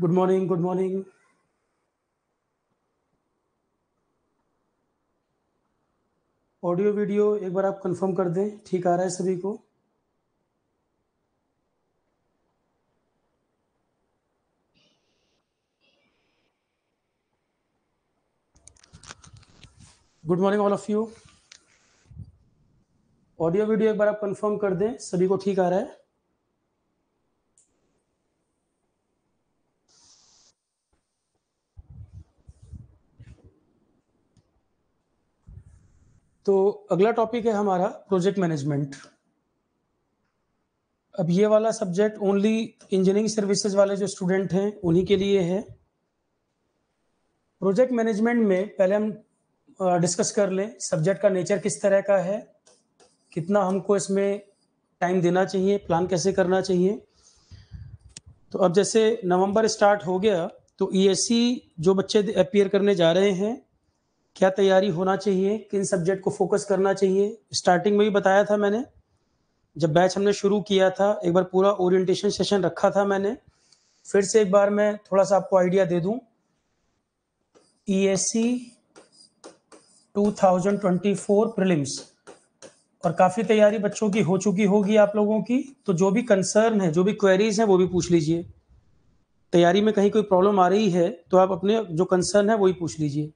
Good morning, good morning. Audio video एक बार आप confirm कर दें, ठीक आ रहा है सभी को? Good morning all of you. Audio video एक बार आप कंफर्म कर दें, सभी को ठीक आ रहा है? तो अगला टॉपिक है हमारा प्रोजेक्ट मैनेजमेंट। अब ये वाला सब्जेक्ट ओनली इंजीनियरिंग सर्विसेज वाले जो स्टूडेंट हैं उन्हीं के लिए है। प्रोजेक्ट मैनेजमेंट में पहले हम डिस्कस कर लें सब्जेक्ट का नेचर किस तरह का है, कितना हमको इसमें टाइम देना चाहिए, प्लान कैसे करना चाहिए। तो अब जैसे नवंबर स्टार्ट हो गया तो ईएससी जो बच्चे अपीयर करने जा रहे हैं, क्या तैयारी होना चाहिए, किन सब्जेक्ट को फोकस करना चाहिए। स्टार्टिंग में भी बताया था मैंने, जब बैच हमने शुरू किया था एक बार पूरा ओरिएंटेशन सेशन रखा था मैंने। फिर से एक बार मैं थोड़ा सा आपको आइडिया दे दूं। ईएससी 2024 प्रीलिम्स और काफ़ी तैयारी बच्चों की हो चुकी होगी आप लोगों की। तो जो भी कंसर्न है, जो भी क्वेरीज हैं वो भी पूछ लीजिए। तैयारी में कहीं कोई प्रॉब्लम आ रही है तो आप अपने जो कंसर्न है वही पूछ लीजिए।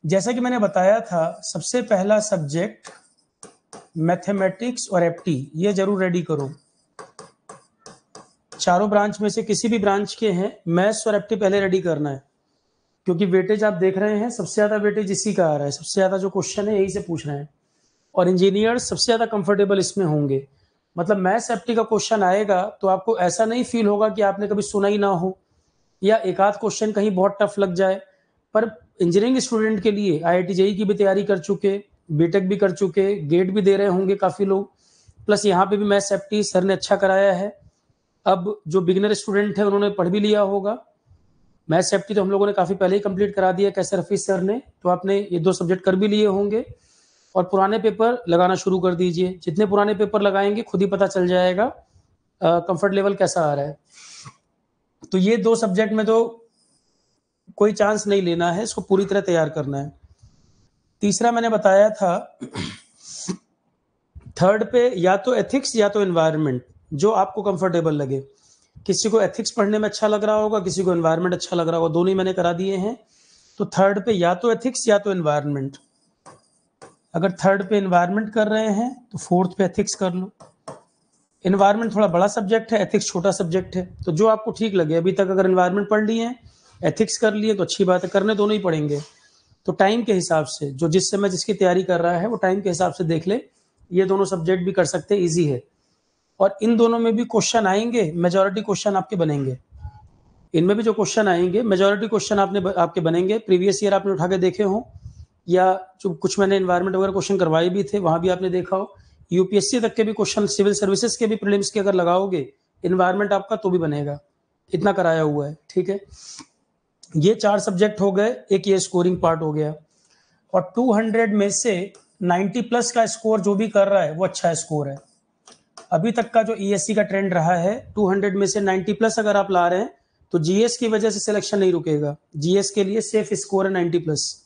जैसा कि मैंने बताया था, सबसे पहला सब्जेक्ट मैथमेटिक्स और एप्टी, ये जरूर रेडी करो। चारों ब्रांच में से किसी भी ब्रांच के हैं, मैथ्स और एप्टी पहले रेडी करना है, क्योंकि वेटेज आप देख रहे हैं सबसे ज्यादा वेटेज इसी का आ रहा है। सबसे ज्यादा जो क्वेश्चन है यही से पूछ रहे हैं और इंजीनियर सबसे ज्यादा कंफर्टेबल इसमें होंगे। मतलब मैथ्स एप्टी का क्वेश्चन आएगा तो आपको ऐसा नहीं फील होगा कि आपने कभी सुना ही ना हो या एक आध क्वेश्चन कहीं बहुत टफ लग जाए। पर इंजीनियरिंग स्टूडेंट के लिए आईआईटी जेईई की भी तैयारी कर चुके, बीटेक भी कर चुके, गेट भी दे रहे होंगे काफी लोग, प्लस यहाँ पे भी मैथ्स एप्टी सर ने अच्छा कराया है। अब जो बिगिनर स्टूडेंट है उन्होंने पढ़ भी लिया होगा। मैथ्स सेफ्टी तो हम लोगों ने काफी पहले ही कंप्लीट करा दिया कैसे रफीज सर ने, तो आपने ये दो सब्जेक्ट कर भी लिए होंगे। और पुराने पेपर लगाना शुरू कर दीजिए। जितने पुराने पेपर लगाएंगे खुद ही पता चल जाएगा कंफर्ट लेवल कैसा आ रहा है। तो ये दो सब्जेक्ट में तो कोई चांस नहीं लेना है, इसको पूरी तरह तैयार करना है। तीसरा मैंने बताया था, थर्ड पे या तो एथिक्स या तो एनवायरनमेंट, जो आपको कंफर्टेबल लगे। किसी को एथिक्स पढ़ने में अच्छा लग रहा होगा, किसी को एनवायरनमेंट अच्छा लग रहा होगा, दोनों ही मैंने करा दिए हैं। तो थर्ड पे या तो एथिक्स या तो एनवायरनमेंट। अगर थर्ड पे एनवायरनमेंट कर रहे हैं तो फोर्थ पे एथिक्स कर लो। एनवायरनमेंट थोड़ा बड़ा सब्जेक्ट है, एथिक्स छोटा सब्जेक्ट है, तो जो आपको ठीक लगे। अभी तक अगर एनवायरनमेंट पढ़ लिए हैं, एथिक्स कर लिए तो अच्छी बात है, करने दोनों ही पड़ेंगे। तो टाइम के हिसाब से जो जिस समय जिसकी तैयारी कर रहा है वो टाइम के हिसाब से देख ले। ये दोनों सब्जेक्ट भी कर सकते हैं, ईजी है। और इन दोनों में भी क्वेश्चन आएंगे, मेजोरिटी क्वेश्चन आपके बनेंगे। इनमें भी जो क्वेश्चन आएंगे मेजोरिटी क्वेश्चन आपके बनेंगे, प्रीवियस ईयर आपने उठा के देखे हो, या जो कुछ मैंने एनवायरनमेंट वगैरह क्वेश्चन करवाए भी थे वहां भी आपने देखा हो। यूपीएससी तक के भी क्वेश्चन, सिविल सर्विसेज के भी प्रीलिम्स के अगर लगाओगे एनवायरनमेंट आपका तो भी बनेगा, इतना कराया हुआ है। ठीक है, ये चार सब्जेक्ट हो गए, एक ये स्कोरिंग पार्ट हो गया। और 200 में से 90 प्लस का स्कोर जो भी कर रहा है वो अच्छा स्कोर है। अभी तक का जो ईएससी का ट्रेंड रहा है, 200 में से 90 प्लस अगर आप ला रहे हैं तो जीएस की वजह से सिलेक्शन नहीं रुकेगा। जीएस के लिए सेफ स्कोर है 90 प्लस।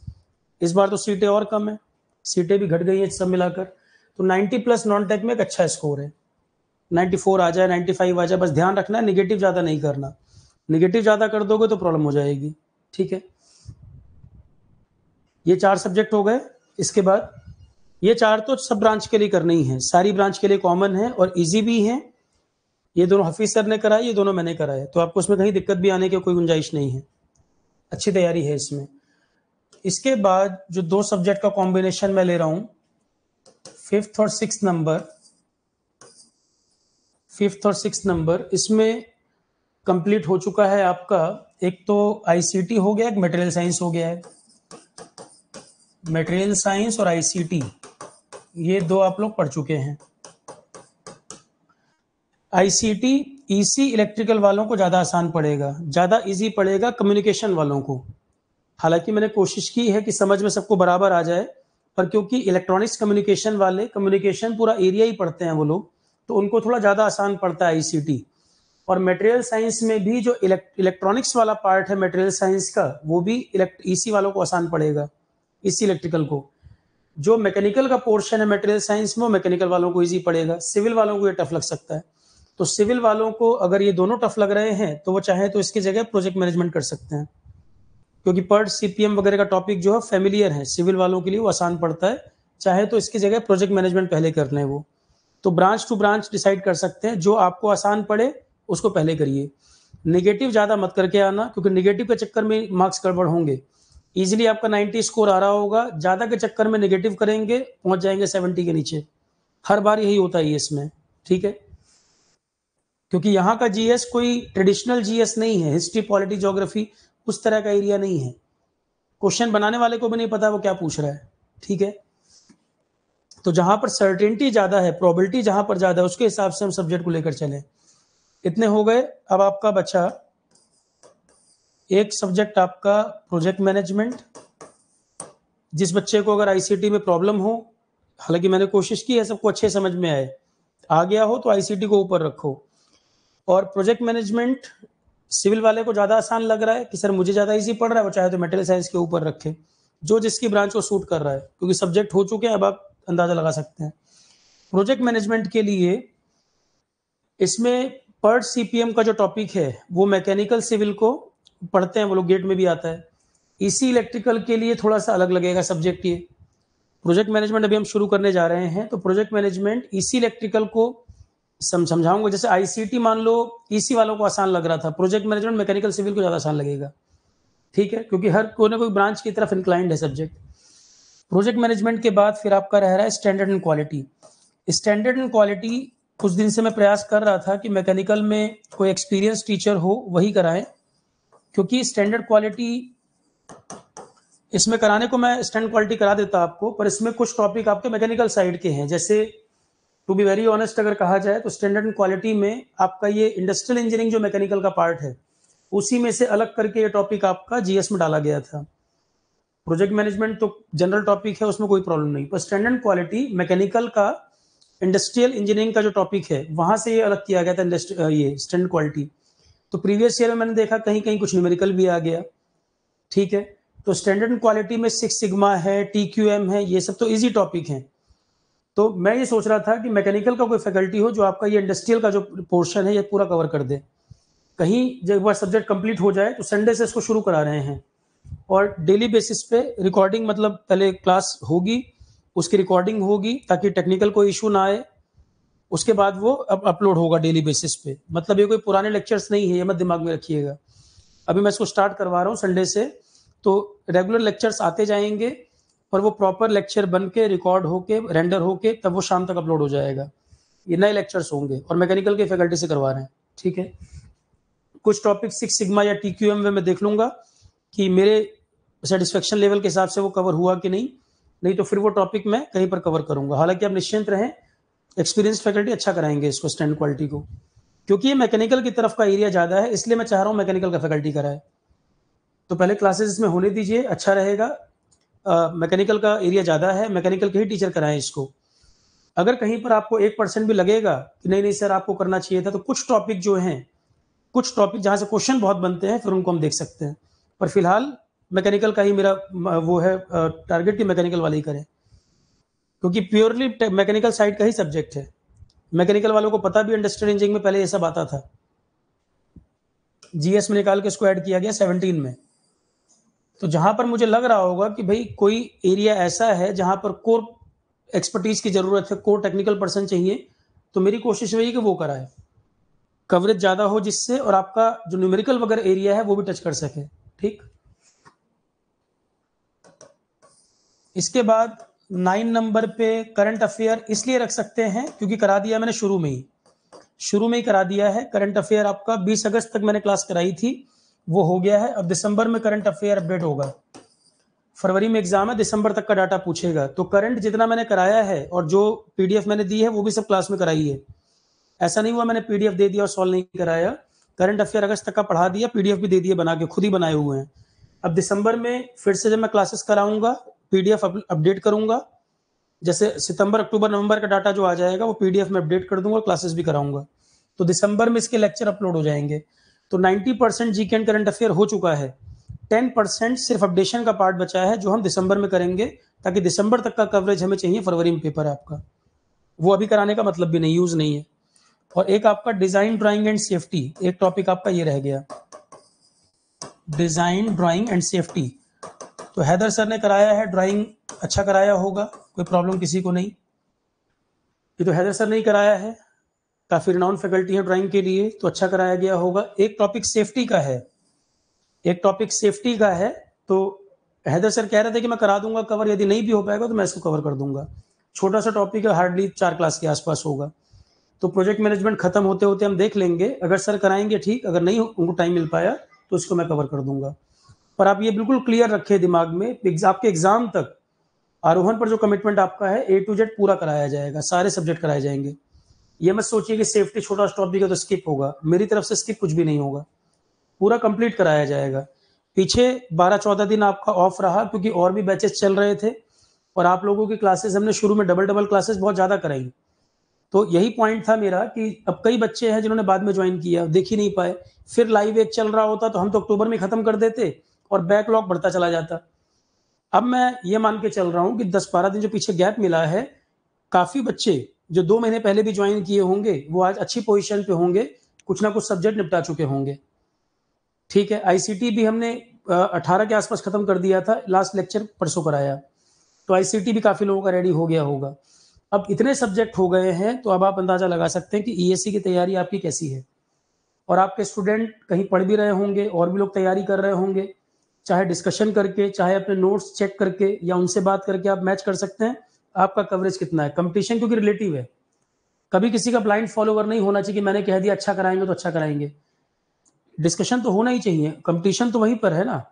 इस बार तो सीटें और कम है, सीटें भी घट गई हैं सब मिलाकर। तो 90 प्लस नॉन टेक में एक अच्छा स्कोर है। 94 आ जाए, 95 आ जाए, बस ध्यान रखना है निगेटिव ज्यादा नहीं करना। निगेटिव ज्यादा कर दोगे तो प्रॉब्लम हो जाएगी। ठीक है, ये चार सब्जेक्ट हो गए। इसके बाद ये चार तो सब ब्रांच के लिए करने ही है, सारी ब्रांच के लिए कॉमन है और इजी भी है। ये दोनों हफीज सर ने कराए, ये दोनों मैंने कराए, तो आपको उसमें कहीं दिक्कत भी आने की कोई गुंजाइश नहीं है। अच्छी तैयारी है इसमें। इसके बाद जो दो सब्जेक्ट का कॉम्बिनेशन मैं ले रहा हूं, फिफ्थ और सिक्स नंबर इसमें कंप्लीट हो चुका है आपका। एक तो आईसीटी हो गया, एक मटेरियल साइंस हो गया है। मटेरियल साइंस और आईसीटी ये दो आप लोग पढ़ चुके हैं। आईसीटी ईसी इलेक्ट्रिकल वालों को ज्यादा आसान पड़ेगा, ज्यादा इजी पड़ेगा कम्युनिकेशन वालों को। हालांकि मैंने कोशिश की है कि समझ में सबको बराबर आ जाए, पर क्योंकि इलेक्ट्रॉनिक्स कम्युनिकेशन वाले कम्युनिकेशन पूरा एरिया ही पढ़ते हैं वो लोग, तो उनको थोड़ा ज्यादा आसान पड़ता है आईसीटी। और मटेरियल साइंस में भी जो इलेक्ट्रॉनिक्स वाला पार्ट है मटेरियल साइंस का, वो भी ईसी वालों को आसान पड़ेगा, ईसी इलेक्ट्रिकल को। जो मैकेनिकल का पोर्शन है मटेरियल साइंस में, वो मैकेनिकल वालों को इजी पड़ेगा, सिविल वालों को ये टफ लग सकता है। तो सिविल वालों को अगर ये दोनों टफ लग रहे हैं तो वो चाहे तो इसकी जगह प्रोजेक्ट मैनेजमेंट कर सकते हैं, क्योंकि पर्ट सीपीएम वगैरह का टॉपिक जो है फेमिलियर है सिविल वालों के लिए, वो आसान पड़ता है। चाहे तो इसकी जगह प्रोजेक्ट मैनेजमेंट पहले कर लें वो। तो ब्रांच टू ब्रांच डिसाइड कर सकते हैं, जो आपको आसान पड़े उसको पहले करिए। नेगेटिव ज़्यादा मत करके आना, क्योंकि नेगेटिव के चक्कर में मार्क्स गड़बड़ होंगे। इजीली आपका 90 स्कोर आ रहा होगा, ज़्यादा के चक्कर में नेगेटिव करेंगे पहुंच जाएंगे 70 के नीचे। हर बार यही होता है इसमें, ठीक है। क्योंकि यहाँ का जीएस कोई ट्रेडिशनल जीएस नहीं है, हिस्ट्री पॉलिटी ज्योग्राफी उस तरह का एरिया नहीं है। क्वेश्चन बनाने वाले को भी नहीं पता वो क्या पूछ रहा है, ठीक है। तो जहां पर सर्टेनिटी ज्यादा है, प्रोबेबिलिटी जहां पर ज्यादा है, उसके हिसाब से हम सब्जेक्ट को लेकर चलें। इतने हो गए। अब आपका बचा एक सब्जेक्ट आपका प्रोजेक्ट मैनेजमेंट। जिस बच्चे को अगर आईसीटी में प्रॉब्लम हो, हालांकि मैंने कोशिश की है सबको अच्छे समझ में आए, आ गया हो तो आईसीटी को ऊपर रखो। और प्रोजेक्ट मैनेजमेंट सिविल वाले को ज्यादा आसान लग रहा है कि सर मुझे ज्यादा इजी पड़ रहा है, वो चाहे तो मटेरियल साइंस के ऊपर रखे, जो जिसकी ब्रांच को सूट कर रहा है, क्योंकि सब्जेक्ट हो चुके हैं, अब आप अंदाजा लगा सकते हैं। प्रोजेक्ट मैनेजमेंट के लिए इसमें पर्ट सीपीएम का जो टॉपिक है वो मैकेनिकल सिविल को पढ़ते हैं, वो लोग गेट में भी आता है। इसी इलेक्ट्रिकल के लिए थोड़ा सा अलग लगेगा सब्जेक्ट ये। प्रोजेक्ट मैनेजमेंट अभी हम शुरू करने जा रहे हैं, तो प्रोजेक्ट मैनेजमेंट इसी इलेक्ट्रिकल को समझाऊंगा। जैसे आईसीटी मान लो ईसी वालों को आसान लग रहा था, प्रोजेक्ट मैनेजमेंट मैकेनिकल सिविल को ज्यादा आसान लगेगा, ठीक है, क्योंकि हर कोई ना कोई ब्रांच की तरफ इंक्लाइंड है सब्जेक्ट। प्रोजेक्ट मैनेजमेंट के बाद फिर आपका रह रहा है standard and quality. Standard and quality कुछ दिन से मैं प्रयास कर रहा था कि मैकेनिकल में कोई एक्सपीरियंस टीचर हो वही कराएं, क्योंकि स्टैंडर्ड क्वालिटी इसमें कराने को मैं स्टैंडर्ड क्वालिटी करा देता आपको, पर इसमें कुछ टॉपिक आपके मैकेनिकल साइड के हैं। जैसे टू बी वेरी ऑनेस्ट अगर कहा जाए तो स्टैंडर्ड एंड क्वालिटी में आपका ये इंडस्ट्रियल इंजीनियरिंग जो मैकेनिकल का पार्ट है, उसी में से अलग करके ये टॉपिक आपका जीएस में डाला गया था। प्रोजेक्ट मैनेजमेंट तो जनरल टॉपिक है, उसमें कोई प्रॉब्लम नहीं, पर स्टैंडर्ड एंड क्वालिटी मैकेनिकल का इंडस्ट्रियल इंजीनियरिंग का जो टॉपिक है वहां से ये अलग किया गया था, ये स्टैंडर्ड क्वालिटी। तो प्रीवियस ईयर में मैंने देखा कहीं कहीं कुछ न्यूमेरिकल भी आ गया, ठीक है। तो स्टैंडर्ड एंड क्वालिटी में 6 सिग्मा है, टीक्यूएम है, ये सब तो इजी टॉपिक हैं। तो मैं ये सोच रहा था कि मैकेनिकल का कोई फैकल्टी हो जो आपका ये इंडस्ट्रियल का जो पोर्शन है ये पूरा कवर कर दे। कहीं जब एक बार सब्जेक्ट कंप्लीट हो जाए तो संडे से इसको शुरू करा रहे हैं, और डेली बेसिस पे रिकॉर्डिंग, मतलब पहले क्लास होगी उसकी रिकॉर्डिंग होगी ताकि टेक्निकल कोई इशू ना आए, उसके बाद वो अपलोड होगा डेली बेसिस पे। मतलब ये कोई पुराने लेक्चर्स नहीं है, ये मत दिमाग में रखिएगा। अभी मैं इसको स्टार्ट करवा रहा हूँ संडे से, तो रेगुलर लेक्चर्स आते जाएंगे और वो प्रॉपर लेक्चर बन के रिकॉर्ड होके रेंडर होके तब वो शाम तक अपलोड हो जाएगा। ये नए लेक्चर्स होंगे और मैकेनिकल के फैकल्टी से करवा रहे हैं, ठीक है। कुछ टॉपिक 6 सिग्मा या टीक्यूएम में मैं देख लूंगा कि मेरे सेटिस्फेक्शन लेवल के हिसाब से वो कवर हुआ कि नहीं तो फिर वो टॉपिक मैं कहीं पर कवर करूंगा। हालांकि आप निश्चिंत रहें, एक्सपीरियंस फैकल्टी अच्छा कराएंगे इसको स्टैंडर्ड क्वालिटी को, क्योंकि ये मैकेनिकल की तरफ का एरिया ज्यादा है, इसलिए मैं चाह रहा हूँ मैकेनिकल का फैकल्टी कराए। तो पहले क्लासेस इसमें होने दीजिए, अच्छा रहेगा। मैकेनिकल का एरिया ज्यादा है, मैकेनिकल के ही टीचर कराएं इसको। अगर कहीं पर आपको 1% भी लगेगा कि नहीं सर आपको करना चाहिए था, तो कुछ टॉपिक जो हैं, कुछ टॉपिक जहां से क्वेश्चन बहुत बनते हैं फिर उनको हम देख सकते हैं। पर फिलहाल मैकेनिकल का ही मेरा वो है टारगेट कि मैकेनिकल वाले ही करें, क्योंकि प्योरली मैकेनिकल साइड का ही सब्जेक्ट है। मैकेनिकल वालों को पता भी इंडस्ट्रियल इंजीनियरिंग में पहले ये सब आता था, जीएस में निकाल के इसको ऐड किया गया 17 में। तो जहां पर मुझे लग रहा होगा कि भाई कोई एरिया ऐसा है जहां पर कोर एक्सपर्टीज की जरूरत है, कोर टेक्निकल पर्सन चाहिए, तो मेरी कोशिश वही कि वो कराए, कवरेज ज्यादा हो जिससे, और आपका जो न्यूमेरिकल वगैरह एरिया है वो भी टच कर सके, ठीक। इसके बाद 9 नंबर पे करंट अफेयर इसलिए रख सकते हैं क्योंकि करा दिया मैंने शुरू में ही करा दिया है। करंट अफेयर आपका 20 अगस्त तक मैंने क्लास कराई थी, वो हो गया है। अब दिसंबर में करंट अफेयर अपडेट होगा, फरवरी में एग्जाम है, दिसंबर तक का डाटा पूछेगा। तो करंट जितना मैंने कराया है और जो पीडीएफ मैंने दी है वो भी सब क्लास में कराई है। ऐसा नहीं हुआ मैंने पीडीएफ दे दिया और सॉल्व नहीं कराया। करंट अफेयर अगस्त तक का पढ़ा दिया, पीडीएफ भी दे दिए बना के, खुद ही बनाए हुए हैं। अब दिसंबर में फिर से जब मैं क्लासेस कराऊंगा, पीडीएफ अपडेट करूंगा, जैसे सितंबर अक्टूबर नवंबर का डाटा जो आ जाएगा वो पीडीएफ में अपडेट कर दूंगा, क्लासेस भी कराऊंगा। तो दिसंबर में इसके लेक्चर अपलोड हो जाएंगे। तो 90% जीके एंड करंट अफेयर हो चुका है, 10% सिर्फ अपडेशन का पार्ट बचा है जो हम दिसंबर में करेंगे, ताकि दिसंबर तक का कवरेज हमें चाहिए, फरवरी में पेपर है आपका, वो अभी कराने का मतलब भी नहीं, यूज नहीं है। और एक आपका डिजाइन ड्राइंग एंड सेफ्टी, एक टॉपिक आपका ये रह गया, डिजाइन ड्राइंग एंड सेफ्टी। तो हैदर सर ने कराया है, ड्राइंग अच्छा कराया होगा, कोई प्रॉब्लम किसी को नहीं। ये तो हैदर सर ने ही कराया है, काफी रिनाउंड फैकल्टी है ड्राइंग के लिए, तो अच्छा कराया गया होगा। एक टॉपिक सेफ्टी का है, एक टॉपिक सेफ्टी का है, तो हैदर सर कह रहे थे कि मैं करा दूंगा कवर, यदि नहीं भी हो पाएगा तो मैं इसको कवर कर दूंगा। छोटा सा टॉपिक है, हार्डली 4 क्लास के आसपास होगा। तो प्रोजेक्ट मैनेजमेंट खत्म होते होते हम देख लेंगे, अगर सर कराएंगे ठीक, अगर नहीं उनको टाइम मिल पाया तो इसको मैं कवर कर दूंगा। पर आप ये बिल्कुल क्लियर रखें दिमाग में, आपके एग्जाम तक आरोहण पर जो कमिटमेंट आपका है A to Z पूरा कराया जाएगा, सारे सब्जेक्ट कराए जाएंगे। ये मत सोचिए कि सेफ्टी छोटा टॉपिक है तो स्किप होगा, मेरी तरफ से स्किप कुछ भी नहीं होगा, पूरा कंप्लीट कराया जाएगा। पीछे 12-14 दिन आपका ऑफ रहा क्योंकि और भी बैचेस चल रहे थे, और आप लोगों की क्लासेस हमने शुरू में डबल क्लासेस बहुत ज्यादा कराई। तो यही पॉइंट था मेरा कि अब कई बच्चे हैं जिन्होंने बाद में ज्वाइन किया, देख ही नहीं पाए, फिर लाइव एक चल रहा होता तो हम तो अक्टूबर में खत्म कर देते और बैकलॉग बढ़ता चला जाता। अब मैं ये मान के चल रहा हूँ कि 10-12 दिन जो पीछे गैप मिला है, काफी बच्चे जो 2 महीने पहले भी ज्वाइन किए होंगे वो आज अच्छी पोजीशन पे होंगे, कुछ ना कुछ सब्जेक्ट निपटा चुके होंगे। ठीक है, आईसीटी भी हमने 18 के आसपास खत्म कर दिया था, लास्ट लेक्चर परसों कराया, तो आईसीटी भी काफी लोगों का रेडी हो गया होगा। अब इतने सब्जेक्ट हो गए हैं तो अब आप अंदाजा लगा सकते हैं कि ईएससी की तैयारी आपकी कैसी है। और आपके स्टूडेंट कहीं पढ़ भी रहे होंगे और भी लोग तैयारी कर रहे होंगे, चाहे डिस्कशन करके, चाहे अपने नोट्स चेक करके या उनसे बात करके आप मैच कर सकते हैं आपका कवरेज कितना है। कंपटीशन क्योंकि रिलेटिव है, कभी किसी का ब्लाइंड फॉलोवर नहीं होना चाहिए कि मैंने कह दिया अच्छा कराएंगे तो अच्छा कराएंगे। डिस्कशन तो होना ही चाहिए, कंपटीशन तो वहीं पर है ना,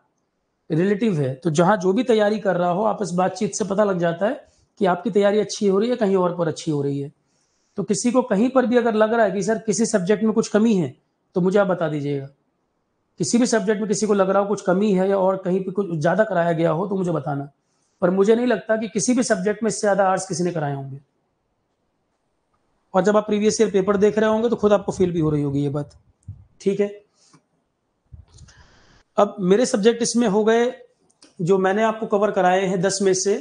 रिलेटिव है। तो जहां जो भी तैयारी कर रहा हो, आपस बातचीत से पता लग जाता है कि आपकी तैयारी अच्छी हो रही है, कहीं और पर अच्छी हो रही है। तो किसी को कहीं पर भी अगर लग रहा है कि सर किसी सब्जेक्ट में कुछ कमी है तो मुझे आप बता दीजिएगा। किसी भी सब्जेक्ट में किसी को लग रहा हो कुछ कमी है या और कहीं पे कुछ ज्यादा कराया गया हो तो मुझे बताना। पर मुझे नहीं लगता कि किसी भी सब्जेक्ट में इससे ज्यादा आर्ट्स किसी ने कराए होंगे। और जब आप प्रीवियस ईयर पेपर देख रहे होंगे तो खुद आपको फील भी हो रही होगी ये बात। ठीक है, अब मेरे सब्जेक्ट इसमें हो गए जो मैंने आपको कवर कराए हैं 10 में से,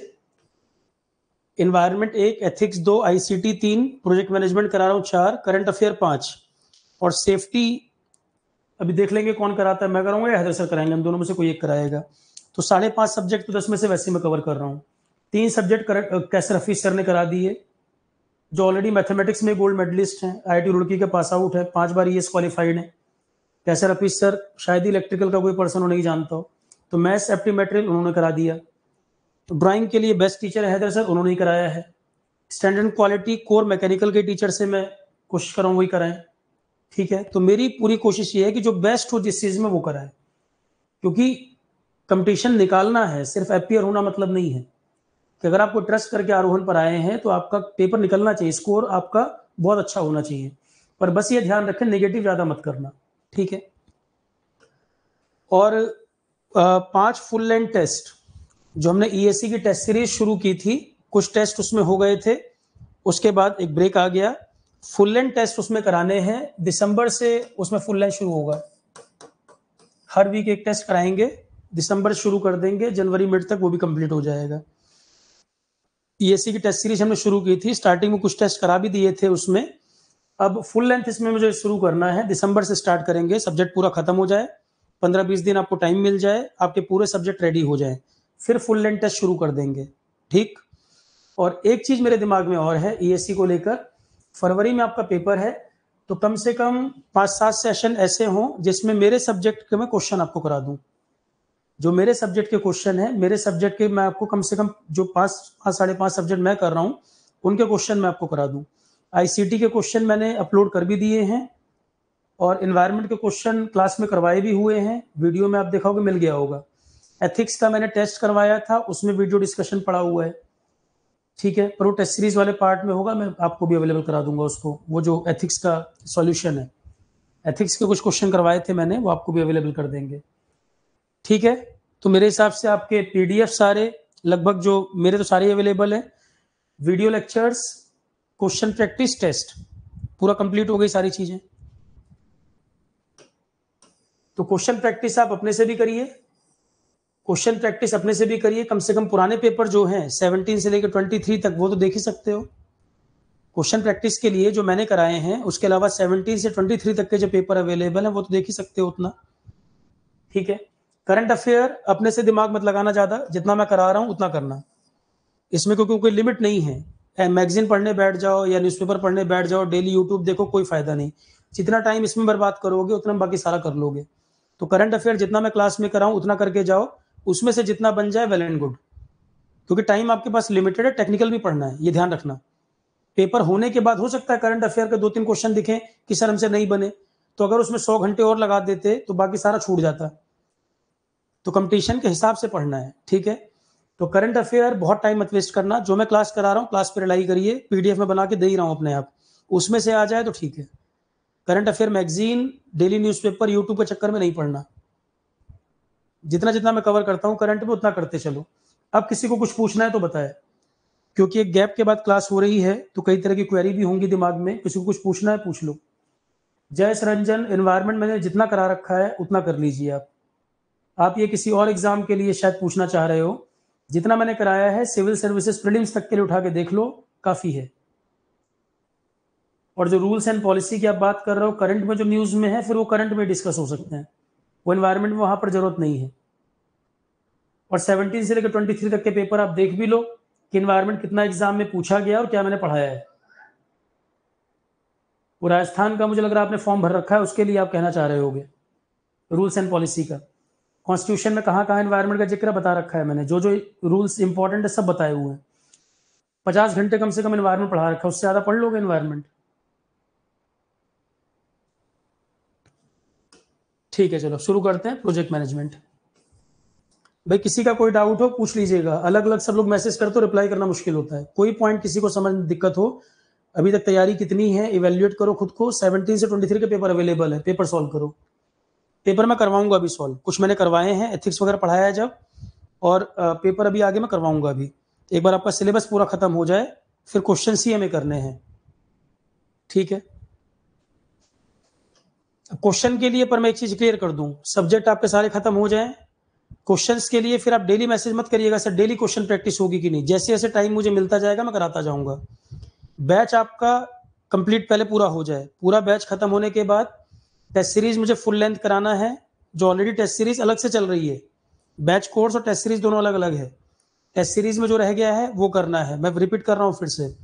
environment 1, ethics 2, ICT 3, project management करा रहा हूँ 4, करंट अफेयर 5, और सेफ्टी अभी देख लेंगे कौन कराता है, मैं कराऊंगा या हैदर सर कराएंगे, हम दोनों में से कोई एक कराएगा। तो 5.5 सब्जेक्ट तो 10 में से वैसे मैं कवर कर रहा हूँ। 3 सब्जेक्ट कैसर हफीज सर ने करा दिए, जो ऑलरेडी मैथमेटिक्स में गोल्ड मेडलिस्ट हैं, IIT रुड़की के पास आउट है, 5 बार ES क्वालिफाइड है। कैसर हफीज सर शायद ही इलेक्ट्रिकल का कोई पर्सन हो नहीं जानता हो। तो मैथ्स एप्टीमेट्रियल उन्होंने करा दिया। तो ड्राइंग के लिए बेस्ट टीचर है हैदर सर, उन्होंने ही कराया है। स्टैंडर्ड क्वालिटी कोर मैकेनिकल के टीचर से मैं कोशिश कर रहा हूँ वही कराएं। ठीक है, तो मेरी पूरी कोशिश ये है कि जो बेस्ट हो जिस चीज में वो कराए, क्योंकि कंपटीशन निकालना है, सिर्फ अपियर होना मतलब नहीं है। कि अगर आपको ट्रस्ट करके आरोहण पर आए हैं तो आपका पेपर निकलना चाहिए, स्कोर आपका बहुत अच्छा होना चाहिए। पर बस ये ध्यान रखें नेगेटिव ज्यादा मत करना। ठीक है, और 5 फुल लेंथ टेस्ट जो हमने ESC की टेस्ट सीरीज शुरू की थी, कुछ टेस्ट उसमें हो गए थे, उसके बाद एक ब्रेक आ गया। फुल लेंथ टेस्ट उसमें कराने हैं, दिसंबर से उसमें फुल लेंथ शुरू होगा, हर वीक एक टेस्ट कराएंगे, दिसंबर शुरू कर देंगे, जनवरी मिड तक वो भी कंप्लीट हो जाएगा। ESC की टेस्ट सीरीज हमने शुरू की थी, स्टार्टिंग में कुछ टेस्ट करा भी दिए थे उसमें। अब फुल लेंथ इसमें मुझे शुरू करना है, दिसंबर से स्टार्ट करेंगे, सब्जेक्ट पूरा खत्म हो जाए, 15-20 दिन आपको टाइम मिल जाए, आपके पूरे सब्जेक्ट रेडी हो जाए, फिर फुल लेंथ टेस्ट शुरू कर देंगे। ठीक, और एक चीज मेरे दिमाग में और है ESC को लेकर, फरवरी में आपका पेपर है, तो कम से कम 5-7 सेशन ऐसे हों जिसमें मेरे सब्जेक्ट के मैं क्वेश्चन आपको करा दूं। जो मेरे सब्जेक्ट के क्वेश्चन है, मेरे सब्जेक्ट के मैं आपको कम से कम जो 5-5.5 सब्जेक्ट मैं कर रहा हूं उनके क्वेश्चन मैं आपको करा दूं। आईसीटी के क्वेश्चन मैंने अपलोड कर भी दिए हैं, और एनवायरनमेंट के क्वेश्चन क्लास में करवाए भी हुए हैं, वीडियो में आप देखोगे मिल गया होगा। एथिक्स का मैंने टेस्ट करवाया था, उसमें वीडियो डिस्कशन पड़ा हुआ है। ठीक है, पर वो टेस्ट सीरीज वाले पार्ट में होगा, मैं आपको भी अवेलेबल करा दूंगा उसको, वो जो एथिक्स का सॉल्यूशन है, एथिक्स के कुछ क्वेश्चन करवाए थे मैंने, वो आपको भी अवेलेबल कर देंगे। ठीक है, तो मेरे हिसाब से आपके PDF सारे लगभग जो मेरे तो सारे अवेलेबल है, video lectures, question practice test, पूरा कंप्लीट हो गई सारी चीजें। तो क्वेश्चन प्रैक्टिस आप अपने से भी करिए, क्वेश्चन प्रैक्टिस अपने से भी करिए, कम से कम पुराने पेपर जो हैं 17 से लेकर 23 तक वो तो देख ही सकते हो। क्वेश्चन प्रैक्टिस के लिए जो मैंने कराए हैं उसके अलावा 17 से 23 तक के जो पेपर अवेलेबल है वो तो देख ही सकते हो उतना, ठीक है। करंट अफेयर अपने से दिमाग मत लगाना ज्यादा, जितना मैं करा रहा हूं उतना करना, इसमें क्योंकि कोई लिमिट नहीं है। मैगजीन पढ़ने बैठ जाओ या न्यूज़पेपर पढ़ने बैठ जाओ, डेली यूट्यूब देखो, कोई फायदा नहीं। जितना टाइम इसमें बर्बाद करोगे उतना बाकी सारा कर लोगे। तो करंट अफेयर जितना मैं क्लास में कराऊं उतना करके जाओ, उसमें से जितना बन जाए वेल एंड गुड, क्योंकि टाइम आपके पास लिमिटेड है, टेक्निकल भी पढ़ना है, ये ध्यान रखना। पेपर होने के बाद हो सकता है करंट अफेयर के 2-3 क्वेश्चन दिखें कि सर हमसे नहीं बने, तो अगर उसमें 100 घंटे और लगा देते तो बाकी सारा छूट जाता। तो कंपटीशन के हिसाब से पढ़ना है, ठीक है। तो करंट अफेयर बहुत टाइम मत वेस्ट करना, जो मैं क्लास करा रहा हूँ क्लास पे रिलाई करिए, पीडीएफ में बना के दे ही रहा हूँ अपने आप, उसमें से आ जाए तो ठीक है। Current affair magazine, daily newspaper, YouTube के चक्कर में नहीं पढ़ना। जितना जितना मैं कवर करता हूँ करंट में उतना करते चलो। अब किसी को कुछ पूछना है तो बताए, क्योंकि एक गैप के बाद क्लास हो रही है तो कई तरह की क्वेरी भी होंगी दिमाग में, किसी को कुछ पूछना है पूछ लो। जयस रंजन, एनवायरमेंट मैंने जितना करा रखा है उतना कर लीजिए आप ये किसी और एग्जाम के लिए शायद पूछना चाह रहे हो, जितना मैंने कराया है सिविल सर्विसेज प्रीलिम्स तक के लिए उठा के देख लो, काफी है। और जो रूल्स एंड पॉलिसी की आप बात कर रहे हो करंट में जो न्यूज में है, फिर वो करंट में डिस्कस हो सकते हैं, वो एनवायरमेंट में वहां पर जरूरत नहीं है। और 17 से लेकर 23 तक के पेपर आप देख भी लो कि एनवायरमेंट कितना एग्जाम में पूछा गया और क्या मैंने पढ़ाया है। वो राजस्थान का मुझे लग रहा है आपने फॉर्म भर रखा है, उसके लिए आप कहना चाह रहे होगे, रूल्स एंड पॉलिसी का। कॉन्स्टिट्यूशन में कहाँ कहाँ एनवायरमेंट का जिक्र बता रखा है मैंने, जो जो रूल्स इंपॉर्टेंट है सब बताए हुए हैं। 50 घंटे कम से कम एनवायरमेंट पढ़ा रखा है, उससे ज्यादा पढ़ लोगे एनवायरमेंट, ठीक है। चलो शुरू करते हैं प्रोजेक्ट मैनेजमेंट। भाई किसी का कोई डाउट हो पूछ लीजिएगा, अलग अलग सब लोग मैसेज करते हो, रिप्लाई करना मुश्किल होता है। कोई पॉइंट किसी को समझ में दिक्कत हो, अभी तक तैयारी कितनी है इवेल्युएट करो खुद को। 17 से 23 के पेपर अवेलेबल है, पेपर सॉल्व करो। पेपर मैं करवाऊंगा अभी सॉल्व, कुछ मैंने करवाए हैं, एथिक्स वगैरह पढ़ाया है जब, और पेपर अभी आगे मैं करवाऊंगा। अभी एक बार आपका सिलेबस पूरा खत्म हो जाए फिर क्वेश्चन ही हमें करने हैं, ठीक है। क्वेश्चन के लिए पर मैं एक चीज क्लियर कर दूं, सब्जेक्ट आपके सारे खत्म हो जाएं, क्वेश्चंस के लिए फिर आप डेली मैसेज मत करिएगा सर डेली क्वेश्चन प्रैक्टिस होगी कि नहीं, जैसे जैसे टाइम मुझे मिलता जाएगा मैं कराता जाऊंगा। बैच आपका कंप्लीट पहले पूरा हो जाए, पूरा बैच खत्म होने के बाद टेस्ट सीरीज मुझे फुल लेंथ कराना है, जो ऑलरेडी टेस्ट सीरीज अलग से चल रही है, बैच कोर्स और टेस्ट सीरीज दोनों अलग अलग है। टेस्ट सीरीज में जो रह गया है वो करना है, मैं रिपीट कर रहा हूँ फिर से।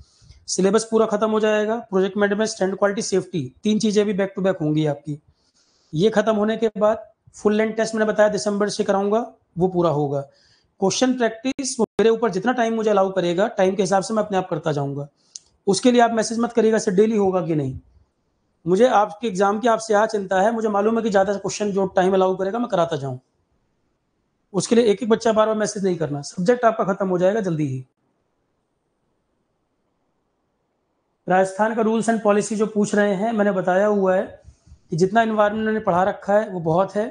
सिलेबस पूरा खत्म हो जाएगा, project management, standard quality, safety, 3 चीजें भी बैक टू बैक होंगी आपकी। ये खत्म होने के बाद फुल लेंथ टेस्ट मैंने बताया दिसंबर से कराऊंगा, वो पूरा होगा। क्वेश्चन प्रैक्टिस मेरे ऊपर जितना टाइम मुझे अलाउ करेगा, टाइम के हिसाब से मैं अपने आप करता जाऊंगा। उसके लिए आप मैसेज मत करिएगा सर डेली होगा कि नहीं, मुझे आपके एग्जाम की आपसे क्या चिंता है, मुझे मालूम है कि ज्यादा क्वेश्चन जो टाइम अलाउ करेगा मैं कराता जाऊं। उसके लिए एक एक बच्चा बार बार मैसेज नहीं करना, सब्जेक्ट आपका खत्म हो जाएगा जल्दी ही। राजस्थान का रूल्स एंड पॉलिसी जो पूछ रहे हैं, मैंने बताया हुआ है कि जितना इन्वायरमेंट मैंने पढ़ा रखा है वो बहुत है।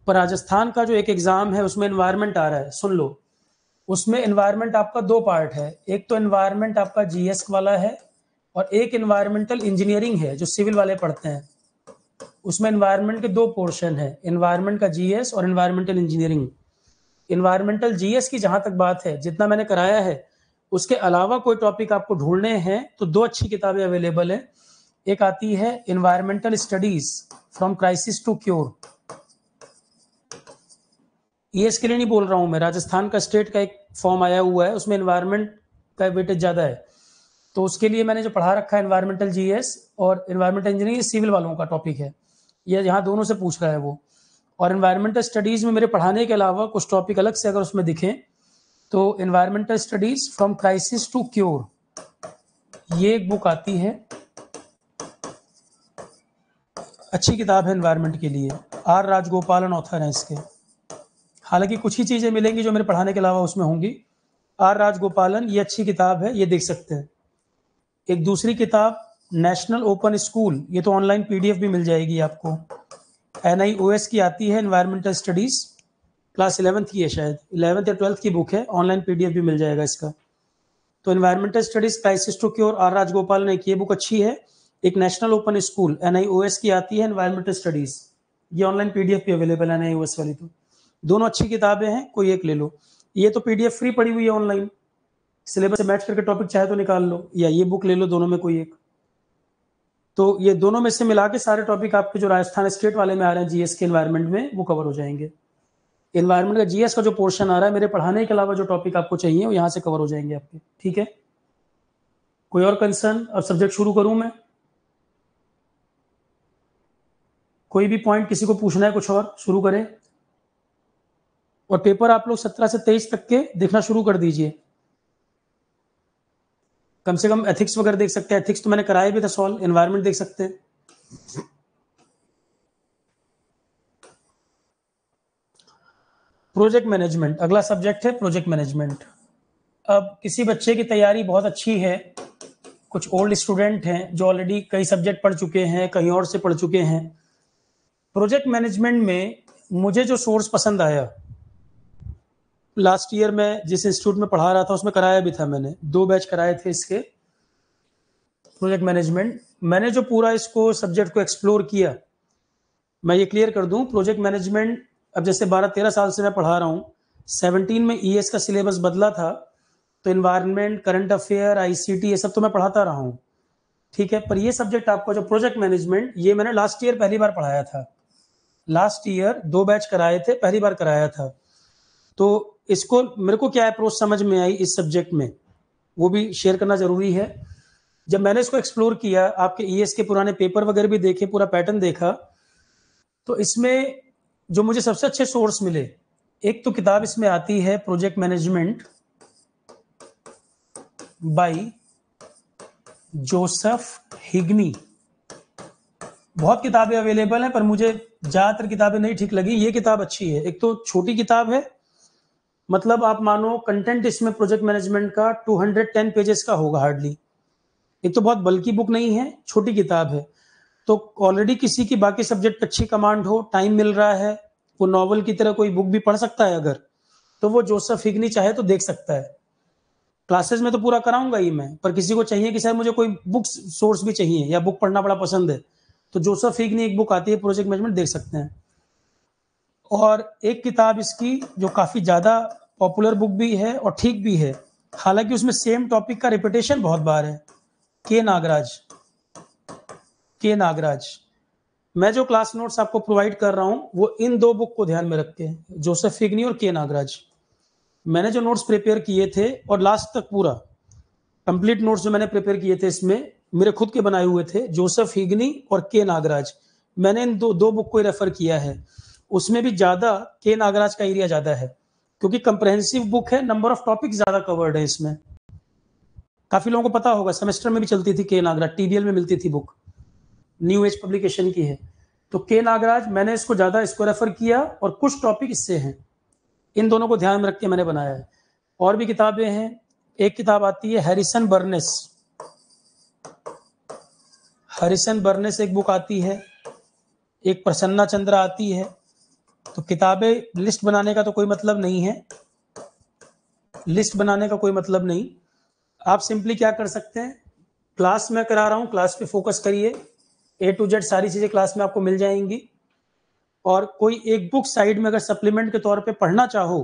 पर राजस्थान का जो एक एग्जाम है उसमें इन्वायरमेंट आ रहा है, सुन लो। उसमें इन्वायरमेंट आपका 2 पार्ट है, एक तो इन्वायरमेंट आपका जीएस वाला है और एक इन्वायरमेंटल इंजीनियरिंग है जो सिविल वाले पढ़ते हैं। उसमें इन्वायरमेंट के 2 पोर्शन है, इन्वायरमेंट का जीएस और इन्वायरमेंटल इंजीनियरिंग। इन्वायरमेंटल जीएस की जहां तक बात है, जितना मैंने कराया है, उसके अलावा कोई टॉपिक आपको ढूंढने हैं तो 2 अच्छी किताबें अवेलेबल है। एक आती है environmental studies from crisis to cure, ये इसके लिए नहीं बोल रहा हूं मैं, राजस्थान का स्टेट का एक फॉर्म आया हुआ है उसमें इन्वायरमेंट का वेटेज ज्यादा है, तो उसके लिए मैंने जो पढ़ा रखा है इन्वायरमेंटल जीएस और इन्वायरमेंटल इंजीनियरिंग, सिविल वालों का टॉपिक है, ये यहाँ दोनों से पूछ रहा है वो। और इन्वायरमेंटल स्टडीज में मेरे पढ़ाने के अलावा कुछ टॉपिक अलग से अगर उसमें दिखें तो environmental studies from crisis to cure, ये एक बुक आती है, अच्छी किताब है एनवायरनमेंट के लिए, आर राजगोपालन ऑथर है इसके। हालांकि कुछ ही चीजें मिलेंगी जो मेरे पढ़ाने के अलावा उसमें होंगी। आर राजगोपालन, ये अच्छी किताब है, ये देख सकते हैं। एक दूसरी किताब नेशनल ओपन स्कूल, ये तो ऑनलाइन पीडीएफ भी मिल जाएगी आपको, NIOS की आती है एनवायरमेंटल स्टडीज, क्लास 11th की है शायद, 11th या 12th की बुक है, ऑनलाइन पीडीएफ भी मिल जाएगा इसका। तो environmental studies crisis to cure, R Rajagopalan, एक ये बुक अच्छी है। एक नेशनल ओपन स्कूल NIOS की आती है एनवायरमेंटल स्टडीज, ये ऑनलाइन पीडीएफ भी अवेलेबल है, यूएस वाली। तो दोनों अच्छी किताबें हैं, कोई एक ले लो। ये तो पीडीएफ फ्री पड़ी हुई है ऑनलाइन, सिलेबस से मैच करके टॉपिक चाहे तो निकाल लो, या ये बुक ले लो, दोनों में कोई एक। तो ये दोनों में से मिला के सारे टॉपिक आपके जो राजस्थान स्टेट वाले में आ रहे हैं जीएस के एनवायरनमेंट में, वो कवर हो जाएंगे। एनवायरनमेंट का जीएस का जो पोर्शन आ रहा है, मेरे पढ़ाने के अलावा जो टॉपिक आपको चाहिए वो यहाँ से कवर हो जाएंगे आपके। ठीक है, कोई और कंसर्न? अब सब्जेक्ट शुरू करूं मैं? कोई भी पॉइंट किसी को पूछना है कुछ और, शुरू करें। और पेपर आप लोग 17 से 23 तक के देखना शुरू कर दीजिए। कम से कम एथिक्स वगैरह देख सकते हैं, एथिक्स तो मैंने कराया भी था सॉल्व। एनवायरनमेंट देख सकते हैं। प्रोजेक्ट मैनेजमेंट अगला सब्जेक्ट है, प्रोजेक्ट मैनेजमेंट। अब किसी बच्चे की तैयारी बहुत अच्छी है, कुछ ओल्ड स्टूडेंट हैं जो ऑलरेडी कई सब्जेक्ट पढ़ चुके हैं, कहीं और से पढ़ चुके हैं। प्रोजेक्ट मैनेजमेंट में मुझे जो सोर्स पसंद आया, लास्ट ईयर में जिस इंस्टीट्यूट में पढ़ा रहा था उसमें कराया भी था मैंने, 2 बैच कराए थे इसके प्रोजेक्ट मैनेजमेंट। मैंने जो पूरा इसको सब्जेक्ट को एक्सप्लोर किया, मैं ये क्लियर कर दूं, प्रोजेक्ट मैनेजमेंट अब जैसे 12-13 साल से मैं पढ़ा रहा हूँ। 17 में ईएस का सिलेबस बदला था, तो इन्वायरमेंट, करंट अफेयर, आईसीटी, ये सब तो मैं पढ़ाता रहा हूँ। ठीक है, पर ये सब्जेक्ट आपका जो प्रोजेक्ट मैनेजमेंट, ये मैंने लास्ट ईयर पहली बार पढ़ाया था। लास्ट ईयर 2 बैच कराए थे, पहली बार कराया था। तो इसको मेरे को क्या अप्रोच समझ में आई इस सब्जेक्ट में, वो भी शेयर करना जरूरी है। जब मैंने इसको एक्सप्लोर किया, आपके ईएस के पुराने पेपर वगैरह भी देखे, पूरा पैटर्न देखा, तो इसमें जो मुझे सबसे अच्छे सोर्स मिले, एक तो किताब इसमें आती है प्रोजेक्ट मैनेजमेंट बाय जोसेफ हिग्नी। बहुत किताबें अवेलेबल हैं, पर मुझे ज्यादातर किताबें नहीं ठीक लगी। ये किताब अच्छी है। एक तो छोटी किताब है, मतलब आप मानो कंटेंट इसमें प्रोजेक्ट मैनेजमेंट का 210 पेजेस का होगा हार्डली। एक तो बहुत बल्कि बुक नहीं है, छोटी किताब है। तो ऑलरेडी किसी की बाकी सब्जेक्ट अच्छी कमांड हो, टाइम मिल रहा है, वो नॉवल की तरह कोई बुक भी पढ़ सकता है अगर, तो वो जोसेफ हिग्नी चाहे तो देख सकता है। क्लासेस में तो पूरा कराऊंगा ही मैं, पर किसी को चाहिए कि सर मुझे कोई बुक सोर्स भी चाहिए या बुक पढ़ना बड़ा पसंद है, तो जोसेफ हिग्नी एक बुक आती है प्रोजेक्ट मैनेजमेंट, देख सकते हैं। और एक किताब इसकी जो काफी ज्यादा पॉपुलर बुक भी है और ठीक भी है, हालांकि उसमें सेम टॉपिक का रिपीटेशन बहुत बार है, के नागराज। के नागराज, मैं जो क्लास नोट्स आपको प्रोवाइड कर रहा हूं वो इन 2 बुक को ध्यान में रख के, जोसेफ हिग्नी और के नागराज। मैंने जो नोट्स प्रिपेयर किए थे, और लास्ट तक पूरा कंप्लीट नोट्स जो मैंने प्रिपेयर किए थे इसमें मेरे खुद के बनाए हुए थे, जोसेफ हिग्नी और के नागराज। मैंने इन दो बुक को रेफर किया है। उसमें भी ज्यादा के नागराज का एरिया ज्यादा है, क्योंकि कंप्रहेंसिव बुक है, नंबर ऑफ टॉपिक ज्यादा कवर्ड है इसमें। काफी लोगों को पता होगा, सेमेस्टर में भी चलती थी के नागराज, टीबीएल में मिलती थी बुक, न्यू एज पब्लिकेशन की है। तो के नागराज मैंने इसको ज्यादा इसको रेफर किया, और कुछ टॉपिक इससे हैं। इन दोनों को ध्यान में रख के मैंने बनाया है। और भी किताबें हैं, एक किताब आती है हैरिसन बर्नेस। हैरिसन बर्नेस एक बुक आती है, एक प्रसन्ना चंद्रा आती है। तो किताबें लिस्ट बनाने का तो कोई मतलब नहीं है, लिस्ट बनाने का कोई मतलब नहीं। आप सिंपली क्या कर सकते हैं, क्लास में करा रहा हूं, क्लास पे फोकस करिए, ए टू जेड सारी चीजें क्लास में आपको मिल जाएंगी। और कोई एक बुक साइड में अगर सप्लीमेंट के तौर पे पढ़ना चाहो,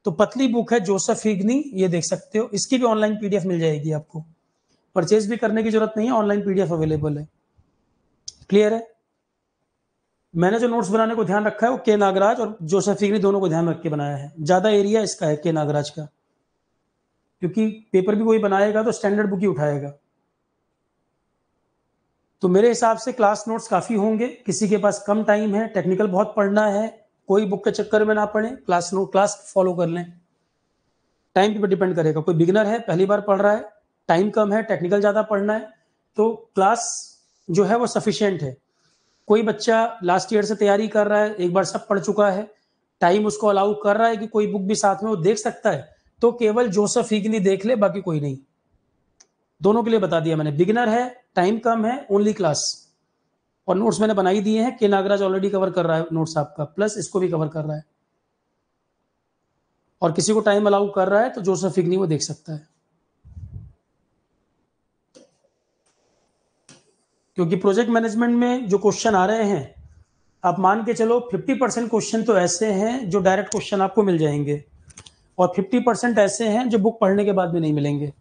तो पतली बुक है जोसेफ हिग्नी, ये देख सकते हो। इसकी भी ऑनलाइन पीडीएफ मिल जाएगी आपको, परचेज भी करने की जरूरत नहीं है, ऑनलाइन पीडीएफ अवेलेबल है। क्लियर है? मैंने जो नोट्स बनाने को ध्यान रखा है वो के नागराज और जोसेफ हिग्नी दोनों को ध्यान रख के बनाया है। ज्यादा एरिया इसका है के नागराज का, क्योंकि पेपर भी कोई बनाएगा तो स्टैंडर्ड बुक ही उठाएगा। तो मेरे हिसाब से क्लास नोट्स काफी होंगे। किसी के पास कम टाइम है, टेक्निकल बहुत पढ़ना है, कोई बुक के चक्कर में ना पड़े, क्लास फॉलो कर लें। टाइम पे डिपेंड करेगा, कोई बिगिनर है, पहली बार पढ़ रहा है, टाइम कम है, टेक्निकल ज्यादा पढ़ना है, तो क्लास जो है वो सफिशियंट है। कोई बच्चा लास्ट ईयर से तैयारी कर रहा है, एक बार सब पढ़ चुका है, टाइम उसको अलाउ कर रहा है कि कोई बुक भी साथ में वो देख सकता है, तो केवल जोसेफ हिग्नी देख ले, बाकी कोई नहीं। दोनों के लिए बता दिया मैंने, बिगिनर है, टाइम कम है, ओनली क्लास। और नोट्स मैंने बनाई दिए हैं, के नागराज ऑलरेडी कवर कर रहा है नोट्स आपका, प्लस इसको भी कवर कर रहा है। और किसी को टाइम अलाउ कर रहा है तो जोसेफ हिग्नी वो देख सकता है। क्योंकि प्रोजेक्ट मैनेजमेंट में जो क्वेश्चन आ रहे हैं आप मान के चलो 50% क्वेश्चन तो ऐसे हैं जो डायरेक्ट क्वेश्चन आपको मिल जाएंगे, और 50% ऐसे हैं जो बुक पढ़ने के बाद भी नहीं मिलेंगे।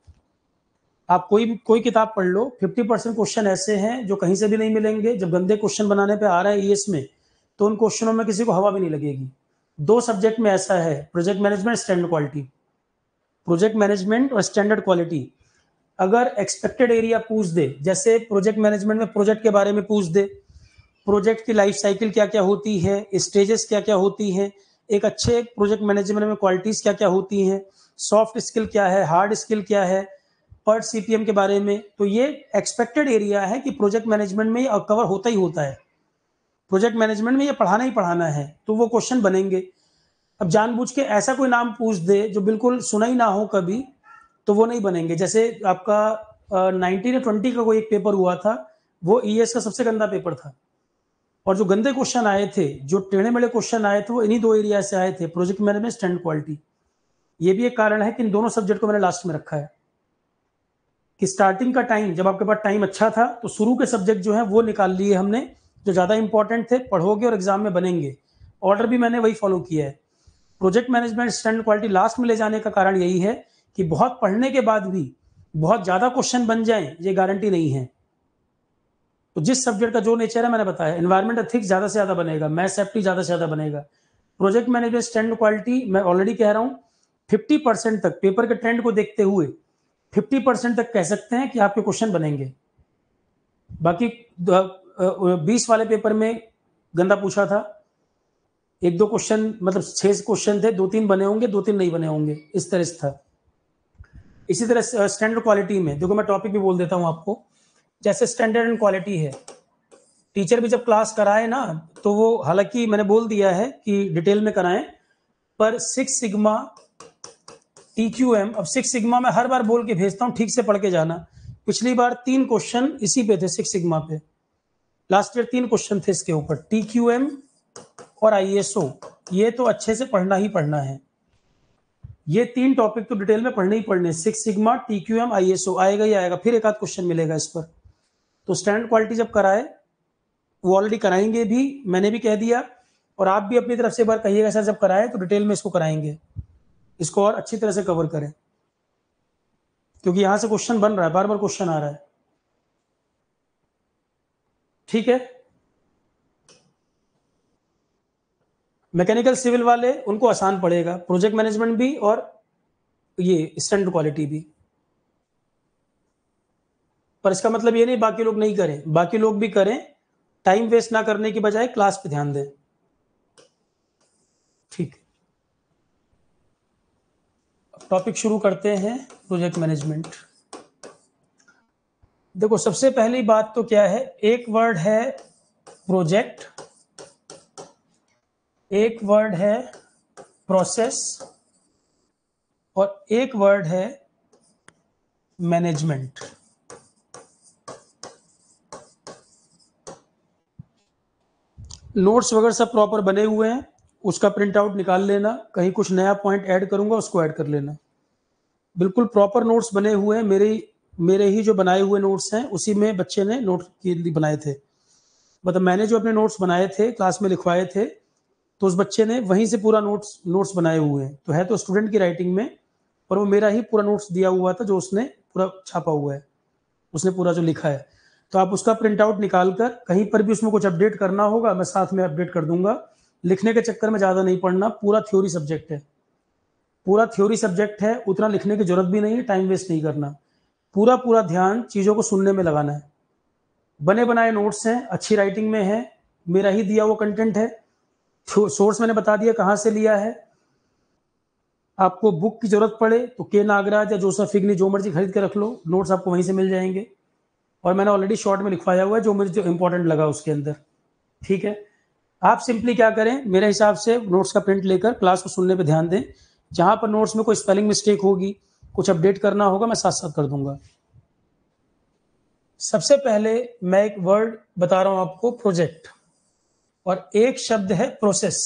आप कोई किताब पढ़ लो, 50% क्वेश्चन ऐसे हैं जो कहीं से भी नहीं मिलेंगे। जब गंदे क्वेश्चन बनाने पे आ रहा है ईएस में, तो उन क्वेश्चनों में किसी को हवा भी नहीं लगेगी। 2 सब्जेक्ट में ऐसा है, project management, standard quality. Project management और स्टैंडर्ड क्वालिटी अगर एक्सपेक्टेड एरिया पूछ दे, जैसे प्रोजेक्ट मैनेजमेंट में प्रोजेक्ट के बारे में पूछ दे, प्रोजेक्ट की लाइफ साइकिल क्या क्या होती है, स्टेजेस क्या क्या होती हैं, एक अच्छे प्रोजेक्ट मैनेजमेंट में क्वालिटीज क्या क्या होती हैं, सॉफ्ट स्किल क्या है, हार्ड स्किल क्या है, पर्ट सीपीएम के बारे में, तो ये एक्सपेक्टेड एरिया है कि प्रोजेक्ट मैनेजमेंट में ये कवर होता ही होता है। प्रोजेक्ट मैनेजमेंट में ये पढ़ाना ही पढ़ाना है, तो वो क्वेश्चन बनेंगे। अब जानबूझ के ऐसा कोई नाम पूछ दे जो बिल्कुल सुना ही ना हो कभी, तो वो नहीं बनेंगे। जैसे आपका 1920 का कोई एक पेपर हुआ था, वो ईएस का सबसे गंदा पेपर था, और जो गंदे क्वेश्चन आए थे, जो टेढ़े मेढ़े क्वेश्चन आए थे, वो इन्हीं 2 एरिया से आए थे, प्रोजेक्ट मैनेजमेंट, स्टैंडर्ड क्वालिटी। ये भी एक कारण है कि इन दोनों सब्जेक्ट को मैंने लास्ट में रखा है, कि स्टार्टिंग का टाइम, जब आपके पास टाइम अच्छा था, तो शुरू के सब्जेक्ट जो है वो निकाल लिए हमने, जो ज्यादा इंपॉर्टेंट थे, पढ़ोगे और एग्जाम में बनेंगे। ऑर्डर भी मैंने वही फॉलो किया है। Project management, standard quality last में ले जाने का कारण यही है कि बहुत पढ़ने के बाद भी बहुत ज्यादा क्वेश्चन बन जाए, ये गारंटी नहीं है। तो जिस सब्जेक्ट का जो नेचर है, मैंने बताया, एनवायरमेंट एथिक्स ज्यादा से ज्यादा बनेगा, मैथ सेफ्टी ज्यादा से ज्यादा बनेगा। प्रोजेक्ट मैनेजमेंट, स्टैंडर्ड क्वालिटी, मैं ऑलरेडी कह रहा हूँ 50% तक, पेपर के ट्रेंड को देखते हुए 50% तक कह सकते हैं कि आपके क्वेश्चन बनेंगे। बाकी 20 वाले पेपर में गंदा पूछा था, 1-2 क्वेश्चन, मतलब 6 क्वेश्चन थे, 2-3 बने होंगे, 2-3 नहीं बने होंगे, इस तरह से था। इसी तरह स्टैंडर्ड क्वालिटी में देखो, मैं टॉपिक भी बोल देता हूँ आपको। जैसे स्टैंडर्ड एंड क्वालिटी है, टीचर भी जब क्लास कराए ना, तो वो, हालांकि मैंने बोल दिया है कि डिटेल में कराएं, पर 6 सिग्मा TQM, अब 6 सिग्मा में हर बार बोल के भेजता हूँ, ठीक से पढ़ के जाना। पिछली बार 3 क्वेश्चन इसी पे थे, 6 सिग्मा पे, लास्ट ईयर 3 क्वेश्चन थे इसके ऊपर, TQM और ISO। ये तो अच्छे से पढ़ना ही पढ़ना है, ये 3 टॉपिक तो डिटेल में पढ़ने ही पढ़ने, 6 सिग्मा, TQM, ISO आएगा ही आएगा, फिर एक आध क्वेश्चन मिलेगा इस पर। तो स्टैंडर्ड क्वालिटी जब कराए, वो ऑलरेडी कराएंगे भी, मैंने भी कह दिया, और आप भी अपनी तरफ से एक बार कहिएगा सर जब कराए तो डिटेल में इसको कराएंगे, इसको और अच्छी तरह से कवर करें, क्योंकि यहां से क्वेश्चन बन रहा है, बार बार क्वेश्चन आ रहा है। ठीक है, मैकेनिकल सिविल वाले, उनको आसान पड़ेगा, प्रोजेक्ट मैनेजमेंट भी और ये स्टैंडर्ड क्वालिटी भी। पर इसका मतलब ये नहीं बाकी लोग नहीं करें, बाकी लोग भी करें, टाइम वेस्ट ना करने की बजाय क्लास पे ध्यान दें। ठीक, टॉपिक शुरू करते हैं, प्रोजेक्ट मैनेजमेंट। देखो, सबसे पहली बात तो क्या है, एक वर्ड है प्रोजेक्ट, एक वर्ड है प्रोसेस, और एक वर्ड है मैनेजमेंट। नोट्स वगैरह सब प्रॉपर बने हुए हैं, उसका प्रिंट आउट निकाल लेना, कहीं कुछ नया पॉइंट ऐड करूंगा उसको ऐड कर लेना। बिल्कुल प्रॉपर नोट्स बने हुए हैं, मेरे ही जो बनाए हुए नोट्स हैं, उसी में बच्चे ने नोट के लिए बनाए थे। मतलब मैंने जो अपने नोट्स बनाए थे, क्लास में लिखवाए थे, तो उस बच्चे ने वहीं से पूरा नोट्स बनाए हुए हैं। तो है तो स्टूडेंट की राइटिंग में, पर वो मेरा ही पूरा नोट्स दिया हुआ था, जो उसने पूरा छापा हुआ है, उसने पूरा जो लिखा है। तो आप उसका प्रिंट आउट निकाल कर, कहीं पर भी उसमें कुछ अपडेट करना होगा, मैं साथ में अपडेट कर दूंगा। लिखने के चक्कर में ज़्यादा नहीं पढ़ना, पूरा थ्योरी सब्जेक्ट है, पूरा थ्योरी सब्जेक्ट है, उतना लिखने की जरूरत भी नहीं है, टाइम वेस्ट नहीं करना। पूरा पूरा ध्यान चीज़ों को सुनने में लगाना है। बने बनाए नोट्स हैं, अच्छी राइटिंग में है, मेरा ही दिया हुआ कंटेंट है, सोर्स मैंने बता दिया कहाँ से लिया है। आपको बुक की जरूरत पड़े तो के नागराज या जोसेफ फिगनी, जो मर्जी खरीद के रख लो, नोट्स आपको वहीं से मिल जाएंगे। और मैंने ऑलरेडी शॉर्ट में लिखवाया हुआ है जो मुझे जो इंपॉर्टेंट लगा उसके अंदर। ठीक है, आप सिंपली क्या करें, मेरे हिसाब से नोट्स का प्रिंट लेकर क्लास को सुनने पे ध्यान दें। जहां पर नोट्स में कोई स्पेलिंग मिस्टेक होगी, कुछ अपडेट करना होगा, मैं साथ साथ कर दूंगा। सबसे पहले मैं एक वर्ड बता रहा हूं आपको, प्रोजेक्ट, और एक शब्द है प्रोसेस।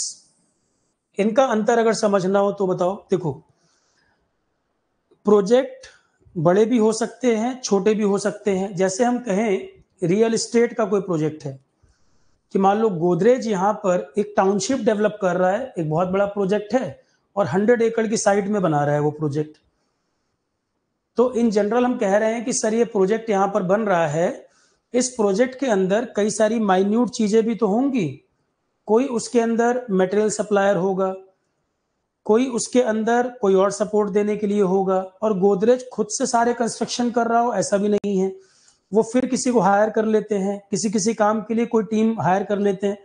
इनका अंतर अगर समझना हो तो बताओ। देखो, प्रोजेक्ट बड़े भी हो सकते हैं, छोटे भी हो सकते हैं। जैसे हम कहें रियल एस्टेट का कोई प्रोजेक्ट है, कि मान लो गोदरेज यहाँ पर एक टाउनशिप डेवलप कर रहा है, एक बहुत बड़ा प्रोजेक्ट है और 100 एकड़ की साइट में बना रहा है वो प्रोजेक्ट। तो इन जनरल हम कह रहे हैं कि सर ये प्रोजेक्ट यहाँ पर बन रहा है, इस प्रोजेक्ट के अंदर कई सारी माइन्यूट चीजें भी तो होंगी। कोई उसके अंदर मटेरियल सप्लायर होगा, कोई उसके अंदर कोई और सपोर्ट देने के लिए होगा, और गोदरेज खुद से सारे कंस्ट्रक्शन कर रहा हो ऐसा भी नहीं है। वो फिर किसी को हायर कर लेते हैं, किसी किसी काम के लिए कोई टीम हायर कर लेते हैं,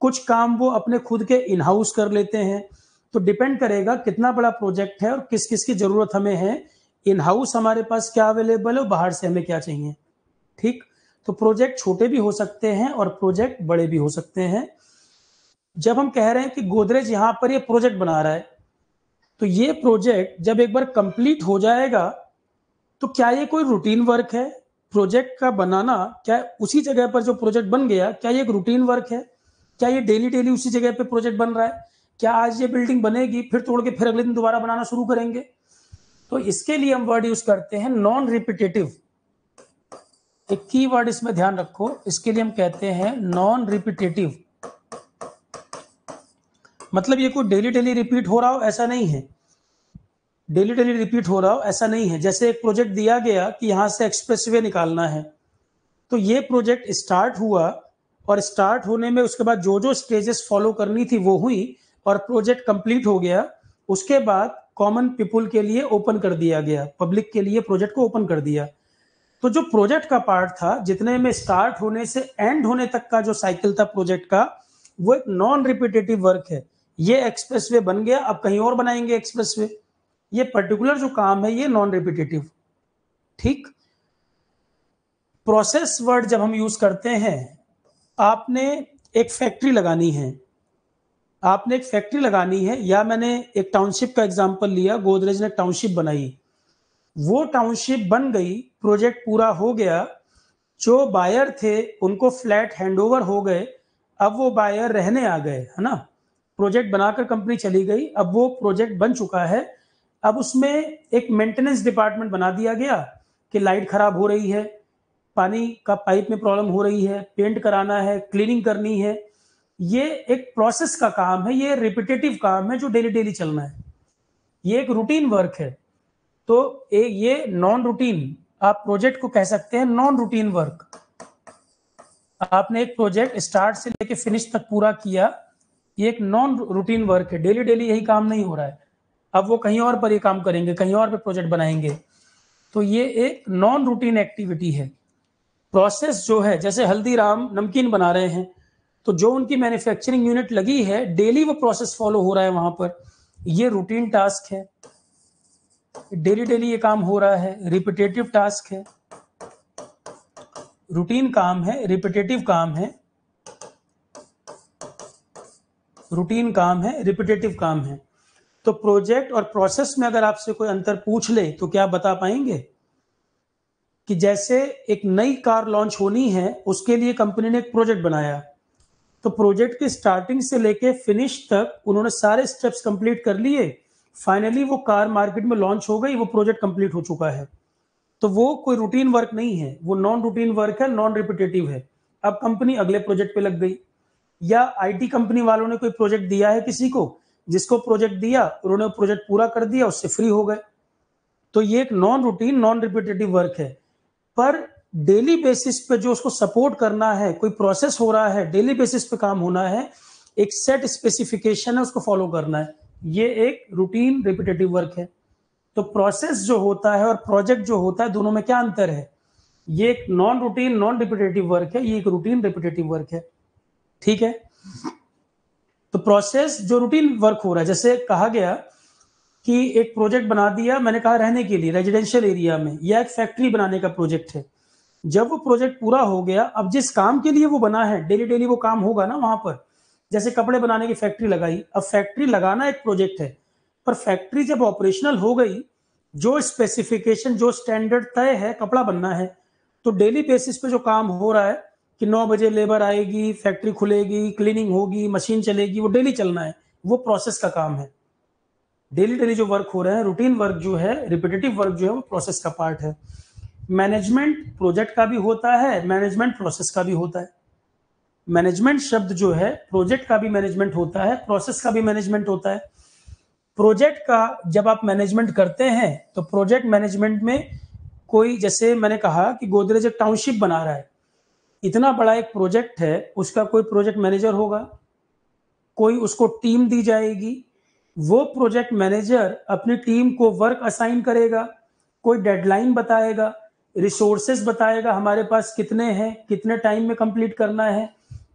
कुछ काम वो अपने खुद के इन हाउस कर लेते हैं। तो डिपेंड करेगा कितना बड़ा प्रोजेक्ट है और किस किस की जरूरत हमें है, इन हाउस हमारे पास क्या अवेलेबल है और बाहर से हमें क्या चाहिए। ठीक, तो प्रोजेक्ट छोटे भी हो सकते हैं और प्रोजेक्ट बड़े भी हो सकते हैं। जब हम कह रहे हैं कि गोदरेज यहां पर ये प्रोजेक्ट बना रहा है, तो ये प्रोजेक्ट जब एक बार कंप्लीट हो जाएगा तो क्या ये कोई रूटीन वर्क है? प्रोजेक्ट का बनाना क्या उसी जगह पर जो प्रोजेक्ट बन गया, क्या ये एक रूटीन वर्क है? क्या ये डेली डेली उसी जगह पे प्रोजेक्ट बन रहा है? क्या आज ये बिल्डिंग बनेगी फिर तोड़ के फिर अगले दिन दोबारा बनाना शुरू करेंगे? तो इसके लिए हम वर्ड यूज करते हैं नॉन रिपीटेटिव। एक की वर्ड इसमें ध्यान रखो, इसके लिए हम कहते हैं नॉन रिपीटेटिव। मतलब ये कोई डेली डेली रिपीट हो रहा हो ऐसा नहीं है, डेली डेली रिपीट हो रहा हो ऐसा नहीं है। जैसे एक प्रोजेक्ट दिया गया कि यहां से एक्सप्रेसवे निकालना है, तो ये प्रोजेक्ट स्टार्ट हुआ और स्टार्ट होने में उसके बाद जो जो स्टेजेस फॉलो करनी थी वो हुई और प्रोजेक्ट कंप्लीट हो गया। उसके बाद कॉमन पीपुल के लिए ओपन कर दिया गया, पब्लिक के लिए प्रोजेक्ट को ओपन कर दिया। तो जो प्रोजेक्ट का पार्ट था, जितने में स्टार्ट होने से एंड होने तक का जो साइकिल था प्रोजेक्ट का, वो एक नॉन रिपीटेटिव वर्क है। ये एक्सप्रेसवे बन गया, अब कहीं और बनाएंगे एक्सप्रेसवे। ये पर्टिकुलर जो काम है ये नॉन रिपीटेटिव। ठीक, प्रोसेस वर्ड जब हम यूज करते हैं, आपने एक फैक्ट्री लगानी है, आपने एक फैक्ट्री लगानी है, या मैंने एक टाउनशिप का एग्जांपल लिया, गोदरेज ने टाउनशिप बनाई, वो टाउनशिप बन गई, प्रोजेक्ट पूरा हो गया, जो बायर थे उनको फ्लैट हैंडओवर हो गए, अब वो बायर रहने आ गए, है ना। प्रोजेक्ट बनाकर कंपनी चली गई, अब वो प्रोजेक्ट बन चुका है। अब उसमें एक मेंटेनेंस डिपार्टमेंट बना दिया गया कि लाइट खराब हो रही है, पानी का पाइप में प्रॉब्लम हो रही है, पेंट कराना है, क्लीनिंग करनी है। ये एक प्रोसेस का काम है, ये रिपीटेटिव काम है जो डेली डेली चलना है, ये एक रूटीन वर्क है। तो ये नॉन रूटीन, आप प्रोजेक्ट को कह सकते हैं नॉन रूटीन वर्क। आपने एक प्रोजेक्ट स्टार्ट से लेके फिनिश तक पूरा किया, ये एक नॉन रूटीन वर्क है, डेली डेली यही काम नहीं हो रहा है, अब वो कहीं और पर ये काम करेंगे, कहीं और पे प्रोजेक्ट बनाएंगे। तो ये एक नॉन रूटीन एक्टिविटी है। प्रोसेस जो है, जैसे हल्दीराम नमकीन बना रहे हैं, तो जो उनकी मैन्युफैक्चरिंग यूनिट लगी है, डेली वो प्रोसेस फॉलो हो रहा है वहां पर, ये रूटीन टास्क है, डेली डेली ये काम हो रहा है, रिपीटेटिव टास्क है, रूटीन काम है, रिपीटेटिव काम है, रूटीन काम है, रिपीटेटिव काम है। तो प्रोजेक्ट और प्रोसेस में अगर आपसे कोई अंतर पूछ ले तो क्या बता पाएंगे? कि जैसे एक नई कार लॉन्च होनी है, उसके लिए कंपनी ने एक प्रोजेक्ट बनाया, तो प्रोजेक्ट की स्टार्टिंग से लेके फिनिश तक उन्होंने सारे स्टेप्स कंप्लीट कर लिए, फाइनली वो कार मार्केट में लॉन्च हो गई, वो प्रोजेक्ट कंप्लीट हो चुका है। तो वो कोई रूटीन वर्क नहीं है, वो नॉन रूटीन वर्क है, नॉन रिपीटेटिव है। अब कंपनी अगले प्रोजेक्ट पे लग गई, या आईटी कंपनी वालों ने कोई प्रोजेक्ट दिया है किसी को, जिसको प्रोजेक्ट दिया उन्होंने प्रोजेक्ट पूरा कर दिया, उससे फ्री हो गए। तो ये एक non routine non repetitive work है। पर डेली बेसिस पे जो उसको सपोर्ट करना है, कोई प्रोसेस हो रहा है, डेली बेसिस पे काम होना है, एक सेट स्पेसिफिकेशन है, उसको फॉलो करना है, ये एक रूटीन रिपीटेटिव वर्क है। तो प्रोसेस जो होता है और प्रोजेक्ट जो होता है, दोनों में क्या अंतर है? ये एक non routine non repetitive work है, ये एक रूटीन रिपीटेटिव वर्क है। ठीक है, तो प्रोसेस जो रूटीन वर्क हो रहा है, जैसे कहा गया कि एक प्रोजेक्ट बना दिया, मैंने कहा रहने के लिए रेजिडेंशियल एरिया में, या एक फैक्ट्री बनाने का प्रोजेक्ट है। जब वो प्रोजेक्ट पूरा हो गया, अब जिस काम के लिए वो बना है, डेली डेली वो काम होगा ना वहां पर। जैसे कपड़े बनाने की फैक्ट्री लगाई, अब फैक्ट्री लगाना एक प्रोजेक्ट है, पर फैक्ट्री जब ऑपरेशनल हो गई, जो स्पेसिफिकेशन जो स्टैंडर्ड तय है, कपड़ा बनना है, तो डेली बेसिस पे जो काम हो रहा है कि 9 बजे लेबर आएगी, फैक्ट्री खुलेगी, क्लीनिंग होगी, मशीन चलेगी, वो डेली चलना है, वो प्रोसेस का काम है। डेली डेली जो वर्क हो रहा है, रूटीन वर्क जो है, रिपीटेटिव वर्क जो है, वो प्रोसेस का पार्ट है। मैनेजमेंट प्रोजेक्ट का भी होता है, मैनेजमेंट प्रोसेस का भी होता है। मैनेजमेंट शब्द जो है, प्रोजेक्ट का भी मैनेजमेंट होता है, प्रोसेस का भी मैनेजमेंट होता है। प्रोजेक्ट का जब आप मैनेजमेंट करते हैं तो प्रोजेक्ट मैनेजमेंट में कोई, जैसे मैंने कहा कि गोदरेज एक टाउनशिप बना रहा है, इतना बड़ा एक प्रोजेक्ट है, उसका कोई प्रोजेक्ट मैनेजर होगा, कोई उसको टीम दी जाएगी, वो प्रोजेक्ट मैनेजर अपनी टीम को वर्क असाइन करेगा, कोई डेडलाइन बताएगा, रिसोर्सेज बताएगा हमारे पास कितने हैं, कितने टाइम में कंप्लीट करना है।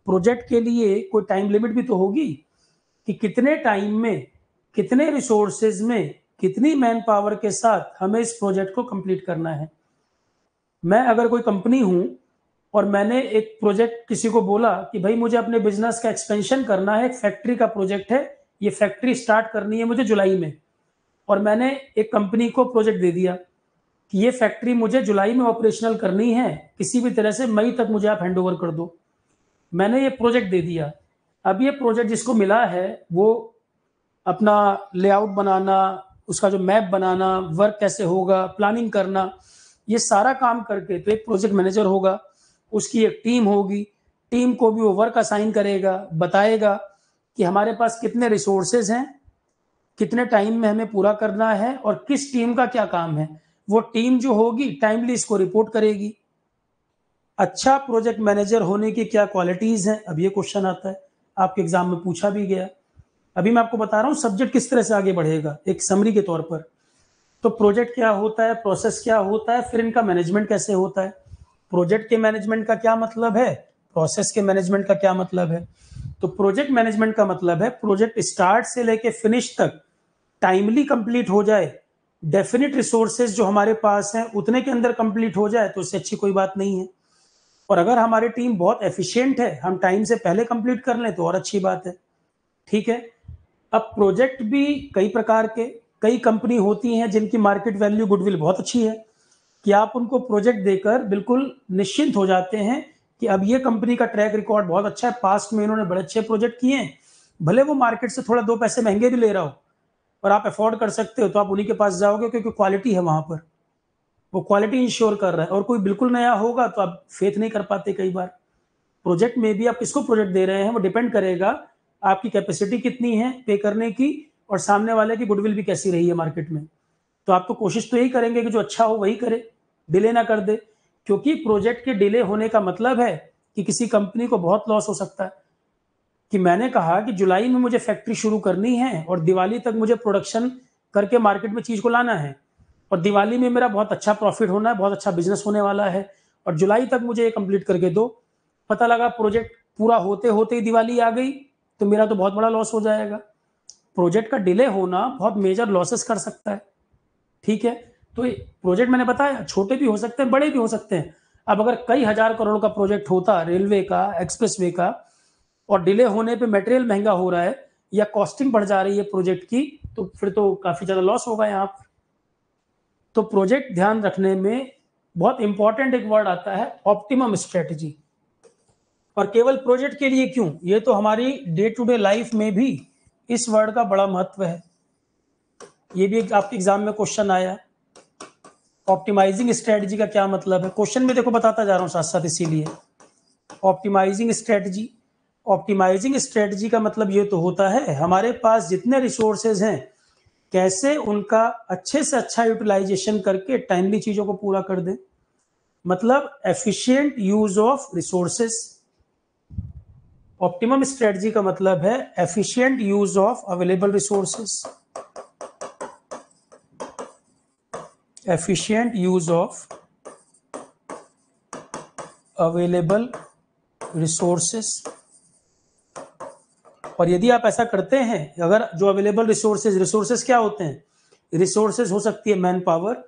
प्रोजेक्ट के लिए कोई टाइम लिमिट भी तो होगी कि कितने टाइम में, कितने रिसोर्सेज में, कितनी मैन पावर के साथ हमें इस प्रोजेक्ट को कंप्लीट करना है। मैं अगर कोई कंपनी हूं और मैंने एक प्रोजेक्ट किसी को बोला कि भाई मुझे अपने बिजनेस का एक्सपेंशन करना है, एक फैक्ट्री का प्रोजेक्ट है, ये फैक्ट्री स्टार्ट करनी है मुझे जुलाई में, और मैंने एक कंपनी को प्रोजेक्ट दे दिया कि ये फैक्ट्री मुझे जुलाई में ऑपरेशनल करनी है, किसी भी तरह से मई तक मुझे आप हैंडओवर कर दो। मैंने ये प्रोजेक्ट दे दिया। अब ये प्रोजेक्ट जिसको मिला है वो अपना लेआउट बनाना, उसका जो मैप बनाना, वर्क कैसे होगा, प्लानिंग करना, ये सारा काम करके तो एक प्रोजेक्ट मैनेजर होगा, उसकी एक टीम होगी, टीम को भी वो वर्क असाइन करेगा, बताएगा कि हमारे पास कितने रिसोर्सेज हैं, कितने टाइम में हमें पूरा करना है और किस टीम का क्या काम है। वो टीम जो होगी टाइमली इसको रिपोर्ट करेगी। अच्छा प्रोजेक्ट मैनेजर होने की क्या क्वालिटीज हैं, अब ये क्वेश्चन आता है, आपके एग्जाम में पूछा भी गया। अभी मैं आपको बता रहा हूँ सब्जेक्ट किस तरह से आगे बढ़ेगा एक समरी के तौर पर। तो प्रोजेक्ट क्या होता है, प्रोसेस क्या होता है, फिर इनका मैनेजमेंट कैसे होता है, प्रोजेक्ट के मैनेजमेंट का क्या मतलब है, प्रोसेस के मैनेजमेंट का क्या मतलब है। तो प्रोजेक्ट मैनेजमेंट का मतलब है प्रोजेक्ट स्टार्ट से लेके फिनिश तक टाइमली कंप्लीट हो जाए, डेफिनेट रिसोर्सेज जो हमारे पास हैं उतने के अंदर कंप्लीट हो जाए, तो इससे अच्छी कोई बात नहीं है। और अगर हमारी टीम बहुत एफिशिएंट है, हम टाइम से पहले कंप्लीट कर लें तो और अच्छी बात है। ठीक है। अब प्रोजेक्ट भी कई प्रकार के, कई कंपनी होती हैं जिनकी मार्केट वैल्यू, गुडविल बहुत अच्छी है कि आप उनको प्रोजेक्ट देकर बिल्कुल निश्चिंत हो जाते हैं कि अब ये कंपनी का ट्रैक रिकॉर्ड बहुत अच्छा है, पास्ट में इन्होंने बड़े अच्छे प्रोजेक्ट किए हैं, भले वो मार्केट से थोड़ा 2 पैसे महंगे भी ले रहा हो और आप अफोर्ड कर सकते हो तो आप उन्हीं के पास जाओगे क्योंकि क्वालिटी है वहां पर, वो क्वालिटी इंश्योर कर रहा है। और कोई बिल्कुल नया होगा तो आप फेथ नहीं कर पाते कई बार। प्रोजेक्ट में भी आप किसको प्रोजेक्ट दे रहे हैं वो डिपेंड करेगा आपकी कैपेसिटी कितनी है पे करने की और सामने वाले की गुडविल भी कैसी रही है मार्केट में। तो आप तो कोशिश तो यही करेंगे कि जो अच्छा हो वही करे, डिले ना कर दे, क्योंकि प्रोजेक्ट के डिले होने का मतलब है कि किसी कंपनी को बहुत लॉस हो सकता है। कि मैंने कहा कि जुलाई में मुझे फैक्ट्री शुरू करनी है और दिवाली तक मुझे प्रोडक्शन करके मार्केट में चीज को लाना है और दिवाली में मेरा बहुत अच्छा प्रॉफिट होना है, बहुत अच्छा बिजनेस होने वाला है और जुलाई तक मुझे ये कंप्लीट करके दो। पता लगा प्रोजेक्ट पूरा होते होते ही दिवाली आ गई तो मेरा तो बहुत बड़ा लॉस हो जाएगा। प्रोजेक्ट का डिले होना बहुत मेजर लॉसेस कर सकता है। ठीक है। तो प्रोजेक्ट मैंने बताया छोटे भी हो सकते हैं, बड़े भी हो सकते हैं। अब अगर कई हजार करोड़ का प्रोजेक्ट होता रेलवे का, एक्सप्रेसवे का, और डिले होने पे मटेरियल महंगा हो रहा है या कॉस्टिंग बढ़ जा रही है प्रोजेक्ट की, तो फिर तो काफी ज्यादा लॉस होगा यहाँ पर। तो प्रोजेक्ट ध्यान रखने में बहुत इंपॉर्टेंट एक वर्ड आता है ऑप्टिमम स्ट्रेटजी। और केवल प्रोजेक्ट के लिए क्यों, ये तो हमारी डे टू डे लाइफ में भी इस वर्ड का बड़ा महत्व है। ये भी आपके एग्जाम में क्वेश्चन आया, ऑप्टिमाइजिंग स्ट्रेटजी का क्या मतलब है। क्वेश्चन में देखो बताता जा रहा हूं साथ साथ, इसीलिए ऑप्टिमाइजिंग स्ट्रेटजी। ऑप्टिमाइजिंग स्ट्रेटजी का मतलब ये तो होता है हमारे पास जितने रिसोर्सेज हैं कैसे उनका अच्छे से अच्छा यूटिलाइजेशन करके टाइमली चीजों को पूरा कर दें, मतलब efficient use of resources. Optimum strategy का मतलब है efficient use of available resources, efficient use of available resources. और यदि आप ऐसा करते हैं, अगर जो अवेलेबल रिसोर्सेज, रिसोर्सेज क्या होते हैं, रिसोर्सेज हो सकती है मैन पावर,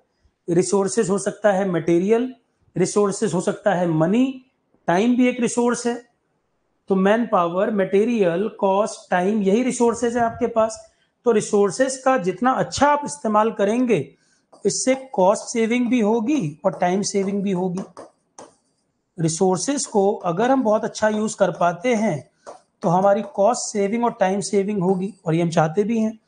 रिसोर्सेज हो सकता है मटेरियल, रिसोर्सेज हो सकता है मनी, टाइम भी एक रिसोर्स है। तो man power, material, cost, time, यही रिसोर्सेज है आपके पास। तो रिसोर्सेज का जितना अच्छा आप इस्तेमाल करेंगे इससे कॉस्ट सेविंग भी होगी और टाइम सेविंग भी होगी। रिसोर्सेज को अगर हम बहुत अच्छा यूज कर पाते हैं तो हमारी कॉस्ट सेविंग और टाइम सेविंग होगी, और ये हम चाहते भी हैं।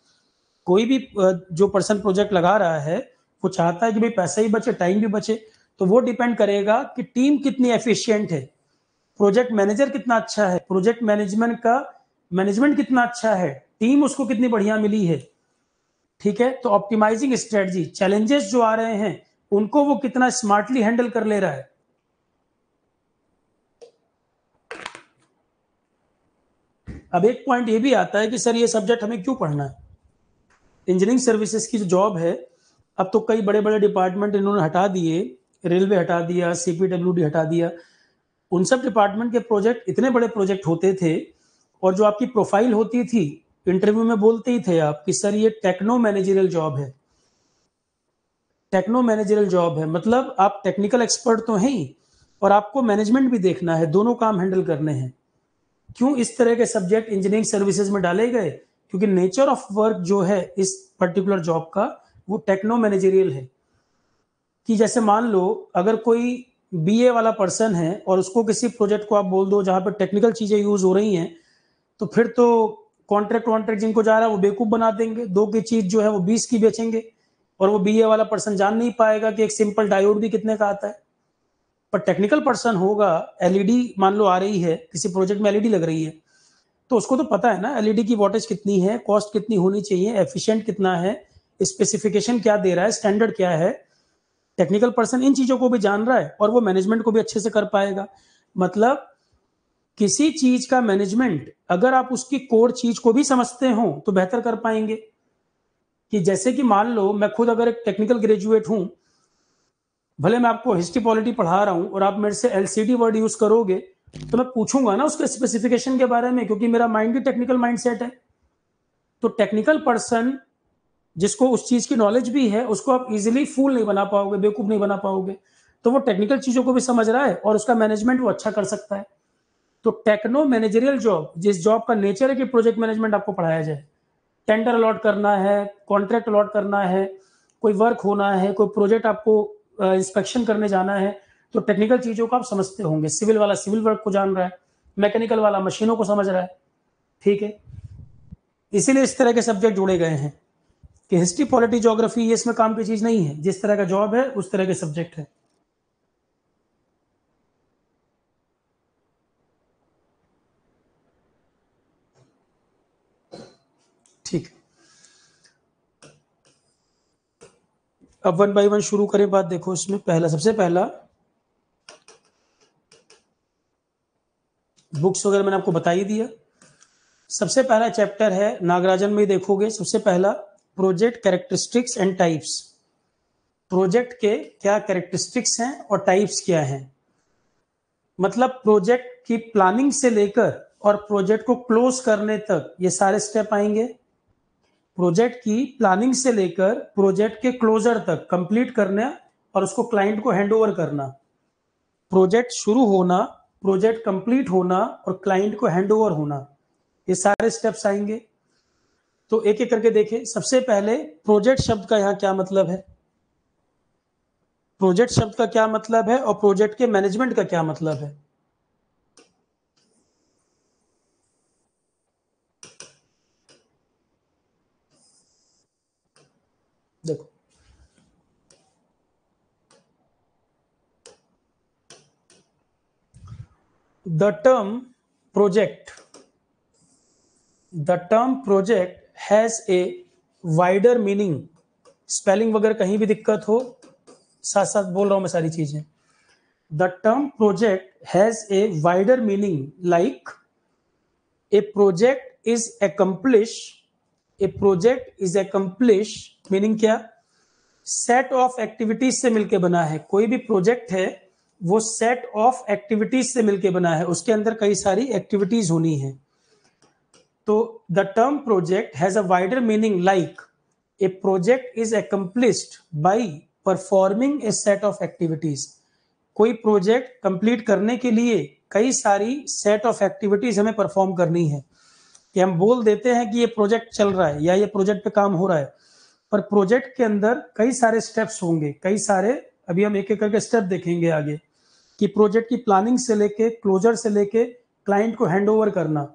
कोई भी जो पर्सन प्रोजेक्ट लगा रहा है वो चाहता है कि भाई पैसा ही बचे, टाइम भी बचे। तो वो डिपेंड करेगा कि टीम कितनी एफिशिएंट है। प्रोजेक्ट मैनेजर कितना अच्छा है, प्रोजेक्ट मैनेजमेंट कितना अच्छा है, टीम उसको कितनी बढ़िया मिली है, ठीक है। तो ऑप्टिमाइजिंग स्ट्रेटजी, चैलेंजेस जो आ रहे हैं उनको वो कितना स्मार्टली हैंडल कर ले रहा है। अब एक पॉइंट ये भी आता है कि सर ये सब्जेक्ट हमें क्यों पढ़ना है। इंजीनियरिंग सर्विसेज की जो जॉब है, अब तो कई बड़े बड़े डिपार्टमेंट इन्होंने हटा दिए, रेलवे हटा दिया, सीपीडब्ल्यूडी हटा दिया। उन सब डिपार्टमेंट के प्रोजेक्ट इतने बड़े प्रोजेक्ट होते थे, और जो आपकी प्रोफाइल होती थी, इंटरव्यू में बोलते ही थे आप कि सर ये टेक्नो मैनेजरियल जॉब है। टेक्नो मैनेजरियल जॉब है मतलब आप टेक्निकल एक्सपर्ट तो हैं ही, और आपको मैनेजमेंट भी देखना है, दोनों काम हैंडल करने हैं। क्यों इस तरह के सब्जेक्ट इंजीनियरिंग सर्विसेज में डाले गए? क्योंकि नेचर ऑफ वर्क जो है इस पर्टिकुलर जॉब का वो टेक्नो मैनेजरियल है। कि जैसे मान लो अगर कोई बीए वाला पर्सन है और उसको किसी प्रोजेक्ट को आप बोल दो जहां पर टेक्निकल चीजें यूज हो रही हैं, तो फिर तो कॉन्ट्रैक्ट जिनको जा रहा है वो बेवकूफ बना देंगे, 2 की चीज जो है वो 20 की बेचेंगे, और वो बीए वाला पर्सन जान नहीं पाएगा कि एक सिंपल डायोड भी कितने का आता है। पर टेक्निकल पर्सन होगा, एलईडी मान लो आ रही है, किसी प्रोजेक्ट में एलईडी लग रही है, तो उसको तो पता है ना एलईडी की वोल्टेज कितनी है, कॉस्ट कितनी होनी चाहिए, एफिशिएंट कितना है, स्पेसिफिकेशन क्या दे रहा है, स्टैंडर्ड क्या है। टेक्निकल पर्सन इन चीजों को भी जान रहा है और वो मैनेजमेंट को भी अच्छे से कर पाएगा। मतलब किसी चीज का मैनेजमेंट अगर आप उसकी कोर चीज को भी समझते हो तो बेहतर कर पाएंगे। कि जैसे कि मान लो मैं खुद अगर एक टेक्निकल ग्रेजुएट हूं, भले मैं आपको हिस्ट्री पॉलिटी पढ़ा रहा हूं और आप मेरे से एलसीडी वर्ड यूज करोगे, तो मैं पूछूंगा ना उसके स्पेसिफिकेशन के बारे में, क्योंकि मेरा माइंड भी टेक्निकल माइंडसेट है। तो टेक्निकल पर्सन जिसको उस चीज की नॉलेज भी है, उसको आप इजीली फूल नहीं बना पाओगे, बेवकूफ नहीं बना पाओगे। तो वो टेक्निकल चीजों को भी समझ रहा है और उसका मैनेजमेंट वो अच्छा कर सकता है। तो टेक्नो मैनेजरियल जॉब, जिस जॉब का नेचर है कि प्रोजेक्ट मैनेजमेंट आपको पढ़ाया जाए, टेंडर अलॉट करना है, कॉन्ट्रैक्ट अलॉट करना है, कोई वर्क होना है, कोई प्रोजेक्ट आपको इंस्पेक्शन करने जाना है, तो टेक्निकल चीजों को आप समझते होंगे। सिविल वाला सिविल वर्क को जान रहा है, मैकेनिकल वाला मशीनों को समझ रहा है, ठीक है। इसीलिए इस तरह के सब्जेक्ट जोड़े गए हैं कि हिस्ट्री पॉलिटी ज्योग्राफी ये इसमें काम की चीज नहीं है, जिस तरह का जॉब है उस तरह के सब्जेक्ट है। ठीक। अब वन बाय वन शुरू करें बात। देखो इसमें पहला, सबसे पहला बुक्स वगैरह मैंने आपको बता ही दिया। सबसे पहला चैप्टर है, नागराजन में देखोगे सबसे पहला, project characteristics and types. Project के क्या कैरेक्टरिस्टिक्स हैं और टाइप्स क्या हैं। मतलब प्रोजेक्ट की प्लानिंग से लेकर और प्रोजेक्ट को क्लोज करने तक ये सारे स्टेप आएंगे। प्रोजेक्ट की प्लानिंग से लेकर प्रोजेक्ट के क्लोजर तक कंप्लीट करना और उसको क्लाइंट को हैंडओवर करना। प्रोजेक्ट शुरू होना, प्रोजेक्ट कंप्लीट होना और क्लाइंट को हैंडओवर होना, ये सारे स्टेप्स आएंगे। तो एक एक करके देखें। सबसे पहले प्रोजेक्ट शब्द का यहाँ क्या मतलब है, प्रोजेक्ट शब्द का क्या मतलब है और प्रोजेक्ट के मैनेजमेंट का क्या मतलब है। देखो, the term project, the term project has a wider meaning. Spelling वगैरह कहीं भी दिक्कत हो, साथ साथ बोल रहा हूं मैं सारी चीजें। The term project has a wider meaning like a project is accomplish, A project is accomplish meaning क्या, सेट ऑफ एक्टिविटीज से मिलकर बना है। कोई भी प्रोजेक्ट है वो सेट ऑफ एक्टिविटीज से मिलकर बना है, उसके अंदर कई सारी एक्टिविटीज होनी है। तो the term project has a wider meaning like a project is accomplished by performing A set of activities. कोई प्रोजेक्ट कंप्लीट करने के लिए कई सारी सेट ऑफ एक्टिविटीज हमें परफॉर्म करनी है। कि हम बोल देते हैं कि ये प्रोजेक्ट चल रहा है या ये प्रोजेक्ट पे काम हो रहा है, पर प्रोजेक्ट के अंदर कई सारे स्टेप्स होंगे, कई सारे, अभी हम एक एक करके स्टेप देखेंगे आगे। कि प्रोजेक्ट की प्लानिंग से लेके क्लोजर से लेके क्लाइंट को हैंडओवर करना,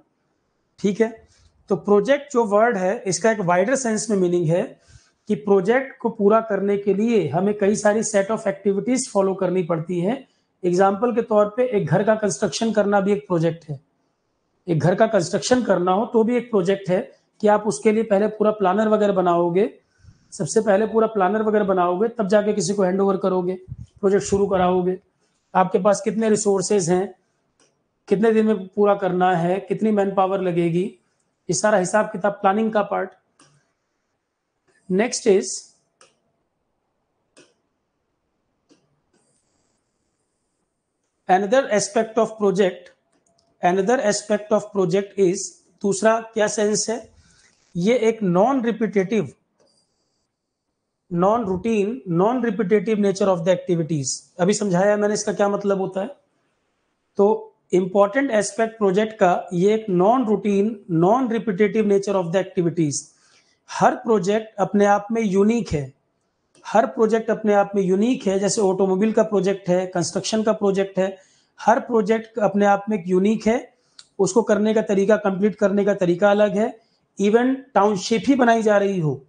ठीक है। तो प्रोजेक्ट जो वर्ड है इसका एक वाइडर सेंस में मीनिंग है कि प्रोजेक्ट को पूरा करने के लिए हमें कई सारी सेट ऑफ एक्टिविटीज फॉलो करनी पड़ती है, एग्जाम्पल के तौर पे एक घर का कंस्ट्रक्शन करना भी एक प्रोजेक्ट है। एक घर का कंस्ट्रक्शन करना हो तो भी एक प्रोजेक्ट है कि आप उसके लिए पहले पूरा प्लानर वगैरह बनाओगे, सबसे पहले पूरा प्लानर वगैरह बनाओगे, तब जाके किसी को हैंड ओवर करोगे, प्रोजेक्ट शुरू कराओगे। आपके पास कितने रिसोर्सेज हैं, कितने दिन में पूरा करना है, कितनी मैन पावर लगेगी, ये सारा हिसाब किताब प्लानिंग का part. Next is another aspect of project is, दूसरा क्या सेंस है, ये एक non repetitive nature of the activities. अभी समझाया मैंने इसका क्या मतलब होता है। तो इंपॉर्टेंट एस्पेक्ट प्रोजेक्ट का ये एक non repetitive nature of the activities. Her project अपने आप में यूनिक है, जैसे ऑटोमोबाइल का प्रोजेक्ट है, कंस्ट्रक्शन का प्रोजेक्ट है, हर प्रोजेक्ट अपने आप में यूनिक है, उसको करने का तरीका, कंप्लीट करने का तरीका अलग है। इवन टाउनशिप ही बनाई जा रही हो,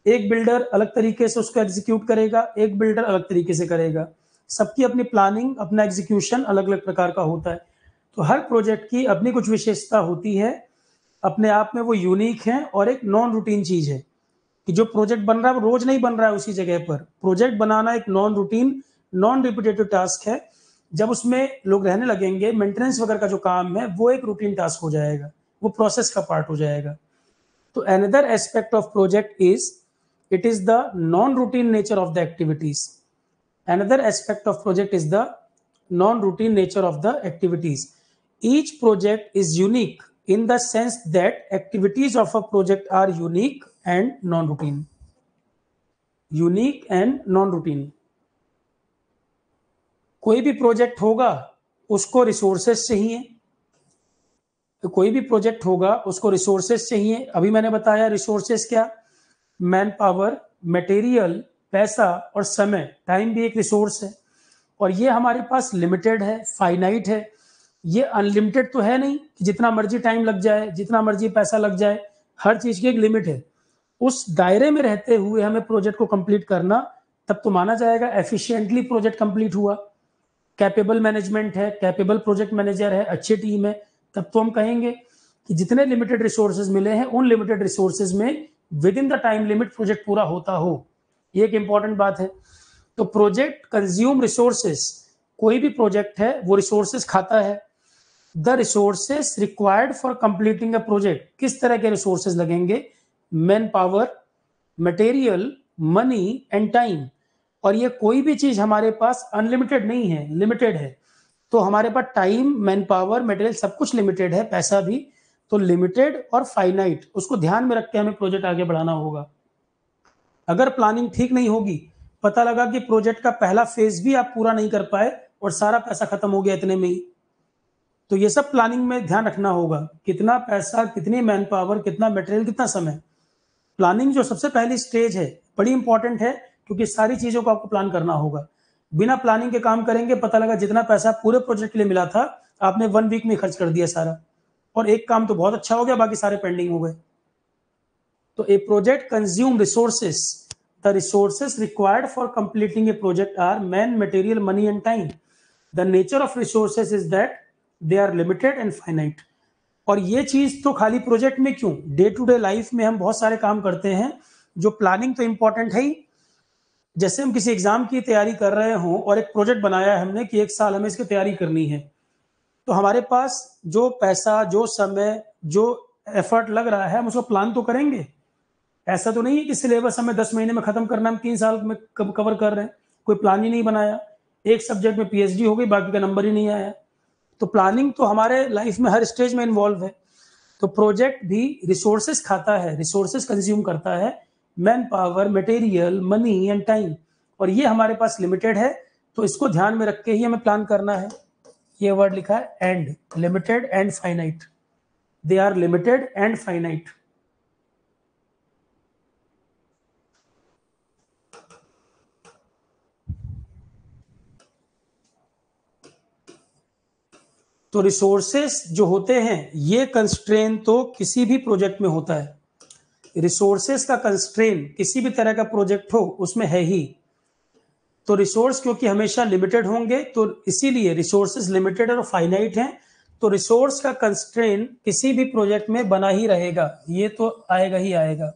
एक बिल्डर अलग तरीके से उसको एग्जीक्यूट करेगा, एक बिल्डर अलग तरीके से करेगा, सबकी अपनी प्लानिंग, अपना एग्जीक्यूशन अलग अलग प्रकार का होता है। तो हर प्रोजेक्ट की अपनी कुछ विशेषता होती है, अपने आप में वो यूनिक है और एक नॉन रूटीन चीज है कि जो प्रोजेक्ट बन रहा है वो रोज नहीं बन रहा है उसी जगह पर। प्रोजेक्ट बनाना एक non routine, non repetitive task है। जब उसमें लोग रहने लगेंगे, मेंटेनेंस वगैरह का जो काम है वो एक रूटीन टास्क हो जाएगा, वो प्रोसेस का पार्ट हो जाएगा। तो another aspect of project is it is the non routine nature of the activities. Another aspect of project is the non routine nature of the activities. Each project is unique in the sense that activities of a project are unique and non-routine. कोई भी project होगा उसको resources चाहिए, अभी मैंने बताया resources क्या, man power, material, पैसा और समय। टाइम भी एक रिसोर्स है और ये हमारे पास लिमिटेड है, फाइनाइट है। ये अनलिमिटेड तो है नहीं कि जितना मर्जी टाइम लग जाए, जितना मर्जी पैसा लग जाए, हर चीज की एक लिमिट है। उस दायरे में रहते हुए हमें प्रोजेक्ट को कंप्लीट करना, तब तो माना जाएगा एफिशिएंटली प्रोजेक्ट कंप्लीट हुआ। कैपेबल मैनेजमेंट है, कैपेबल प्रोजेक्ट मैनेजर है, अच्छी टीम है, तब तो हम कहेंगे कि जितने लिमिटेड रिसोर्सेज मिले हैं उन लिमिटेड रिसोर्सेज में with in the time limit project पूरा होता हो। ये एक इंपॉर्टेंट बात है। तो प्रोजेक्ट कंज्यूम रिसोर्सेज, कोई भी प्रोजेक्ट है वो रिसोर्सेज खाता है। The resources required for completing a project, किस तरह के रिसोर्सेज लगेंगे, man power, material, money and time. और ये कोई भी चीज हमारे पास अनलिमिटेड नहीं है, लिमिटेड है। तो हमारे पास टाइम, मैन पावर, मटेरियल सब कुछ लिमिटेड है, पैसा भी। तो लिमिटेड और फाइनाइट, उसको ध्यान में रख के हमें प्रोजेक्ट आगे बढ़ाना होगा। अगर प्लानिंग ठीक नहीं होगी, पता लगा कि प्रोजेक्ट का पहला फेज भी आप पूरा नहीं कर पाए और सारा पैसा खत्म हो गया इतने में ही, तो ये सब प्लानिंग में ध्यान रखना होगा। कितना पैसा, कितनी मैन पावर, कितना मटेरियल, कितना समय। प्लानिंग जो सबसे पहली स्टेज है बड़ी इंपॉर्टेंट है, क्योंकि सारी चीजों को आपको प्लान करना होगा। बिना प्लानिंग के काम करेंगे, पता लगा जितना पैसा पूरे प्रोजेक्ट के लिए मिला था आपने 1 वीक में खर्च कर दिया सारा, और एक काम तो बहुत अच्छा हो गया, बाकी सारे पेंडिंग हो गए। तो a project consume resources, the resources required for completing a project are man, material, money and time. The nature of resources is that they are limited and finite. और ये चीज तो खाली प्रोजेक्ट में क्यों, डे टू डे लाइफ में हम बहुत सारे काम करते हैं जो प्लानिंग तो इंपॉर्टेंट है ही। जैसे हम किसी एग्जाम की तैयारी कर रहे हों और एक प्रोजेक्ट बनाया है हमने कि 1 साल हमें इसकी तैयारी करनी है, तो हमारे पास जो पैसा, जो समय, जो एफर्ट लग रहा है, हम उसको प्लान तो करेंगे। ऐसा तो नहीं है कि सिलेबस हमें 10 महीने में खत्म करना, हम 3 साल में कवर कर रहे हैं, कोई प्लान ही नहीं बनाया। एक सब्जेक्ट में पीएचडी हो गई, बाकी का नंबर ही नहीं आया। तो प्लानिंग तो हमारे लाइफ में हर स्टेज में इन्वॉल्व है। तो प्रोजेक्ट भी रिसोर्सेस खाता है, रिसोर्सेस कंज्यूम करता है, man power, material, money and time. और ये हमारे पास लिमिटेड है, तो इसको ध्यान में रख के ही हमें प्लान करना है। ये वर्ड लिखा है and, limited and finite, they are limited and finite. तो रिसोर्सेस जो होते हैं, ये कंस्ट्रेन तो किसी भी प्रोजेक्ट में होता है। रिसोर्सेस का कंस्ट्रेन किसी भी तरह का प्रोजेक्ट हो उसमें है ही। तो रिसोर्स क्योंकि हमेशा लिमिटेड होंगे, तो इसीलिए रिसोर्सेज लिमिटेड और फाइनाइट हैं, तो रिसोर्स का कंस्ट्रेन किसी भी प्रोजेक्ट में बना ही रहेगा, ये तो आएगा ही आएगा।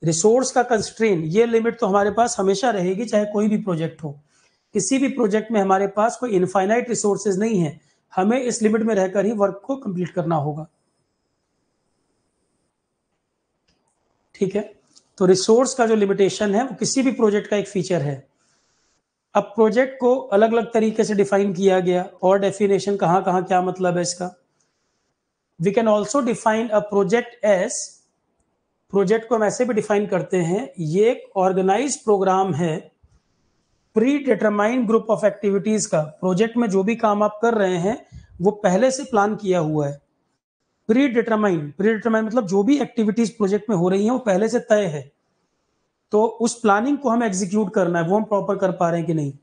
रिसोर्स का कंस्ट्रेन, ये लिमिट तो हमारे पास हमेशा रहेगी, चाहे कोई भी प्रोजेक्ट हो। किसी भी प्रोजेक्ट में हमारे पास कोई इनफाइनाइट रिसोर्सेज नहीं है, हमें इस लिमिट में रहकर ही वर्क को कंप्लीट करना होगा। ठीक है, तो रिसोर्स का जो लिमिटेशन है वो किसी भी प्रोजेक्ट का एक फीचर है। अब प्रोजेक्ट को अलग अलग तरीके से डिफाइन किया गया, और डेफिनेशन कहाँ कहाँ क्या मतलब है इसका। We can also define a project as, project को हम ऐसे भी डिफाइन करते हैं, ये एक ऑर्गेनाइज प्रोग्राम है predetermined group of activities का। प्रोजेक्ट में जो भी काम आप कर रहे हैं वो पहले से प्लान किया हुआ है। प्री डिटरमाइंड मतलब जो भी एक्टिविटीज प्रोजेक्ट में हो रही हैं वो पहले से तय है, तो उस प्लानिंग को हमें एग्जीक्यूट करना है, वो हम प्रॉपर कर पा रहे हैं कि नहीं।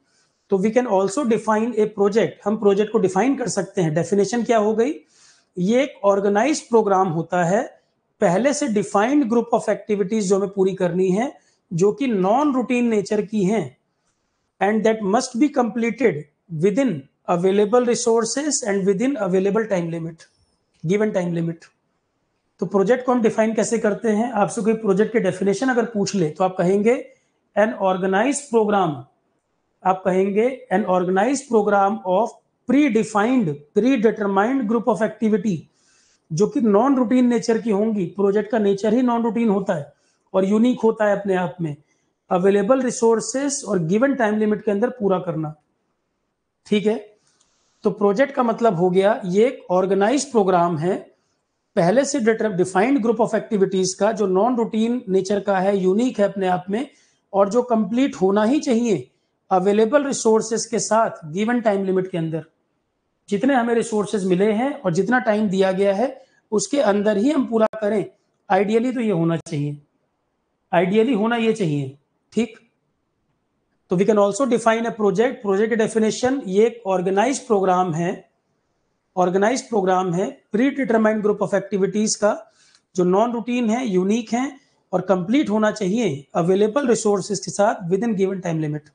तो we can also define a project, हम प्रोजेक्ट को डिफाइन कर सकते हैं। डेफिनेशन क्या हो गई, ये एक ऑर्गेनाइज प्रोग्राम होता है, पहले से डिफाइंड ग्रुप ऑफ एक्टिविटीज जो हमें पूरी करनी है, जो कि नॉन रूटीन नेचर की हैं, and that must be completed with in available resources and with in available time limit, given time limit. तो प्रोजेक्ट को हम डिफाइन कैसे करते हैं, आपसे कोई प्रोजेक्ट के डेफिनेशन अगर पूछ ले तो आप कहेंगे एन ऑर्गेनाइज प्रोग्राम, आप कहेंगे an organise programme of pre defined predetermined group of activity, जो कि नॉन रूटीन नेचर की होंगी। प्रोजेक्ट का नेचर ही नॉन रूटीन होता है और यूनिक होता है अपने आप में, अवेलेबल रिसोर्सेस और गिवन टाइम लिमिट के अंदर पूरा करना। ठीक है, तो प्रोजेक्ट का मतलब हो गया ये एक ऑर्गेनाइज प्रोग्राम है, पहले से डिफाइंड ग्रुप ऑफ एक्टिविटीज का, जो नॉन रूटीन नेचर का है, यूनिक है अपने आप में, और जो कंप्लीट होना ही चाहिए अवेलेबल रिसोर्सेस के साथ गिवन टाइम लिमिट के अंदर। जितने हमें रिसोर्सेज मिले हैं और जितना टाइम दिया गया है उसके अंदर ही हम पूरा करें। आइडियली तो ये होना चाहिए, आइडियली होना ये चाहिए। ठीक, तो we can also define a project, project की डेफिनेशन, ये एक ऑर्गेनाइज प्रोग्राम है, ऑर्गेनाइज प्रोग्राम है predetermined group of activities का, जो नॉन रूटीन है, यूनिक है और कंप्लीट होना चाहिए अवेलेबल रिसोर्सेज के साथ with in given time limit.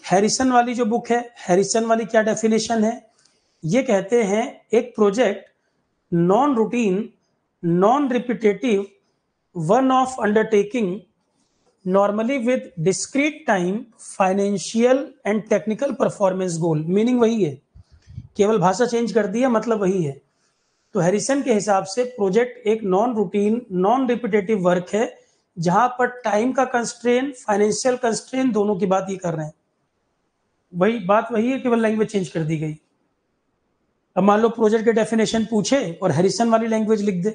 Harrison वाली जो बुक है, हैरिसन वाली क्या डेफिनेशन है, ये कहते हैं एक project non routine non repetitive one of undertaking normally with discrete time financial and technical performance goal. Meaning वही है, केवल भाषा चेंज कर दिया, मतलब वही है। तो हैरिसन के हिसाब से प्रोजेक्ट एक non routine non repetitive work है, जहां पर टाइम का कंस्ट्रेन, फाइनेंशियल कंस्ट्रेन, दोनों की बात ये कर रहे हैं। वही बात वही है, केवल लैंग्वेज चेंज कर दी गई। अब मान लो प्रोजेक्ट के डेफिनेशन पूछे और हैरिसन वाली लैंग्वेज लिख दे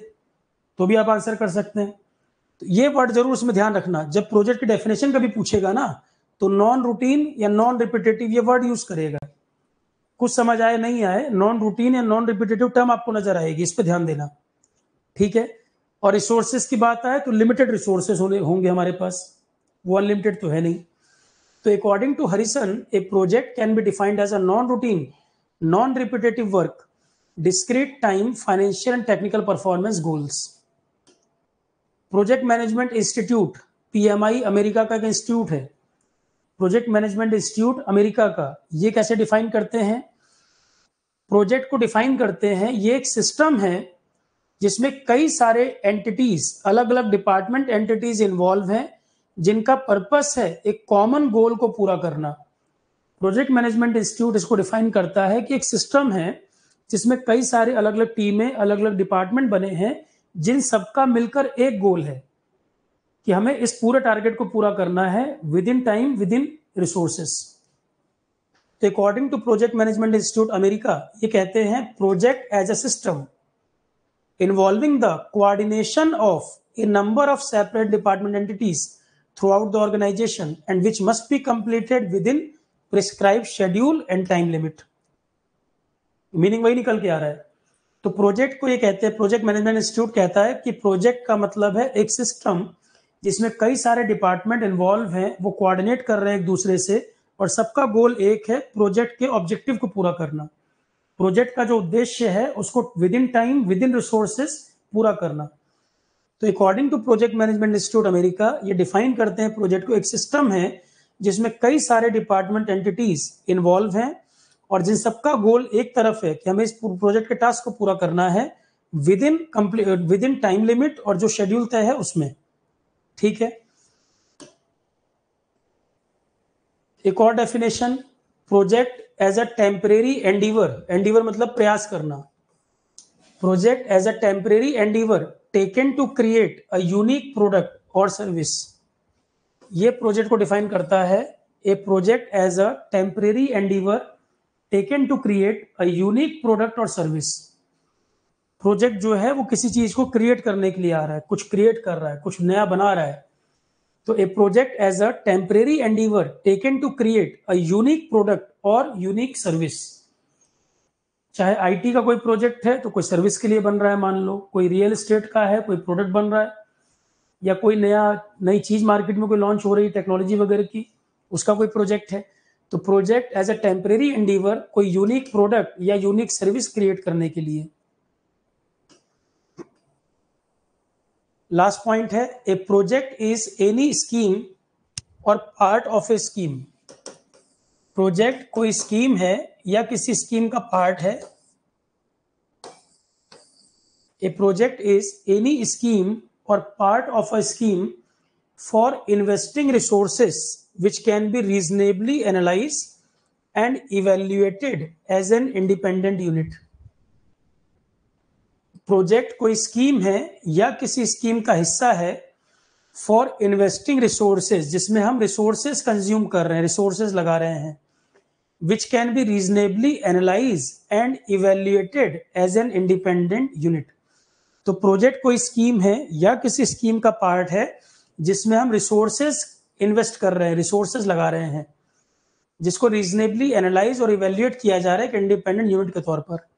तो भी आप आंसर कर सकते हैं। तो ये वर्ड जरूर उसमें ध्यान रखना, जब प्रोजेक्ट की डेफिनेशन कभी पूछेगा ना तो नॉन रूटीन या नॉन रिपीटेटिव ये वर्ड यूज करेगा। कुछ समझ आए नहीं आए, नॉन रूटीन या नॉन रिपीटेटिव टर्म आपको नजर आएगी, इस पे ध्यान देना। ठीक है, और रिसोर्सेज की बात आए तो लिमिटेड रिसोर्सेज होंगे हमारे पास, वो अनलिमिटेड तो है नहीं। तो according to Harrison a project can be defined as a non routine non repetitive work, discrete time, financial and technical performance goals. Project management institute, PMI America का एक इंस्टीट्यूट है, प्रोजेक्ट मैनेजमेंट इंस्टीट्यूट अमेरिका का, ये कैसे define करते हैं, project को define करते हैं, ये एक सिस्टम है जिसमें कई सारे एंटिटीज, अलग अलग डिपार्टमेंट एंटिटीज इन्वॉल्व हैं, जिनका पर्पस है एक कॉमन गोल को पूरा करना। प्रोजेक्ट मैनेजमेंट इंस्टीट्यूट इसको डिफाइन करता है कि एक सिस्टम है जिसमें कई सारे अलग अलग टीमें, अलग अलग डिपार्टमेंट बने हैं, जिन सबका मिलकर एक गोल है कि हमें इस पूरे टारगेट को पूरा करना है within time, within resources. तो according to project management institute America, ये कहते हैं project as a system involving the coordination of a number of separate department entities throughout the organization and which must be completed within prescribed schedule and time limit। Meaning वही निकल के आ रहा है। तो project को ये कहते हैं, प्रोजेक्ट मैनेजमेंट इंस्टीट्यूट कहता है कि प्रोजेक्ट का मतलब है एक सिस्टम जिसमें कई सारे डिपार्टमेंट इन्वॉल्व हैं, वो कोऑर्डिनेट कर रहे हैं एक दूसरे से, और सबका गोल एक है, प्रोजेक्ट के ऑब्जेक्टिव को पूरा करना। प्रोजेक्ट का जो उद्देश्य है उसको within time, within resources पूरा करना। तो according to project management institute America, ये डिफाइन करते हैं प्रोजेक्ट को एक सिस्टम है जिसमें कई सारे डिपार्टमेंट एंटिटीज इन्वॉल्व हैं और जिन सबका गोल एक तरफ है कि हमें इस प्रोजेक्ट के टास्क को पूरा करना है विद इन टाइम लिमिट और जो शेड्यूल तय है उसमें। ठीक है, एक और definition, project as a temporary endeavour, endeavour मतलब प्रयास करना, project as a temporary endeavour taken to create a unique product और सर्विस। ये प्रोजेक्ट को डिफाइन करता है, a project as a temporary endeavour taken to create a unique product और service. Project जो है वो किसी चीज को क्रिएट करने के लिए आ रहा है, कुछ क्रिएट कर रहा है, कुछ नया बना रहा है। तो a project as a temporary endeavour taken to create a unique product और यूनिक सर्विस। चाहे आईटी का कोई प्रोजेक्ट है तो कोई सर्विस के लिए बन रहा है, मान लो कोई रियल एस्टेट का है, कोई प्रोडक्ट बन रहा है, या कोई नई चीज मार्केट में कोई लॉन्च हो रही है टेक्नोलॉजी वगैरह की, उसका कोई प्रोजेक्ट है। तो project as a temporary endeavour कोई यूनिक प्रोडक्ट या यूनिक सर्विस क्रिएट करने के लिए। लास्ट पॉइंट है, a project is any scheme or part of a scheme. Project कोई स्कीम है या किसी स्कीम का पार्ट है। A project is any scheme or part of a scheme for investing resources which can be reasonably analyzed and evaluated as an independent unit। Project कोई scheme है या किसी स्कीम का हिस्सा है फॉर इन्वेस्टिंग रिसोर्सेज, जिसमें हम रिसोर्सेज कंज्यूम कर रहे हैं, रिसोर्सेज लगा रहे हैं, which can be reasonably analyse and evaluated as an independent unit. तो प्रोजेक्ट कोई स्कीम है या किसी स्कीम का पार्ट है जिसमें हम रिसोर्सेज इन्वेस्ट कर रहे हैं, रिसोर्सेज लगा रहे हैं, जिसको रीजनेबली एनालाइज और इवेल्युएट किया जा रहा है एक इंडिपेंडेंट यूनिट के तौर पर।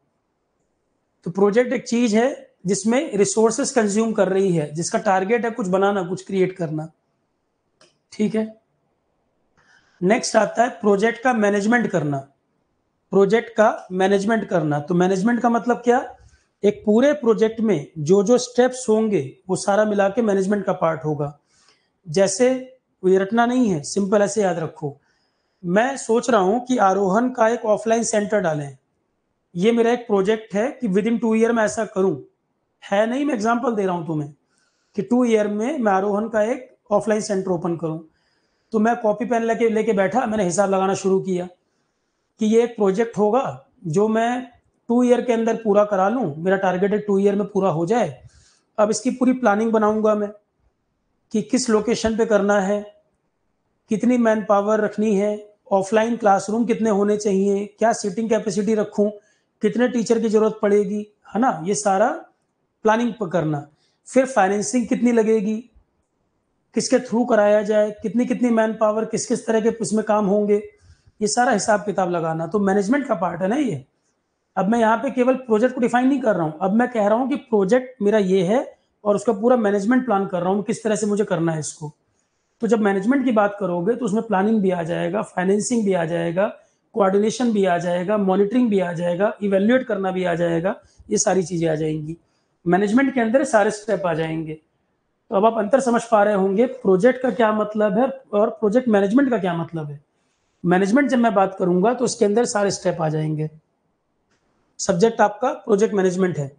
तो प्रोजेक्ट एक चीज है जिसमें रिसोर्सेस कंज्यूम कर रही है, जिसका टारगेट है कुछ बनाना, कुछ क्रिएट करना। ठीक है, नेक्स्ट आता है प्रोजेक्ट का मैनेजमेंट करना। प्रोजेक्ट का मैनेजमेंट करना, तो मैनेजमेंट का मतलब क्या, एक पूरे प्रोजेक्ट में जो जो स्टेप्स होंगे वो सारा मिला के मैनेजमेंट का पार्ट होगा। जैसे ये रटना नहीं है, सिंपल ऐसे याद रखो, मैं सोच रहा हूं कि आरोहण का एक ऑफलाइन सेंटर डालें, ये मेरा एक प्रोजेक्ट है कि विद इन 2 ईयर में ऐसा करूं, है नहीं, मैं एग्जांपल दे रहा हूं तुम्हें कि 2 ईयर में मैं आरोहण का एक ऑफलाइन सेंटर ओपन करूं। तो मैं कॉपी पेन लेके बैठा, मैंने हिसाब लगाना शुरू किया कि ये एक प्रोजेक्ट होगा जो मैं 2 ईयर के अंदर पूरा करा लूं, मेरा टारगेट है 2 ईयर में पूरा हो जाए। अब इसकी पूरी प्लानिंग बनाऊंगा मैं कि किस लोकेशन पे करना है, कितनी मैन पावर रखनी है, ऑफलाइन क्लासरूम कितने होने चाहिए, क्या सीटिंग कैपेसिटी रखूं, कितने टीचर की जरूरत पड़ेगी, है ना, ये सारा प्लानिंग पर करना। फिर फाइनेंसिंग कितनी लगेगी, किसके थ्रू कराया जाए, कितनी कितनी मैन पावर, किस किस तरह के इसमें काम होंगे, ये सारा हिसाब किताब लगाना। तो मैनेजमेंट का पार्ट है ना ये। अब मैं यहाँ पे केवल प्रोजेक्ट को डिफाइन नहीं कर रहा हूँ, अब मैं कह रहा हूँ कि प्रोजेक्ट मेरा ये है और उसका पूरा मैनेजमेंट प्लान कर रहा हूँ, किस तरह से मुझे करना है इसको। तो जब मैनेजमेंट की बात करोगे तो उसमें प्लानिंग भी आ जाएगा, फाइनेंसिंग भी आ जाएगा, कोऑर्डिनेशन भी आ जाएगा, मॉनिटरिंग भी आ जाएगा, इवेल्युएट करना भी आ जाएगा, ये सारी चीजें आ जाएंगी मैनेजमेंट के अंदर, सारे स्टेप आ जाएंगे। तो अब आप अंतर समझ पा रहे होंगे प्रोजेक्ट का क्या मतलब है और प्रोजेक्ट मैनेजमेंट का क्या मतलब है। मैनेजमेंट जब मैं बात करूंगा तो उसके अंदर सारे स्टेप आ जाएंगे। सब्जेक्ट आपका प्रोजेक्ट मैनेजमेंट है।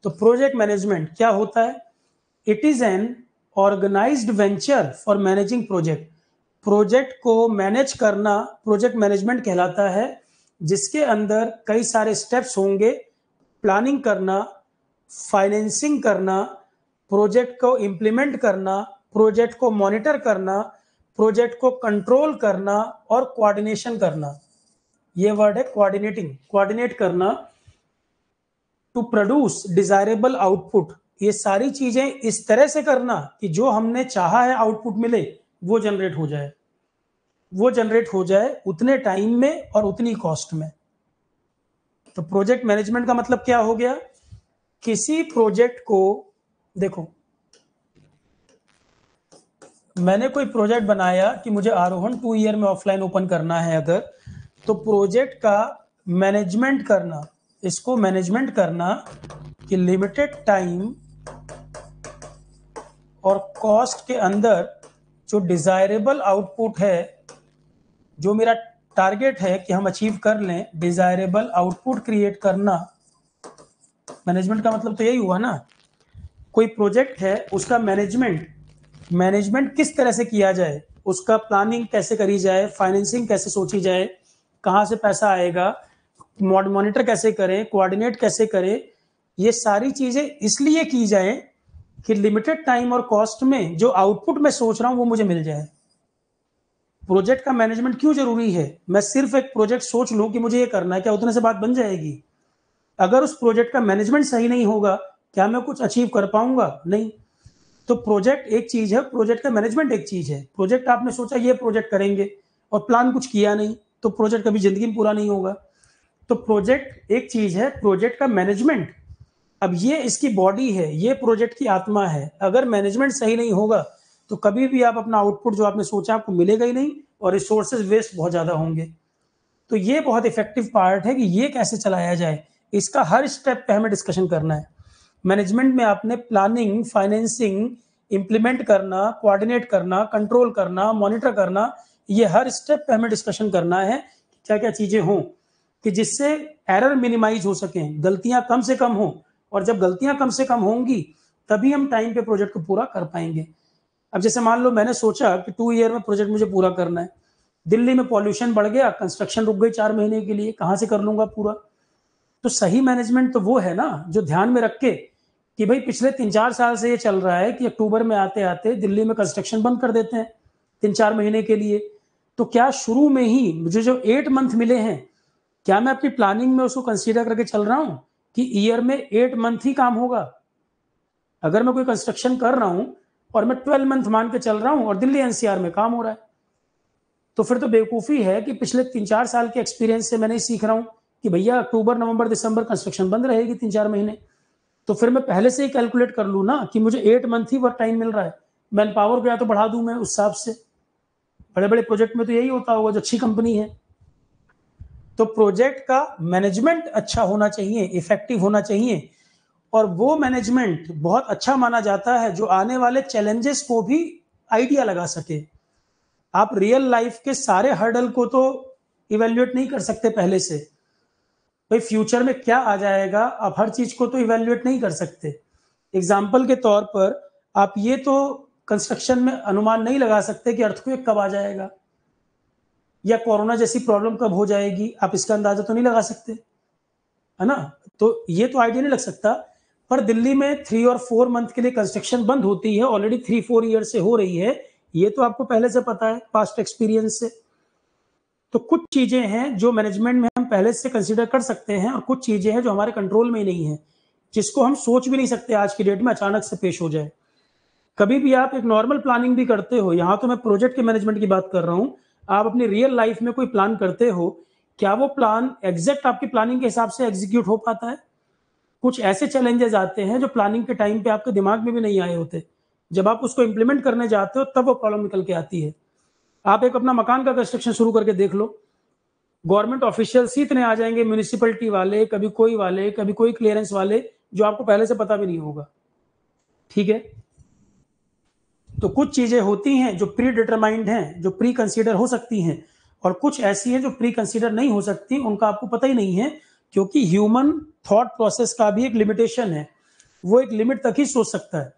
तो प्रोजेक्ट मैनेजमेंट क्या होता है, it is an organised venture for managing project. Project को मैनेज करना प्रोजेक्ट मैनेजमेंट कहलाता है, जिसके अंदर कई सारे स्टेप्स होंगे, प्लानिंग करना, फाइनेंसिंग करना, प्रोजेक्ट को इंप्लीमेंट करना, प्रोजेक्ट को मॉनिटर करना, प्रोजेक्ट को कंट्रोल करना और कोऑर्डिनेशन करना। ये वर्ड है कोऑर्डिनेटिंग, कोऑर्डिनेट करना, टू प्रोड्यूस डिजायरेबल आउटपुट। ये सारी चीजें इस तरह से करना कि जो हमने चाहा है आउटपुट मिले, वो जनरेट हो जाए, वो जनरेट हो जाए उतने टाइम में और उतनी कॉस्ट में। तो प्रोजेक्ट मैनेजमेंट का मतलब क्या हो गया, किसी प्रोजेक्ट को, देखो मैंने कोई प्रोजेक्ट बनाया कि मुझे आरोहण 2 ईयर में ऑफलाइन ओपन करना है अगर, तो प्रोजेक्ट का मैनेजमेंट करना, इसको मैनेजमेंट करना कि लिमिटेड टाइम और कॉस्ट के अंदर जो डिजायरेबल आउटपुट है जो मेरा टारगेट है कि हम अचीव कर लें, डिजायरेबल आउटपुट क्रिएट करना, मैनेजमेंट का मतलब तो यही हुआ ना। कोई प्रोजेक्ट है, उसका मैनेजमेंट किस तरह से किया जाए, उसका प्लानिंग कैसे करी जाए, फाइनेंसिंग कैसे सोची जाए, कहाँ से पैसा आएगा, मॉनिटर कैसे करें, कोऑर्डिनेट कैसे करें, ये सारी चीजें इसलिए की जाए कि लिमिटेड टाइम और कॉस्ट में जो आउटपुट मैं सोच रहा हूं वो मुझे मिल जाए। प्रोजेक्ट का मैनेजमेंट क्यों जरूरी है? मैं सिर्फ एक प्रोजेक्ट सोच लूं कि मुझे ये करना है, क्या उतने से बात बन जाएगी? अगर उस प्रोजेक्ट का मैनेजमेंट सही नहीं होगा, क्या मैं कुछ अचीव कर पाऊंगा? नहीं। तो प्रोजेक्ट एक चीज है, प्रोजेक्ट का मैनेजमेंट एक चीज है। प्रोजेक्ट आपने सोचा ये प्रोजेक्ट करेंगे और प्लान कुछ किया नहीं, तो प्रोजेक्ट कभी जिंदगी में पूरा नहीं होगा। तो प्रोजेक्ट एक चीज है, प्रोजेक्ट का मैनेजमेंट, अब ये इसकी बॉडी है, ये प्रोजेक्ट की आत्मा है। अगर मैनेजमेंट सही नहीं होगा तो कभी भी आप अपना आउटपुट जो आपने सोचा आपको मिलेगा ही नहीं, और रिसोर्सेज वेस्ट बहुत ज्यादा होंगे। तो ये बहुत इफेक्टिव पार्ट है कि ये कैसे चलाया जाए, इसका हर स्टेप पे हमें डिस्कशन करना है। मैनेजमेंट में आपने प्लानिंग, फाइनेंसिंग, इंप्लीमेंट करना, कोऑर्डिनेट करना, कंट्रोल करना, मॉनिटर करना, ये हर स्टेप पे हमें डिस्कशन करना है कि क्या क्या चीजें हों कि जिससे एरर मिनिमाइज हो सके, गलतियां कम से कम हो। और जब गलतियां कम से कम होंगी तभी हम टाइम पे प्रोजेक्ट को पूरा कर पाएंगे। अब जैसे मान लो मैंने सोचा कि 2 ईयर में प्रोजेक्ट मुझे पूरा करना है, दिल्ली में पॉल्यूशन बढ़ गया, कंस्ट्रक्शन रुक गई 4 महीने के लिए, कहां से कर लूंगा पूरा? तो सही मैनेजमेंट तो वो है ना जो ध्यान में रख के कि भाई पिछले 3-4 साल से ये चल रहा है कि अक्टूबर में आते आते दिल्ली में कंस्ट्रक्शन बंद कर देते हैं 3-4 महीने के लिए। तो क्या शुरू में ही मुझे जो 8 मंथ मिले हैं, क्या मैं अपनी प्लानिंग में उसको कंसीडर करके चल रहा हूं कि ईयर में 8 मंथ ही काम होगा? अगर मैं कोई कंस्ट्रक्शन कर रहा हूं और मैं 12 मंथ मान के चल रहा हूं और दिल्ली एनसीआर में काम हो रहा है, तो फिर तो बेवकूफ़ी है कि पिछले 3-4 साल के एक्सपीरियंस से मैं नहीं सीख रहा हूं कि भैया अक्टूबर, नवंबर, दिसंबर कंस्ट्रक्शन बंद रहेगी 3-4 महीने। तो फिर मैं पहले से ही कैलकुलेट कर लूँ ना कि मुझे 8 मंथ ही वर्क टाइम मिल रहा है, मैन पावर को या तो बढ़ा दूं मैं उस हिसाब से। बड़े बड़े प्रोजेक्ट में तो यही होता होगा जो अच्छी कंपनी है। तो प्रोजेक्ट का मैनेजमेंट अच्छा होना चाहिए, इफेक्टिव होना चाहिए, और वो मैनेजमेंट बहुत अच्छा माना जाता है जो आने वाले चैलेंजेस को भी आइडिया लगा सके। आप रियल लाइफ के सारे हर्डल को तो इवेल्युएट नहीं कर सकते पहले से, भाई फ्यूचर में क्या आ जाएगा आप हर चीज को तो इवेल्युएट नहीं कर सकते। एग्जाम्पल के तौर पर आप ये तो कंस्ट्रक्शन में अनुमान नहीं लगा सकते कि अर्थक्वेक कब आ जाएगा या कोरोना जैसी प्रॉब्लम कब हो जाएगी, आप इसका अंदाजा तो नहीं लगा सकते, है ना? तो ये तो आइडिया नहीं लग सकता। पर दिल्ली में 3 और 4 मंथ के लिए कंस्ट्रक्शन बंद होती है, ऑलरेडी 3-4 ईयर से हो रही है, ये तो आपको पहले से पता है पास्ट एक्सपीरियंस से। तो कुछ चीजें हैं जो मैनेजमेंट में हम पहले से कंसीडर कर सकते हैं और कुछ चीजें हैं जो हमारे कंट्रोल में ही नहीं है, जिसको हम सोच भी नहीं सकते आज की डेट में अचानक से पेश हो जाए। कभी भी आप एक नॉर्मल प्लानिंग भी करते हो, यहां तो मैं प्रोजेक्ट के मैनेजमेंट की बात कर रहा हूं, आप अपनी रियल लाइफ में कोई प्लान करते हो, क्या वो प्लान एग्जैक्ट आपकी प्लानिंग के हिसाब से एग्जीक्यूट हो पाता है? कुछ ऐसे चैलेंजेस आते हैं जो प्लानिंग के टाइम पे आपके दिमाग में भी नहीं आए होते, जब आप उसको इंप्लीमेंट करने जाते हो तब वो प्रॉब्लम निकल के आती है। आप एक अपना मकान का कंस्ट्रक्शन शुरू करके देख लो, गवर्नमेंट ऑफिशियल्स ही इतने आ जाएंगे, म्यूनिसिपलिटी वाले, कभी कोई क्लियरेंस वाले, जो आपको पहले से पता भी नहीं होगा। ठीक है, तो कुछ चीजें होती हैं जो प्री डिटरमाइंड हैं, जो प्री कंसीडर हो सकती हैं, और कुछ ऐसी हैं जो प्री कंसीडर नहीं हो सकती, उनका आपको पता ही नहीं है, क्योंकि ह्यूमन थॉट प्रोसेस का भी एक लिमिटेशन है, वो एक लिमिट तक ही सोच सकता है।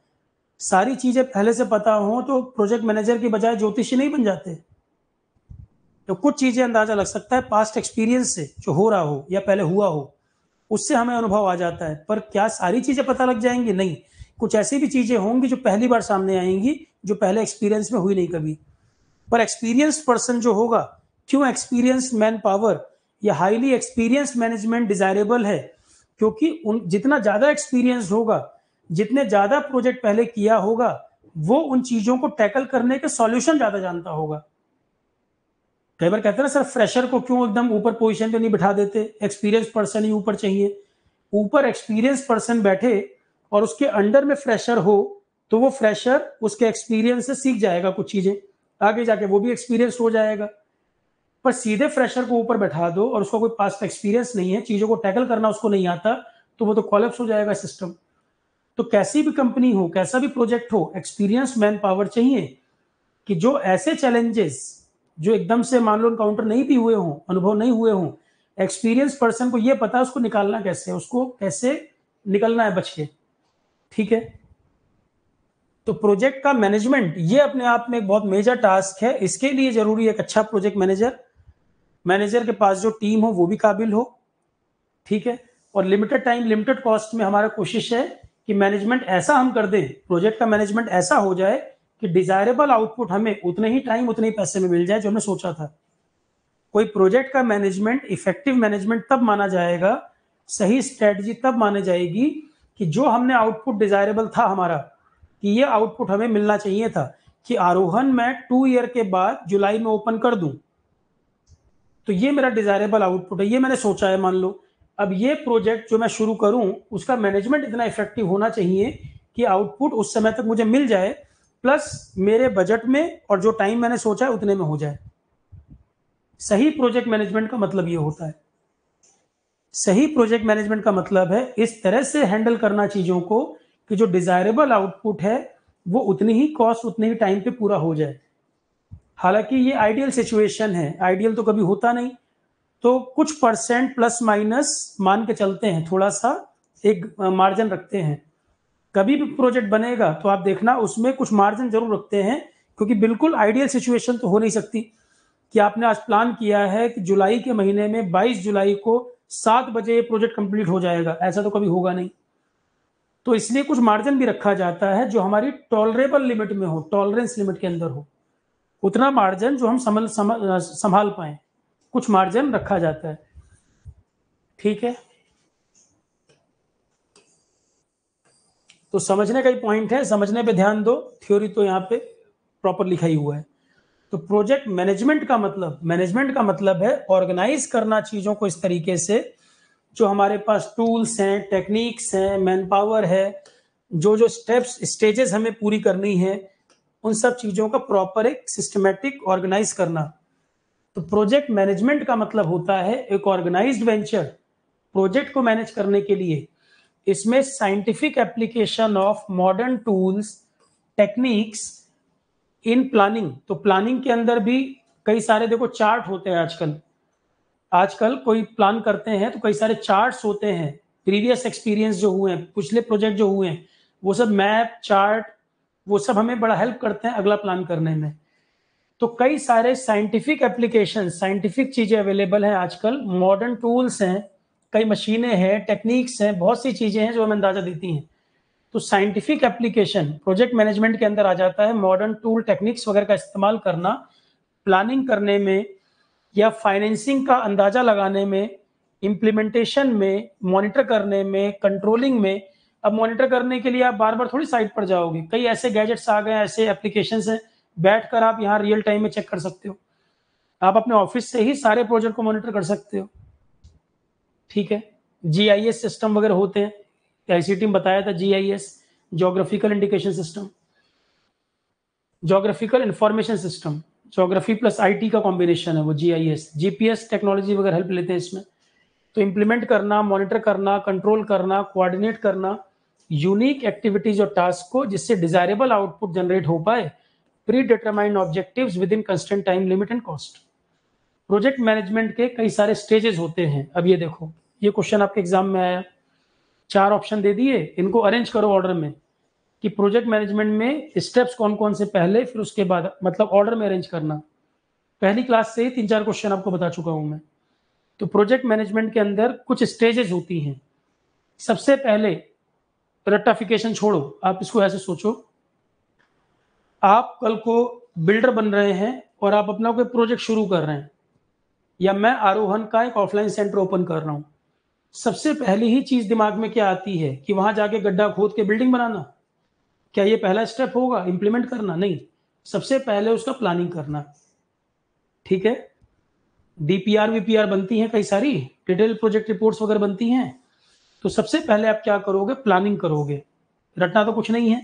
सारी चीजें पहले से पता हो तो प्रोजेक्ट मैनेजर की बजाय ज्योतिषी नहीं बन जाते। तो कुछ चीजें अंदाजा लग सकता है पास्ट एक्सपीरियंस से, जो हो रहा हो या पहले हुआ हो, उससे हमें अनुभव आ जाता है। पर क्या सारी चीजें पता लग जाएंगी? नहीं, कुछ ऐसी भी चीजें होंगी जो पहली बार सामने आएंगी, जो पहले एक्सपीरियंस में हुई नहीं कभी। पर एक्सपीरियंस पर्सन जो होगा, क्यों एक्सपीरियंस मैन पावर या हाईली एक्सपीरियंस मैनेजमेंट डिजायरेबल है? क्योंकि उन जितना ज्यादा एक्सपीरियंस होगा, जितने ज्यादा प्रोजेक्ट पहले किया होगा, वो उन चीजों को टैकल करने के सॉल्यूशन ज्यादा जानता होगा। कई बार कहते हैं ना सर, फ्रेशर को क्यों एकदम ऊपर पोजीशन पे नहीं बिठा देते, एक्सपीरियंस पर्सन ही ऊपर चाहिए। ऊपर एक्सपीरियंस पर्सन बैठे और उसके अंडर में फ्रेशर हो, तो वो फ्रेशर उसके एक्सपीरियंस से सीख जाएगा कुछ चीजें, आगे जाके वो भी एक्सपीरियंस हो जाएगा। पर सीधे फ्रेशर को ऊपर बैठा दो और उसका कोई पास्ट एक्सपीरियंस नहीं है, चीजों को टैकल करना उसको नहीं आता, तो वो तो कोलैप्स हो जाएगा सिस्टम। तो कैसी भी कंपनी हो, कैसा भी प्रोजेक्ट हो, एक्सपीरियंस मैन पावर चाहिए कि जो ऐसे चैलेंजेस जो एकदम से मान लो एनकाउंटर नहीं भी हुए हों, अनुभव नहीं हुए हों, एक्सपीरियंस पर्सन को ये पता है उसको निकालना कैसे है, उसको कैसे निकलना है बच के। ठीक है, तो प्रोजेक्ट का मैनेजमेंट ये अपने आप में एक बहुत मेजर टास्क है। इसके लिए जरूरी है एक अच्छा प्रोजेक्ट मैनेजर, मैनेजर के पास जो टीम हो वो भी काबिल हो। ठीक है, और लिमिटेड टाइम लिमिटेड कॉस्ट में हमारा कोशिश है कि मैनेजमेंट ऐसा हम कर दें, प्रोजेक्ट का मैनेजमेंट ऐसा हो जाए कि डिजायरेबल आउटपुट हमें उतने ही टाइम उतने ही पैसे में मिल जाए जो हमने सोचा था। कोई प्रोजेक्ट का मैनेजमेंट इफेक्टिव मैनेजमेंट तब माना जाएगा, सही स्ट्रेटजी तब मानी जाएगी कि जो हमने आउटपुट डिजायरेबल था हमारा, कि ये आउटपुट हमें मिलना चाहिए था कि आरोहन मैं 2 ईयर के बाद जुलाई में ओपन कर दूं, तो ये मेरा डिजायरेबल आउटपुट है, ये मैंने सोचा है मान लो। अब ये प्रोजेक्ट जो मैं शुरू करूं उसका मैनेजमेंट इतना इफेक्टिव होना चाहिए कि आउटपुट उस समय तक मुझे मिल जाए, प्लस मेरे बजट में और जो टाइम मैंने सोचा है उतने में हो जाए। सही प्रोजेक्ट मैनेजमेंट का मतलब ये होता है। सही प्रोजेक्ट मैनेजमेंट का मतलब है इस तरह से हैंडल करना चीजों को कि जो डिजायरेबल आउटपुट है वो उतनी ही कॉस्ट उतने ही टाइम पे पूरा हो जाए। हालांकि ये आइडियल सिचुएशन है, आइडियल तो कभी होता नहीं, तो कुछ परसेंट प्लस माइनस मान के चलते हैं, थोड़ा सा एक मार्जिन रखते हैं। कभी भी प्रोजेक्ट बनेगा तो आप देखना उसमें कुछ मार्जिन जरूर रखते हैं, क्योंकि बिल्कुल आइडियल सिचुएशन तो हो नहीं सकती कि आपने आज प्लान किया है कि जुलाई के महीने में 22 जुलाई को 7 बजे ये प्रोजेक्ट कंप्लीट हो जाएगा, ऐसा तो कभी होगा नहीं। तो इसलिए कुछ मार्जिन भी रखा जाता है जो हमारी टॉलरेबल लिमिट में हो, टॉलरेंस लिमिट के अंदर हो, उतना मार्जिन जो हम संभाल पाए, कुछ मार्जिन रखा जाता है। ठीक है, तो समझने का ही पॉइंट है, समझने पे ध्यान दो, थ्योरी तो यहाँ पे प्रॉपर लिखा ही हुआ है। तो प्रोजेक्ट मैनेजमेंट का मतलब है ऑर्गेनाइज करना चीजों को इस तरीके से जो हमारे पास टूल्स हैं, टेक्निक्स हैं, मैन पावर है, जो जो स्टेप्स स्टेजेस हमें पूरी करनी है, उन सब चीजों का प्रॉपर एक सिस्टमेटिक ऑर्गेनाइज करना। तो प्रोजेक्ट मैनेजमेंट का मतलब होता है एक ऑर्गेनाइज्ड वेंचर प्रोजेक्ट को मैनेज करने के लिए इसमें scientific application of modern tools techniques in planning. तो प्लानिंग के अंदर भी कई सारे देखो चार्ट होते हैं आजकल, आजकल कोई प्लान करते हैं तो कई सारे चार्ट्स होते हैं, प्रीवियस एक्सपीरियंस जो हुए हैं, पिछले प्रोजेक्ट जो हुए हैं, वो सब मैप चार्ट वो सब हमें बड़ा हेल्प करते हैं अगला प्लान करने में। तो कई सारे साइंटिफिक एप्लीकेशन, साइंटिफिक चीजें अवेलेबल हैं आजकल, मॉडर्न टूल्स हैं, कई मशीनें हैं, टेक्निक्स हैं, बहुत सी चीजें हैं जो हमें अंदाजा देती हैं। तो साइंटिफिक एप्लीकेशन प्रोजेक्ट मैनेजमेंट के अंदर आ जाता है, मॉडर्न टूल टेक्निक्स वगैरह का इस्तेमाल करना प्लानिंग करने में या फाइनेंसिंग का अंदाजा लगाने में, इम्प्लीमेंटेशन में, मॉनिटर करने में, कंट्रोलिंग में। अब मॉनिटर करने के लिए आप बार बार थोड़ी साइट पर जाओगे, कई ऐसे गैजेट्स आ गए, ऐसे एप्लीकेशन हैं, बैठकर आप यहाँ रियल टाइम में चेक कर सकते हो, आप अपने ऑफिस से ही सारे प्रोजेक्ट को मॉनिटर कर सकते हो। ठीक है, जीआईएस सिस्टम वगैरह होते हैं, आईसीटी में बताया था, GIS geographical indication system, geographical information system, geography plus IT का कॉम्बिनेशन है वो जीआईएस, जीपीएस टेक्नोलॉजी वगैरह हेल्प लेते हैं इसमें। तो इंप्लीमेंट करना, मॉनिटर करना, कंट्रोल करना, कोऑर्डिनेट करना यूनिक एक्टिविटीज और टास्क को जिससे डिजायरेबल आउटपुट जनरेट हो पाए, predetermined objectives within constant time limit and cost. Project management के कई सारे स्टेजेस होते हैं। अब ये देखो, ये क्वेश्चन आपके एग्जाम में आया, 4 ऑप्शन दे दिए, इनको अरेंज करो ऑर्डर में कि प्रोजेक्ट मैनेजमेंट में स्टेप्स कौन कौन से पहले फिर उसके बाद, मतलब ऑर्डर में अरेंज करना। पहली क्लास से ही 3-4 क्वेश्चन आपको बता चुका हूं मैं। तो प्रोजेक्ट मैनेजमेंट के अंदर कुछ स्टेजेस होती हैं। सबसे पहले रट्टाफिकेशन छोड़ो, आप इसको ऐसे सोचो, आप कल को बिल्डर बन रहे हैं और आप अपना कोई प्रोजेक्ट शुरू कर रहे हैं, या मैं आरोहन का एक ऑफलाइन सेंटर ओपन कर रहा हूं। सबसे पहली ही चीज दिमाग में क्या आती है कि वहां जाके गड्ढा खोद के बिल्डिंग बनाना? क्या ये पहला स्टेप होगा इंप्लीमेंट करना? नहीं, सबसे पहले उसका प्लानिंग करना। ठीक है, डीपीआर वीपीआर बनती हैं, कई सारी डिटेल प्रोजेक्ट रिपोर्ट्स वगैरह बनती हैं। तो सबसे पहले आप क्या करोगे? प्लानिंग करोगे। रटना तो कुछ नहीं है,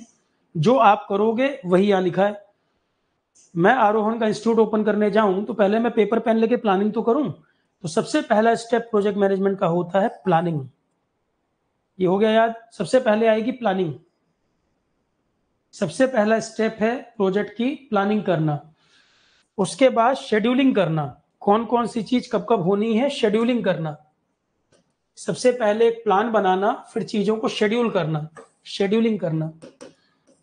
जो आप करोगे वही यहां लिखा है। मैं आरोहन का इंस्टीट्यूट ओपन करने जाऊं तो पहले मैं पेपर पेन लेके प्लानिंग तो करूं। तो सबसे पहला स्टेप प्रोजेक्ट मैनेजमेंट का होता है प्लानिंग। ये हो गया याद, सबसे पहले आएगी प्लानिंग। सबसे पहला स्टेप है प्रोजेक्ट की प्लानिंग करना। उसके बाद शेड्यूलिंग करना, कौन कौन सी चीज कब कब होनी है, शेड्यूलिंग करना। सबसे पहले एक प्लान बनाना, फिर चीजों को शेड्यूल करना, शेड्यूलिंग करना।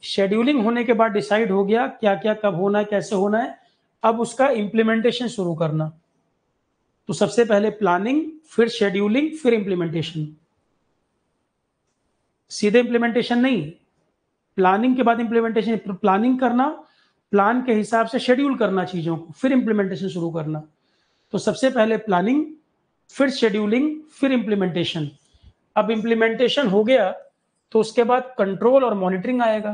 शेड्यूलिंग होने के बाद डिसाइड हो गया क्या क्या कब होना है, कैसे होना है, अब उसका इंप्लीमेंटेशन शुरू करना। तो सबसे पहले प्लानिंग, फिर शेड्यूलिंग, फिर इंप्लीमेंटेशन। सीधे इंप्लीमेंटेशन नहीं, प्लानिंग के बाद इंप्लीमेंटेशन। प्लानिंग करना, प्लान के हिसाब से शेड्यूल करना चीजों को, फिर इंप्लीमेंटेशन शुरू करना। तो सबसे पहले प्लानिंग, फिर शेड्यूलिंग, फिर इंप्लीमेंटेशन। अब इंप्लीमेंटेशन हो गया तो उसके बाद कंट्रोल और मॉनिटरिंग आएगा।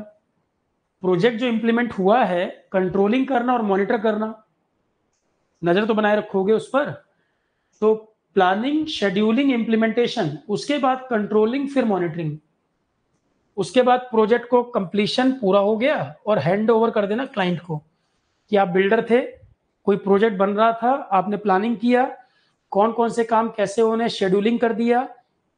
प्रोजेक्ट जो इंप्लीमेंट हुआ है, कंट्रोलिंग करना और मॉनिटर करना, नजर तो बनाए रखोगे उस पर। तो प्लानिंग, शेड्यूलिंग, इंप्लीमेंटेशन, उसके बाद कंट्रोलिंग, फिर मॉनिटरिंग। उसके बाद प्रोजेक्ट को कंप्लीशन पूरा हो गया और हैंड ओवर कर देना क्लाइंट को, कि आप बिल्डर थे, कोई प्रोजेक्ट बन रहा था, आपने प्लानिंग किया, कौन कौन से काम कैसे होने, शेड्यूलिंग कर दिया,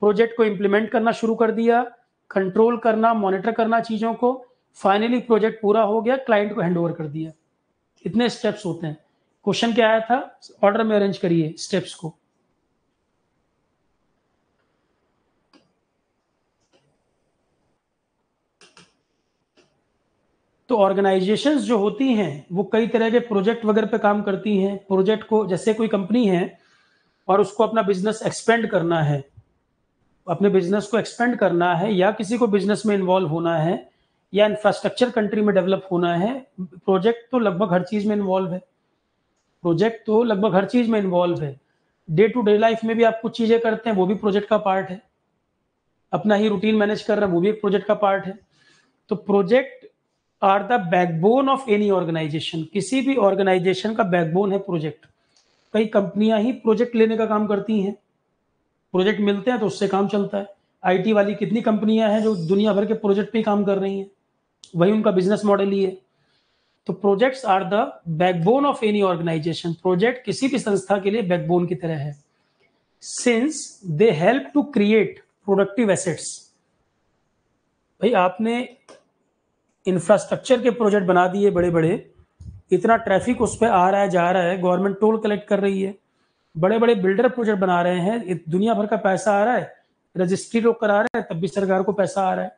प्रोजेक्ट को इंप्लीमेंट करना शुरू कर दिया, कंट्रोल करना, मॉनिटर करना चीजों को, फाइनली प्रोजेक्ट पूरा हो गया, क्लाइंट को हैंड ओवर कर दिया। इतने स्टेप्स होते हैं। क्वेश्चन क्या आया था, ऑर्डर में अरेंज करिए स्टेप्स को। तो ऑर्गेनाइजेशंस जो होती हैं वो कई तरह के प्रोजेक्ट वगैरह पे काम करती हैं। प्रोजेक्ट को, जैसे कोई कंपनी है और उसको अपना बिजनेस एक्सपेंड करना है, अपने बिजनेस को एक्सपेंड करना है, या किसी को बिजनेस में इन्वॉल्व होना है, या इंफ्रास्ट्रक्चर कंट्री में डेवलप होना है, प्रोजेक्ट तो लगभग हर चीज में इन्वॉल्व है। प्रोजेक्ट तो लगभग हर चीज में इन्वॉल्व है। डे टू डे लाइफ में भी आप कुछ चीजें करते हैं, वो भी प्रोजेक्ट का पार्ट है। अपना ही रूटीन मैनेज कर रहे हैं, वो भी एक प्रोजेक्ट का पार्ट है। तो project are the backbone of any organisation. किसी भी ऑर्गेनाइजेशन का बैकबोन है प्रोजेक्ट। कई कंपनियां ही प्रोजेक्ट लेने का काम करती हैं, प्रोजेक्ट मिलते हैं तो उससे काम चलता है। आईटी वाली कितनी कंपनियां हैं जो दुनिया भर के प्रोजेक्ट पे काम कर रही हैं, वही उनका बिजनेस मॉडल ही है। तो projects are the backbone of any organisation. Project किसी भी संस्था के लिए बैकबोन की तरह है, since they help to create productive assets. भाई आपने इंफ्रास्ट्रक्चर के प्रोजेक्ट बना दिए बड़े बड़े, इतना ट्रैफिक उस पर आ रहा है जा रहा है, गवर्नमेंट टोल कलेक्ट कर रही है, बड़े बड़े बिल्डर प्रोजेक्ट बना रहे हैं, दुनिया भर का पैसा आ रहा है, रजिस्ट्री लोग करा रहे हैं, तब भी सरकार को पैसा आ रहा है।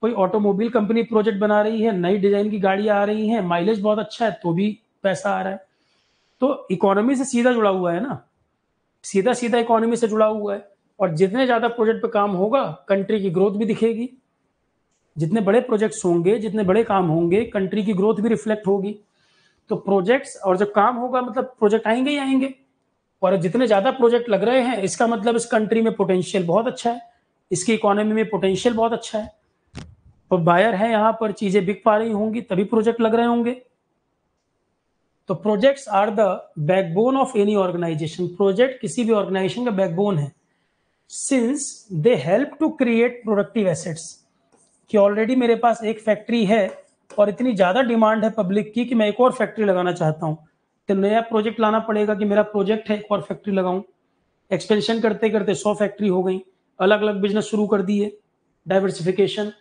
कोई ऑटोमोबाइल कंपनी प्रोजेक्ट बना रही है, नई डिजाइन की गाड़ियां आ रही हैं, माइलेज बहुत अच्छा है, तो भी पैसा आ रहा है। तो इकोनॉमी से सीधा जुड़ा हुआ है ना, सीधा सीधा इकोनॉमी से जुड़ा हुआ है। और जितने ज्यादा प्रोजेक्ट पे काम होगा, कंट्री की ग्रोथ भी दिखेगी। जितने बड़े प्रोजेक्ट्स होंगे, जितने बड़े काम होंगे, कंट्री की ग्रोथ भी रिफ्लेक्ट होगी। तो प्रोजेक्ट्स, और जब काम होगा मतलब प्रोजेक्ट आएंगे ही आएंगे। और जितने ज्यादा प्रोजेक्ट लग रहे हैं, इसका मतलब इस कंट्री में पोटेंशियल बहुत अच्छा है, इसकी इकोनॉमी में पोटेंशियल बहुत अच्छा है। और बायर है यहाँ पर, चीजें बिक पा रही होंगी, तभी प्रोजेक्ट लग रहे होंगे। तो projects are the backbone of any organisation. Project किसी भी ऑर्गेनाइजेशन का बैकबोन है, since they help to create productive assets. कि ऑलरेडी मेरे पास एक फैक्ट्री है और इतनी ज्यादा डिमांड है पब्लिक की कि मैं एक और फैक्ट्री लगाना चाहता हूं, तो नया प्रोजेक्ट लाना पड़ेगा कि मेरा प्रोजेक्ट है एक और फैक्ट्री लगाऊं। एक्सपेंशन करते करते 100 फैक्ट्री हो गई, अलग अलग बिजनेस शुरू कर दिए, डाइवर्सिफिकेशन।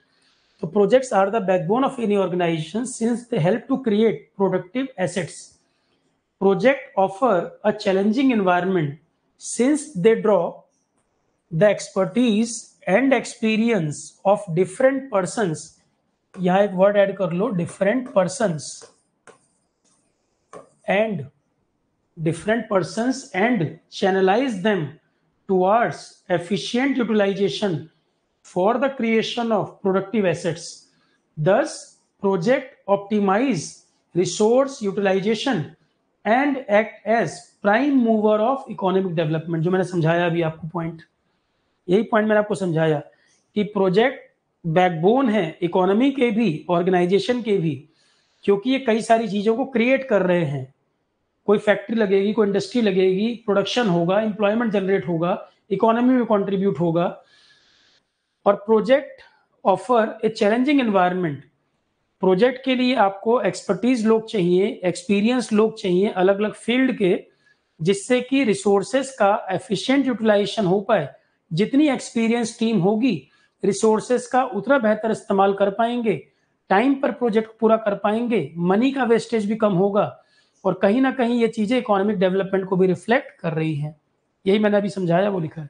तो projects are the backbone of any organisation since they help to create productive assets. Project offer a challenging environment since they draw the expertise and experience of different persons। यहां एक word add कर लो, different persons and channelize them towards efficient utilization for the creation of productive assets। Thus project optimize resource utilization and act as prime mover of economic development। जो मैंने समझाया अभी आपको point, यही point मैंने आपको समझाया कि प्रोजेक्ट बैकबोन है इकोनॉमी के भी, ऑर्गेनाइजेशन के भी, क्योंकि ये कई सारी चीजों को क्रिएट कर रहे हैं। कोई फैक्ट्री लगेगी, कोई इंडस्ट्री लगेगी, प्रोडक्शन होगा, एम्प्लॉयमेंट जनरेट होगा, इकोनॉमी में कंट्रीब्यूट होगा। और project offer a challenging environment. Project के लिए आपको एक्सपर्टीज लोग चाहिए, एक्सपीरियंस लोग चाहिए अलग अलग फील्ड के, जिससे कि रिसोर्सेस का एफिशिएंट यूटिलाइजेशन हो पाए। जितनी एक्सपीरियंस टीम होगी, रिसोर्सेस का उतना बेहतर इस्तेमाल कर पाएंगे, टाइम पर प्रोजेक्ट पूरा कर पाएंगे, मनी का वेस्टेज भी कम होगा। और कहीं ना कहीं ये चीजें इकोनॉमिक डेवलपमेंट को भी रिफ्लेक्ट कर रही हैं। यही मैंने अभी समझाया, वो लिखा है।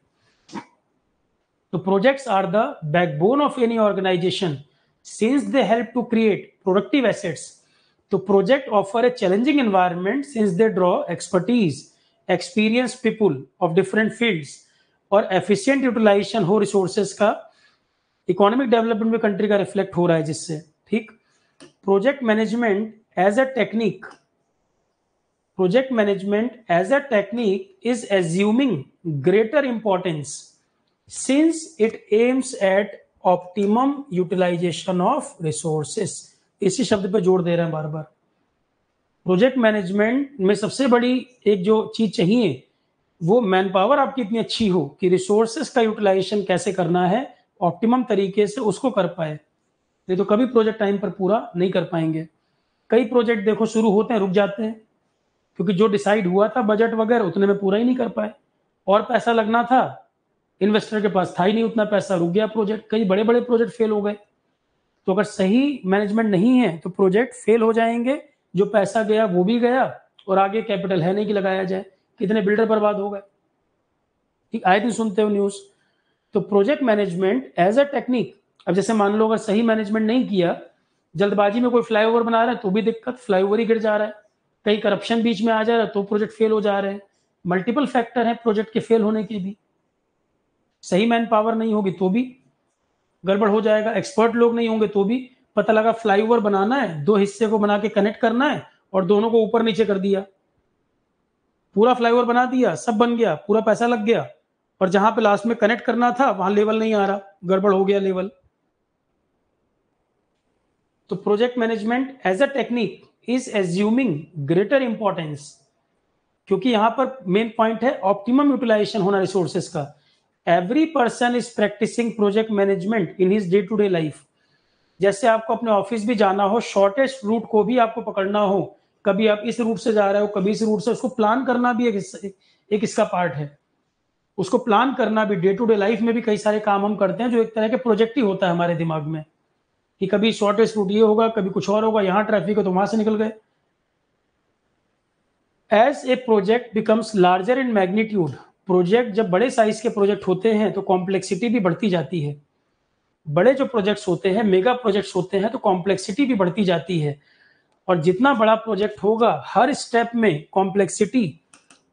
तो projects are the backbone of any organisation since they help to create productive assets. तो project offer a challenging environment since they draw expertise, experience people of different fields, और एफिशिएंट यूटिलाइजेशन हो रिसोर्सेज का। Economic development में country का reflect हो रहा है जिससे। ठीक। Project management as a technique, project management as a technique is assuming greater importance since it aims at optimum utilization of resources। इसी शब्द पे जोड़ दे रहे हैं बार बार। प्रोजेक्ट मैनेजमेंट में सबसे बड़ी एक जो चीज चाहिए वो मैन पावर आपकी इतनी अच्छी हो कि रिसोर्सेस का यूटिलाइजेशन कैसे करना है ऑप्टिमम तरीके से, उसको कर पाए। नहीं तो कभी प्रोजेक्ट टाइम पर पूरा नहीं कर पाएंगे। कई प्रोजेक्ट देखो शुरू होते हैं, रुक जाते हैं, क्योंकि जो डिसाइड हुआ था बजट वगैरह उतने में पूरा ही नहीं कर पाए। और पैसा लगना था, इन्वेस्टर के पास था ही नहीं उतना पैसा, रुक गया प्रोजेक्ट। कई बड़े बड़े प्रोजेक्ट फेल हो गए। तो अगर सही मैनेजमेंट नहीं है तो प्रोजेक्ट फेल हो जाएंगे, जो पैसा गया वो भी गया, और आगे कैपिटल है नहीं कि लगाया जाए। कितने बिल्डर बर्बाद हो गए। ठीक, आए दिन सुनते हो न्यूज। तो project management as a technique, अब जैसे मान लो अगर सही मैनेजमेंट नहीं किया, जल्दबाजी में कोई फ्लाईओवर बना रहा है तो भी दिक्कत, फ्लाईओवर ही गिर जा रहा है। कहीं करप्शन बीच में आ जा रहा है तो प्रोजेक्ट फेल हो जा रहे हैं। मल्टीपल फैक्टर है प्रोजेक्ट के फेल होने के भी। सही मैन पावर नहीं होगी तो भी गड़बड़ हो जाएगा, एक्सपर्ट लोग नहीं होंगे तो भी। पता लगा फ्लाईओवर बनाना है, दो हिस्से को बना के कनेक्ट करना है और दोनों को ऊपर नीचे कर दिया, पूरा फ्लाईओवर बना दिया, सब बन गया, पूरा पैसा लग गया, और जहां पे लास्ट में कनेक्ट करना था वहां लेवल नहीं आ रहा, गड़बड़ हो गया लेवल। तो project management as a technique is assuming greater importance, क्योंकि यहां पर मेन पॉइंट है ऑप्टिमम यूटिलाइजेशन होना रिसोर्सेस का। Every person is practising project management in his day to day life. जैसे आपको अपने ऑफिस भी जाना हो, शॉर्टेस्ट रूट को भी आपको पकड़ना हो, कभी आप इस रूट से जा रहे हो कभी इस रूट से, उसको प्लान करना भी एक इसका पार्ट है। उसको प्लान करना भी डे टू डे लाइफ में भी कई सारे काम हम करते हैं जो एक तरह के प्रोजेक्ट ही होता है हमारे दिमाग में, कि कभी शॉर्टेस्ट रूट ये होगा, कभी कुछ और होगा, यहाँ ट्रैफिक है तो वहां से निकल गए। As a project becomes larger in magnitude, project जब बड़े साइज के प्रोजेक्ट होते हैं तो कॉम्प्लेक्सिटी भी बढ़ती जाती है। बड़े जो प्रोजेक्ट्स होते हैं, मेगा प्रोजेक्ट्स होते हैं, तो कॉम्प्लेक्सिटी भी बढ़ती जाती है। और जितना बड़ा प्रोजेक्ट होगा हर स्टेप में कॉम्प्लेक्सिटी,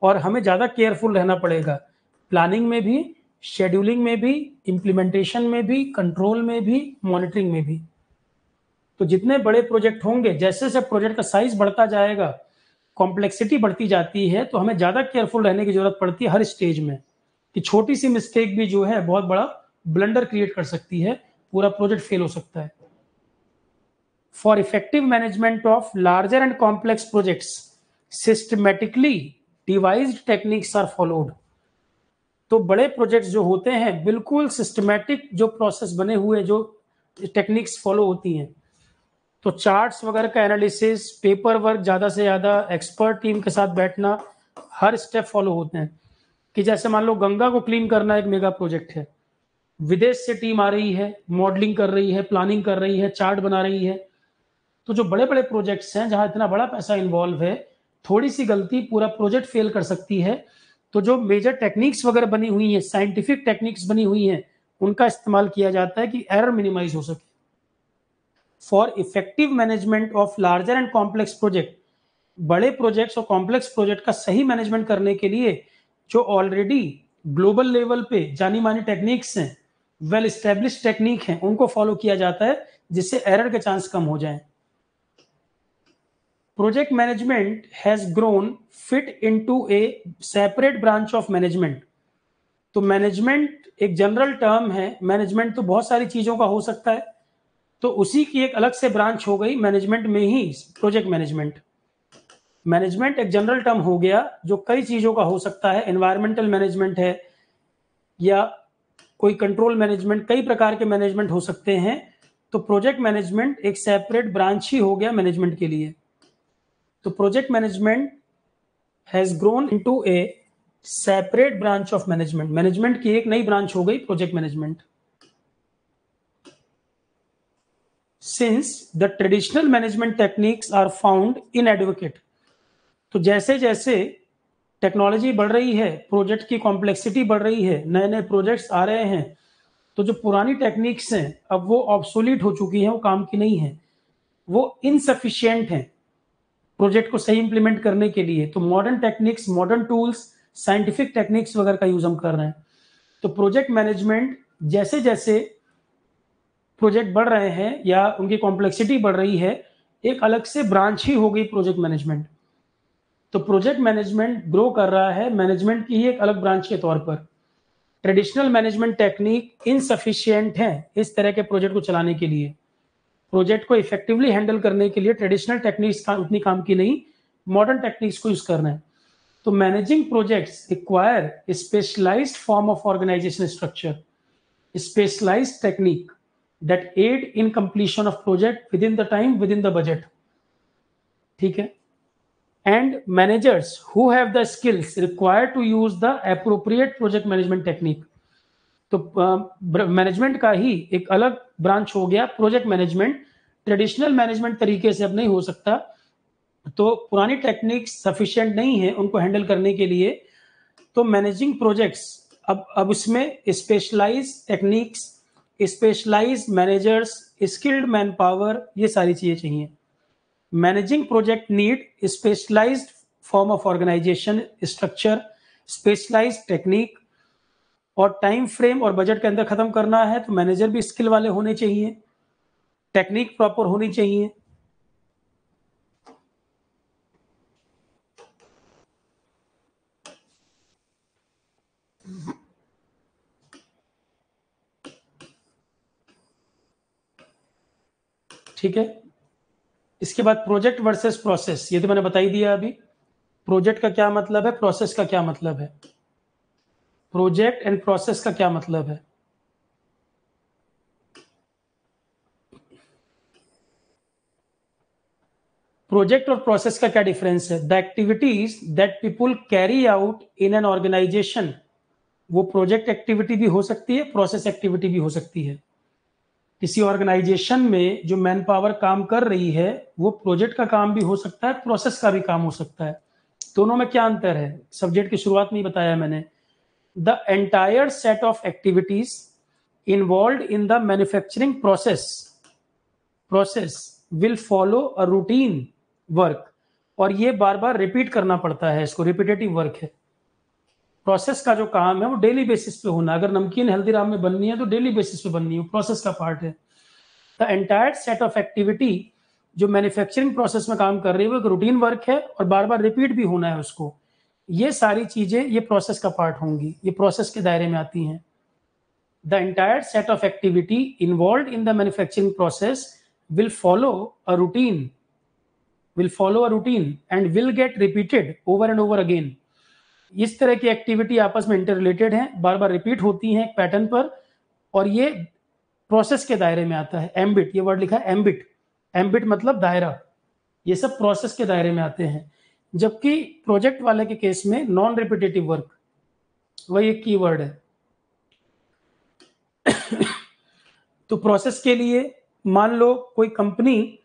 और हमें ज्यादा केयरफुल रहना पड़ेगा, प्लानिंग में भी, शेड्यूलिंग में भी, इम्प्लीमेंटेशन में भी, कंट्रोल में भी, मॉनिटरिंग में भी। तो जितने बड़े प्रोजेक्ट होंगे, जैसे जैसे प्रोजेक्ट का साइज बढ़ता जाएगा, कॉम्प्लेक्सिटी बढ़ती जाती है, तो हमें ज्यादा केयरफुल रहने की जरूरत पड़ती है हर स्टेज में, कि छोटी सी मिस्टेक भी जो है बहुत बड़ा ब्लंडर क्रिएट कर सकती है, पूरा प्रोजेक्ट फेल हो सकता है। For effective management of larger and complex projects systematically devised techniques are followed. तो बड़े प्रोजेक्ट्स जो होते हैं बिल्कुल सिस्टमेटिक जो प्रोसेस बने हुए जो टेक्निक्स फॉलो होती हैं। तो चार्ट्स वगैरह का एनालिसिस, पेपर वर्क ज्यादा से ज्यादा, एक्सपर्ट टीम के साथ बैठना, हर स्टेप फॉलो होते हैं। कि जैसे मान लो गंगा को क्लीन करना एक मेगा प्रोजेक्ट है, विदेश से टीम आ रही है, मॉडलिंग कर रही है, प्लानिंग कर रही है, चार्ट बना रही है। तो जो बड़े बड़े प्रोजेक्ट्स हैं जहां इतना बड़ा पैसा इन्वॉल्व है, थोड़ी सी गलती पूरा प्रोजेक्ट फेल कर सकती है। तो जो मेजर टेक्निक्स वगैरह बनी हुई हैं, साइंटिफिक टेक्निक्स बनी हुई हैं, उनका इस्तेमाल किया जाता है कि एरर मिनिमाइज हो सके। For effective management of larger and complex project, बड़े प्रोजेक्ट्स और कॉम्प्लेक्स प्रोजेक्ट का सही मैनेजमेंट करने के लिए जो ऑलरेडी ग्लोबल लेवल पे जानी मानी टेक्निक्स हैं, वेल एस्टेब्लिश टेक्निक हैं, उनको फॉलो किया जाता है, जिससे एरर के चांस कम हो जाएं। Project management has grown fit into a separate branch of management. तो मैनेजमेंट एक जनरल टर्म है, मैनेजमेंट तो बहुत सारी चीजों का हो सकता है, तो उसी की एक अलग से ब्रांच हो गई मैनेजमेंट में ही प्रोजेक्ट मैनेजमेंट। मैनेजमेंट एक जनरल टर्म हो गया जो कई चीजों का हो सकता है, एनवायरमेंटल मैनेजमेंट है या कोई कंट्रोल मैनेजमेंट, कई प्रकार के मैनेजमेंट हो सकते हैं। तो प्रोजेक्ट मैनेजमेंट एक सेपरेट ब्रांच ही हो गया मैनेजमेंट के लिए। तो project management has grown into a separate branch of management, management की एक नई ब्रांच हो गई project management. Since the traditional management techniques are found inadequate, तो जैसे जैसे टेक्नोलॉजी बढ़ रही है, प्रोजेक्ट की कॉम्प्लेक्सिटी बढ़ रही है, नए नए प्रोजेक्ट्स आ रहे हैं, तो जो पुरानी टेक्निक्स हैं अब वो ऑब्सोलीट हो चुकी हैं, वो काम की नहीं है, वो इनसफिशिएंट हैं प्रोजेक्ट को सही इंप्लीमेंट करने के लिए। तो modern techniques, modern tools, scientific techniques वगैरह का यूज हम कर रहे हैं। तो प्रोजेक्ट मैनेजमेंट जैसे जैसे प्रोजेक्ट बढ़ रहे हैं या उनकी कॉम्प्लेक्सिटी बढ़ रही है, एक अलग से ब्रांच ही हो गई प्रोजेक्ट मैनेजमेंट। तो प्रोजेक्ट मैनेजमेंट ग्रो कर रहा है मैनेजमेंट की ही एक अलग ब्रांच के तौर पर। ट्रेडिशनल मैनेजमेंट टेक्निक इनसफिशिएंट है इस तरह के प्रोजेक्ट को चलाने के लिए। प्रोजेक्ट को इफेक्टिवली हैंडल करने के लिए ट्रेडिशनल टेक्निक्स का उतनी काम की नहीं, मॉडर्न टेक्निक्स को यूज करना है। तो managing projects require specialised form of organisation structure, specialised technique that aid in completion of project within the time, within the budget. ठीक है, and managers who have the skills required to use the appropriate project management technique. तो management का ही एक अलग branch हो गया project management. Traditional management तरीके से अब नहीं हो सकता, तो पुरानी टेक्निक्स सफिशिएंट नहीं है उनको हैंडल करने के लिए। तो मैनेजिंग प्रोजेक्ट्स अब उसमें specialise techniques, specialise managers, skilled manpower, ये सारी चीजें चाहिए। Managing project need specialised form of organisation structure, specialised technique, और टाइम फ्रेम और बजट के अंदर खत्म करना है तो मैनेजर भी स्किल वाले होने चाहिए, टेक्निक प्रॉपर होनी चाहिए। ठीक है, इसके बाद प्रोजेक्ट वर्सेस प्रोसेस, ये तो मैंने बता ही दिया अभी। प्रोजेक्ट का क्या मतलब है, प्रोसेस का क्या मतलब है। प्रोजेक्ट एंड प्रोसेस का क्या मतलब है। प्रोजेक्ट और प्रोसेस का क्या डिफरेंस है। The activities that people carry out in an organisation, वो प्रोजेक्ट एक्टिविटी भी हो सकती है, प्रोसेस एक्टिविटी भी हो सकती है। किसी ऑर्गेनाइजेशन में जो मैन पावर काम कर रही है वो प्रोजेक्ट का काम भी हो सकता है, प्रोसेस का भी काम हो सकता है। दोनों में क्या अंतर है, सब्जेक्ट की शुरुआत में ही बताया मैंने। The entire set of activities involve in the manufacturing process will follow a routine work, और ये बार बार रिपीट करना पड़ता है, इसको रिपीटेटिव वर्क है। प्रोसेस का जो काम है वो डेली बेसिस पे होना, अगर नमकीन हल्दीराम में बननी है तो डेली बेसिस पे बननी है, प्रोसेस का पार्ट है। The entire set of activity जो मैन्युफैक्चरिंग प्रोसेस में काम कर रही है वो एक रूटीन वर्क है और बार बार रिपीट भी होना है उसको। ये सारी चीजें ये प्रोसेस का पार्ट होंगी, ये प्रोसेस के दायरे में आती हैं। The entire set of activity involve in the manufacturing process will follow a routine and will get repeated over and over again. इस तरह की एक्टिविटी आपस में इंटर रिलेटेड है, बार बार रिपीट होती हैं एक पैटर्न पर, और ये प्रोसेस के दायरे में आता है। एम्बिट, ये वर्ड लिखा है एम्बिट, एम्बिट मतलब दायरा, ये सब प्रोसेस के दायरे में आते हैं। जबकि प्रोजेक्ट वाले के केस में नॉन रिपीटेटिव वर्क, वही एक कीवर्ड है। तो प्रोसेस के लिए मान लो कोई कंपनी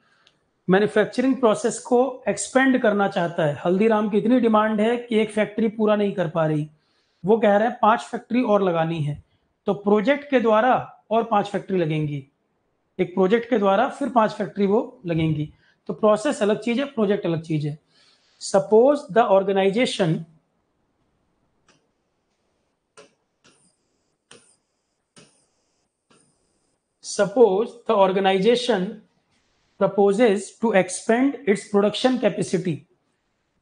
मैन्युफैक्चरिंग प्रोसेस को एक्सपेंड करना चाहता है, हल्दीराम की इतनी डिमांड है कि एक फैक्ट्री पूरा नहीं कर पा रही, वो कह रहे हैं 5 फैक्ट्री और लगानी है, तो प्रोजेक्ट के द्वारा और 5 फैक्ट्री लगेंगी, एक प्रोजेक्ट के द्वारा फिर 5 फैक्ट्री वो लगेंगी। तो प्रोसेस अलग चीज है, प्रोजेक्ट अलग चीज है। Suppose the organisation proposes to expand its production capacity.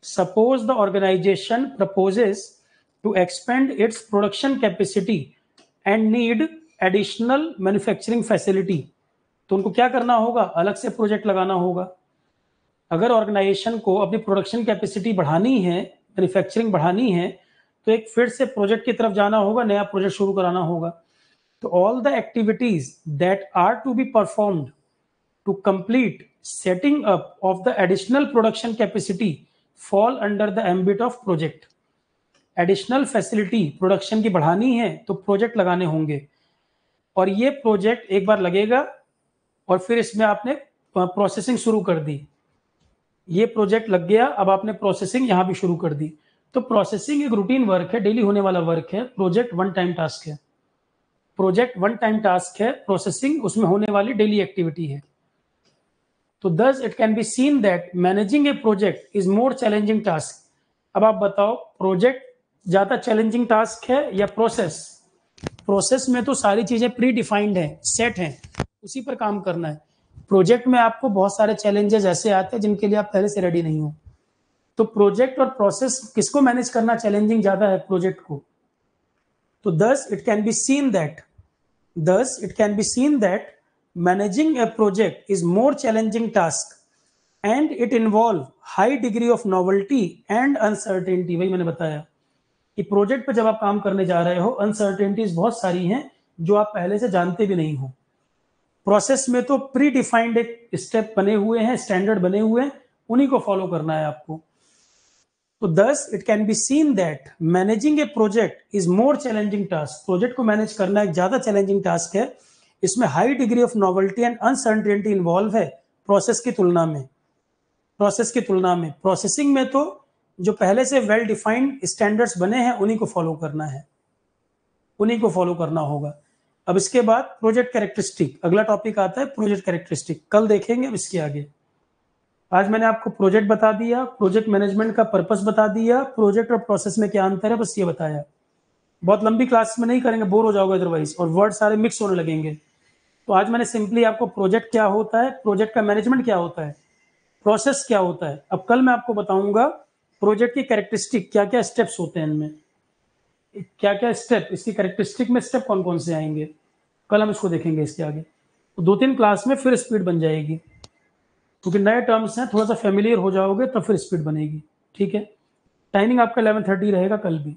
Suppose the organization proposes to expand its production capacity and need additional manufacturing facility. तो उनको क्या करना होगा, अलग से प्रोजेक्ट लगाना होगा। अगर ऑर्गेनाइजेशन को अपनी प्रोडक्शन कैपेसिटी बढ़ानी है, मैन्युफैक्चरिंग बढ़ानी है, तो एक फिर से प्रोजेक्ट की तरफ जाना होगा, नया प्रोजेक्ट शुरू कराना होगा। तो all the activities that are to be performed to complete setting up of the additional production capacity fall under the ambit of project. Additional facility production की बढ़ानी है तो प्रोजेक्ट लगाने होंगे, और ये प्रोजेक्ट एक बार लगेगा और फिर इसमें आपने प्रोसेसिंग शुरू कर दी, ये प्रोजेक्ट लग गया, अब आपने प्रोसेसिंग यहाँ भी शुरू कर दी। तो प्रोसेसिंग एक रूटीन वर्क है, डेली होने वाला वर्क है। प्रोजेक्ट वन टाइम टास्क है। प्रोजेक्ट वन टाइम टास्क है, प्रोसेसिंग उसमें होने वाली डेली एक्टिविटी है। तो thus it can be seen that managing a project is more challenging task। अब आप बताओ, प्रोजेक्ट ज्यादा चैलेंजिंग टास्क है या प्रोसेस? प्रोसेस में तो सारी चीजें प्री डिफाइंड है, सेट हैं, उसी पर काम करना है। प्रोजेक्ट में आपको बहुत सारे चैलेंजेस ऐसे आते हैं जिनके लिए आप पहले से रेडी नहीं हो। तो प्रोजेक्ट और प्रोसेस किसको मैनेज करना चैलेंजिंग ज्यादा है? प्रोजेक्ट को। तो thus it can be seen that managing a project is more challenging task and it involve high degree of novelty and uncertainty। वही मैंने बताया कि प्रोजेक्ट पे जब आप काम करने जा रहे हो, अनसर्टेनिटीज बहुत सारी हैं जो आप पहले से जानते भी नहीं हो। प्रोसेस में तो प्री डिफाइंड एक स्टेप बने हुए हैं, स्टैंडर्ड बने हुए हैं, उन्हीं को फॉलो करना है आपको। तो thus it can be seen that managing a project is more challenging task। Project को मैनेज करना एक ज्यादा चैलेंजिंग टास्क है। इसमें high degree of novelty and uncertainty involve है प्रोसेस की तुलना में। प्रोसेसिंग में तो जो पहले से वेल डिफाइंड स्टैंडर्ड्स बने हैं उन्हीं को फॉलो करना है, उन्हीं को फॉलो करना होगा। अब इसके बाद प्रोजेक्ट कैरेक्टरिस्टिक, अगला टॉपिक आता है प्रोजेक्ट कैरेक्टरिस्टिक, कल देखेंगे अब इसके आगे। आज मैंने आपको प्रोजेक्ट बता दिया, प्रोजेक्ट मैनेजमेंट का पर्पस बता दिया, प्रोजेक्ट और प्रोसेस में क्या अंतर है बस ये बताया। बहुत लंबी क्लास में नहीं करेंगे, बोर हो जाओगे अदरवाइज, और वर्ड सारे मिक्स होने लगेंगे। तो आज मैंने सिंपली आपको प्रोजेक्ट क्या होता है, प्रोजेक्ट का मैनेजमेंट क्या होता है, प्रोसेस क्या होता है। अब कल मैं आपको बताऊंगा प्रोजेक्ट की कैरेक्टरिस्टिक, क्या क्या स्टेप्स होते हैं इनमें, क्या क्या स्टेप, इसकी कैरेक्टरिस्टिक में स्टेप कौन कौन से आएंगे, कल हम इसको देखेंगे इसके आगे। तो 2-3 क्लास में फिर स्पीड बन जाएगी, क्योंकि नए टर्म्स हैं, थोड़ा सा फेमिलियर हो जाओगे तब फिर स्पीड बनेगी। ठीक है, टाइमिंग आपका 11:30 रहेगा कल भी।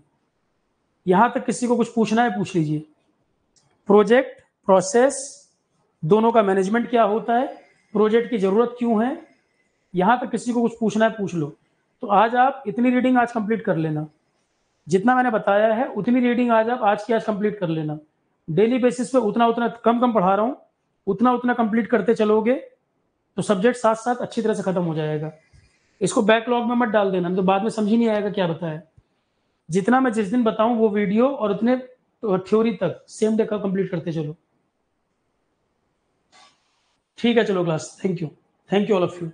यहां तक किसी को कुछ पूछना है पूछ लीजिए। प्रोजेक्ट प्रोसेस दोनों का मैनेजमेंट क्या होता है, प्रोजेक्ट की जरूरत क्यों है, यहां तक किसी को कुछ पूछना है पूछ लो। तो आज आप इतनी रीडिंग आज कंप्लीट कर लेना, जितना मैंने बताया है उतनी रीडिंग आज आप आज की आज कंप्लीट कर लेना। डेली बेसिस पे उतना उतना कम कम पढ़ा रहा हूँ, उतना उतना कंप्लीट करते चलोगे तो सब्जेक्ट साथ साथ अच्छी तरह से खत्म हो जाएगा। इसको बैकलॉग में मत डाल देना, तो बाद में समझ ही नहीं आएगा क्या बताया। जितना मैं जिस दिन बताऊं वो वीडियो और उतने थ्योरी तक सेम डे का कंप्लीट करते चलो। ठीक है, चलो class, thank you all of you.